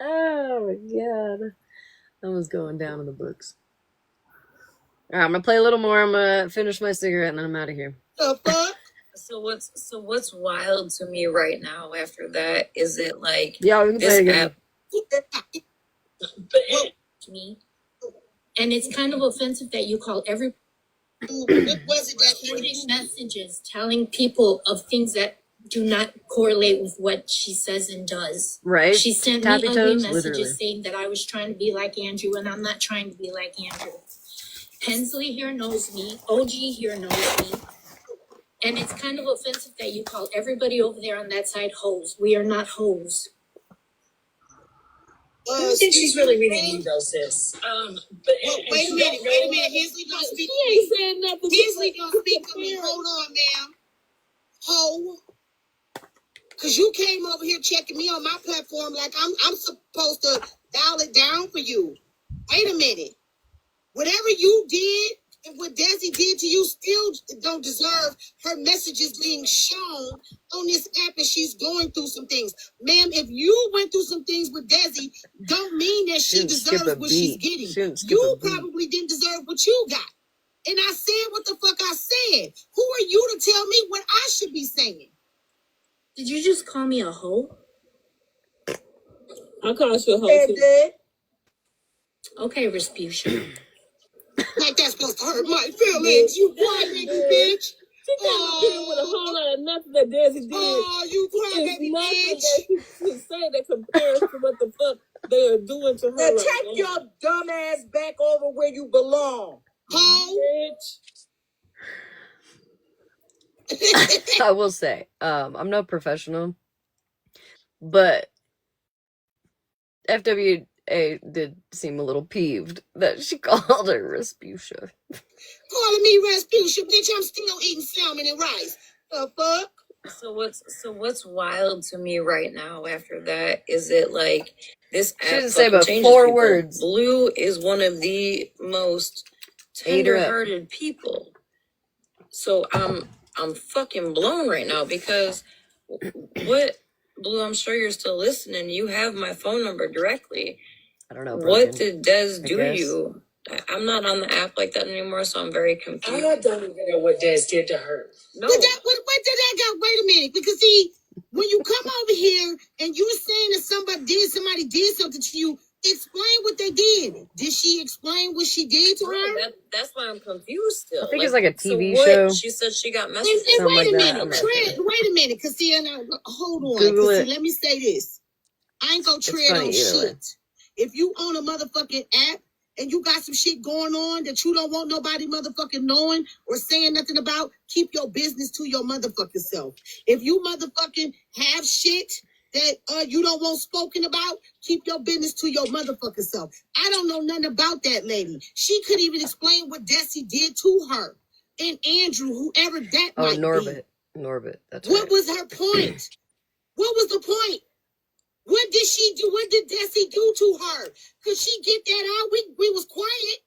Oh my god, that was going down in the books. All right, I'm gonna play a little more. I'm gonna finish my cigarette, and then I'm out of here. So what's wild to me right now after that is it like yeah, we can play again. Me. And it's kind of offensive that you call every messages telling people of things that do not correlate with what she says and does. Right. She sent me ugly messages saying that I was trying to be like Andrew, and I'm not trying to be like Andrew. Hensley here knows me. OG here knows me. And it's kind of offensive that you call everybody over there on that side hoes. We are not hoes. I don't think she's really reading you though, sis. Wait a minute. Hensley don't speak to me. She ain't saying nothing. Hensley don't speak to me. Hold on, ma'am. Ho. Cause you came over here checking me on my platform like I'm supposed to dial it down for you. Wait a minute. Whatever you did and what Desi did to you still don't deserve her messages being shown on this app, and she's going through some things. Ma'am, if you went through some things with Desi, don't mean that she deserves what she's getting. You probably didn't deserve what you got. And I said what the fuck I said. Who are you to tell me what I should be saying? Did you just call me a hoe? I called you a hoe too. Okay, Respucia. Like that's supposed to hurt my feelings. You crybaby bitch. She came up here with a whole lot of nothing that Desi did. Oh, you crybaby bitch. That she said that compares to what the fuck they are doing to her. Now take your dumb ass back over where you belong. Ho. Bitch. I will say, I'm no professional, but FWA did seem a little peeved that she called her Rasputia. Calling me Rasputia, bitch, I'm still eating salmon and rice. The fuck? So what's wild to me right now after that is it like this She app didn't say fucking but changes 4 people. words. Blue is one of the most Ate her up. tender-hearted people. So I'm fucking blown right now because what, Blue, I'm sure you're still listening. You have my phone number directly. I don't know, What broken. did Des do to guess. you? I'm not on the app like that anymore, so I'm very confused. I don't even know what Des did to her. No. What did I got? Wait a minute, because see, when you come over here and you're saying that somebody did something to you, explain what they did. Did she explain what she did to her? That's why I'm confused still. I think it's like a TV so show. She said she got And messages. Something wait like a that. minute, I'm not sure. wait a minute, because see, hold on. Google 'cause see, it. let me say this. I ain't gonna It's tread funny on either way. shit. If you own a motherfucking app and you got some shit going on that you don't want nobody motherfucking knowing or saying nothing about, keep your business to your motherfucking self. If you motherfucking have shit that you don't want spoken about, keep your business to your motherfucking self. I don't know nothing about that lady. She couldn't even explain what Desi did to her. And Andrew, whoever that might Norbit. be. Norbit, that's What right. was her point? What was the point? What did she do? What did Desi do to her? Could she get that out? We was quiet.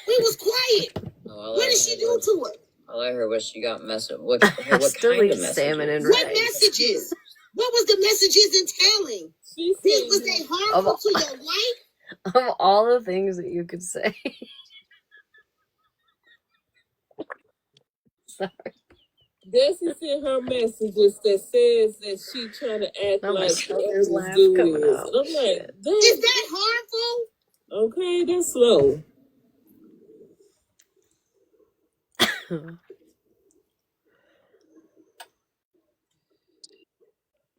We was quiet. What did she do to her? All I heard was she got messaged. What Still kind eat of salmon and messages? What rice. messages? What was the messages entailing? Was they harmful to your life? Of all the things that you could say. Sorry. Desi sent her messages that says that she trying to act Now my like smoker's this laugh dude coming is. out. And I'm like, Shit. Is that harmful? Okay, that's slow.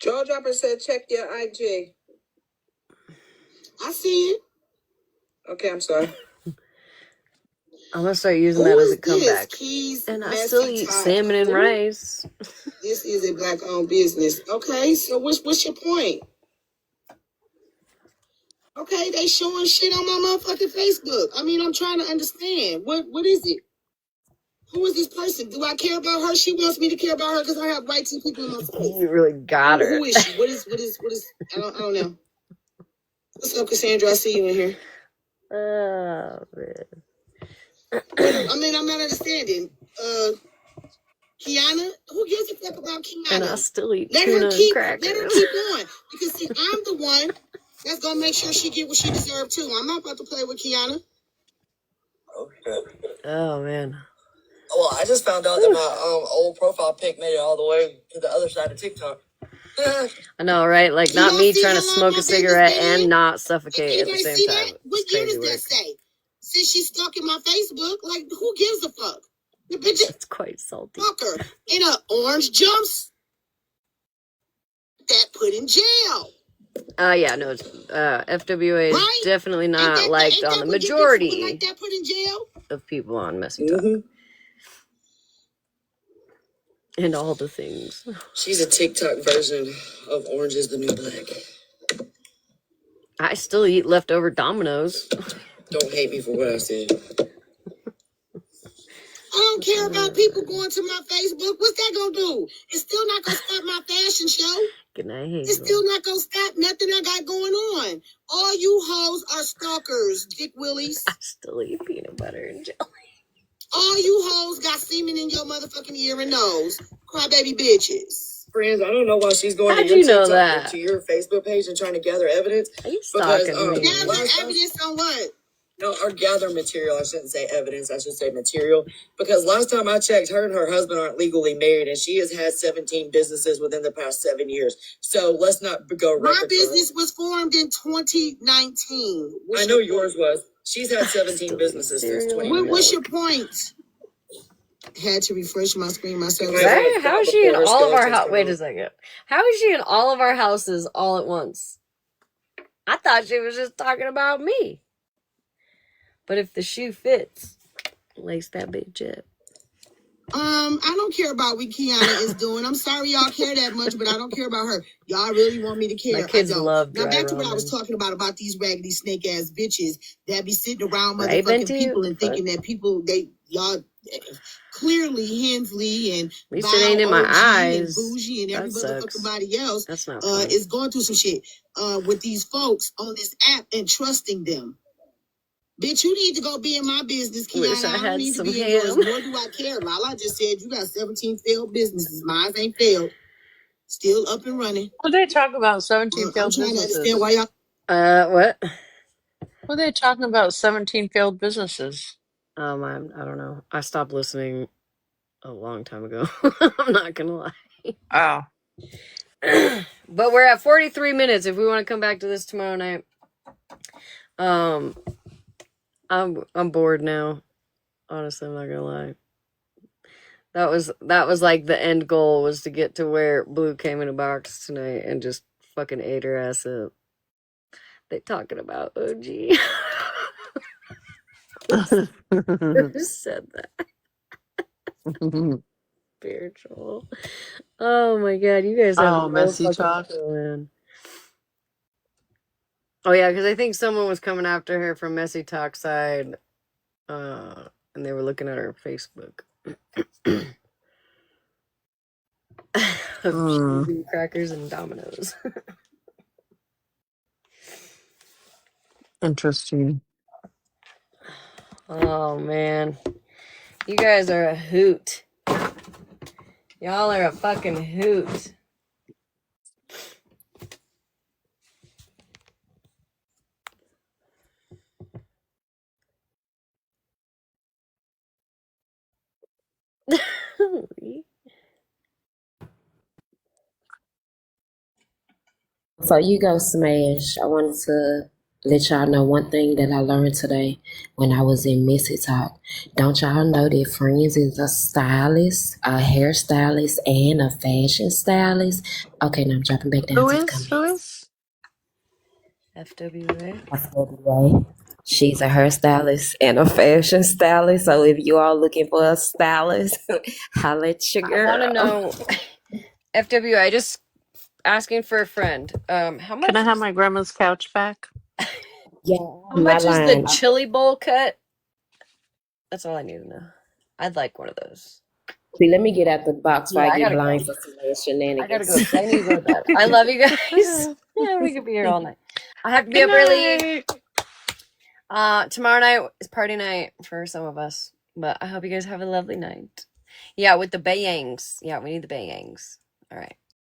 Jaw Dropper said, check your IG. I see it. Okay, I'm sorry. I'm gonna start using Who that as is a this? comeback. Keys, And I Messy still eat Talk. salmon and Who? rice. This is a black-owned business. Okay, so what's your point? Okay, they showing shit on my motherfucking Facebook. I mean, I'm trying to understand. What is it? Who is this person? Do I care about her? She wants me to care about her because I have rights and people in my space. You really got her. Who is she? What is I don't know. What's up, Cassandra? I see you in here. Oh man. I mean, I'm not understanding. Kiana? Who gives a fuck about Kiana? And I still eat Let tuna her and keep crackers. going. Because see, I'm the one that's gonna make sure she get what she deserves too. I'm not about to play with Kiana. Oh man. Well, I just found out that my old profile pic made it all the way to the other side of TikTok. I know, right? Like, not me trying to smoke a cigarette and not suffocate at the Anybody same see time. that? What It's year crazy does that work. say? Since she's stalking my Facebook, like who gives a fuck? The bitch It's quite salty. fucker in a orange jumps that put in jail. Yeah, no, it's FWA is Right? definitely not liked on the majority like that put in jail? of people on Messy Talk. And all the things. She's a TikTok version of Orange is the New Black. I still eat leftover Dominoes. Don't hate me for what I said. I don't care about people going to my Facebook. What's that gonna do? It's still not gonna stop my fashion show. Good night, It's Hazel. still not gonna stop nothing I got going on. All you hoes are stalkers, Dick Willies. I still eat peanut butter and jelly. All you hoes got semen in your motherfucking ear and nose. Crybaby bitches. Friends, I don't know why she's going How'd to your you know TikTok that? to your Facebook page and trying to gather evidence. Are you Because stalking me? Gather evidence on what? No, or gather material. I shouldn't say evidence. I should say material. Because last time I checked, her and her husband aren't legally married, and she has had 17 businesses within the past 7 years. So let's not go. My business was formed in 2019. I know yours was. She's had 17 businesses since 2019. What's your point? Had to refresh my screen myself. Right? How is she in all of our houses? Wait a second. How is she in all of our houses all at once? I thought she was just talking about me. But if the shoe fits, lace that bitch up. I don't care about what Kiana is doing. I'm sorry y'all care that much, but I don't care about her. Y'all really want me to care? My kids I don't. love Now dry back to what I was ramen. talking about these raggedy snake ass bitches that be sitting around Right, motherfucking Venti? people What and the fuck? thinking that people y'all clearly Hensley and At least it ain't Vile in my OG and eyes. Bougie and every That sucks. motherfucking body else That's not fun. is going through some shit with these folks on this app and trusting them. Bitch, you need to go be in my business, Wish Kiana. I I don't had need to some be in yours, ham. nor do I care. Lala just said you got 17 failed businesses. Mine ain't failed. Still up and running. What they talk about 17 I'm failed trying to understand businesses? why y'all. What? What are they talking about 17 failed businesses? I don't know. I stopped listening a long time ago. I'm not gonna lie. Oh. But we're at 43 minutes. If we want to come back to this tomorrow night, I'm bored now. Honestly, I'm not gonna lie. That was like the end goal, was to get to where Blue came in a box tonight and just fucking ate her ass up. They talking about OG. Who said that? Spiritual. Oh my god, you guys have Oh, no messy fucking talk. clue, man. Oh yeah, because I think someone was coming after her from Messy Talk side, and they were looking at her Facebook of cheese and crackers and Dominoes. Interesting. Oh man, you guys are a hoot. Y'all are a fucking hoot. So you go, Smash. I wanted to let y'all know one thing that I learned today when I was in Missy Talk. Don't y'all know that Friends is a stylist, a hairstylist, and a fashion stylist? Okay, now I'm dropping back down Who to the is? Who comments. is? FWA. FWA. She's a hairstylist and a fashion stylist. So if you are looking for a stylist, holla at your I want to girl. know, FWA. Just asking for a friend. How Can I much have is my grandma's couch back? Yeah, how I'm not much is the lying. chili bowl cut? That's all I need to know. I'd like one of those. See, let me get out the box before Yeah, I I get gotta blind go. for some I gotta shenanigans. go because I need to go to bed. I love you guys. Yeah, we could be here all night. I have to be Good up early. night. Tomorrow night is party night for some of us, but I hope you guys have a lovely night. Yeah, with the bayangs. Yeah, we need the bayangs. All right.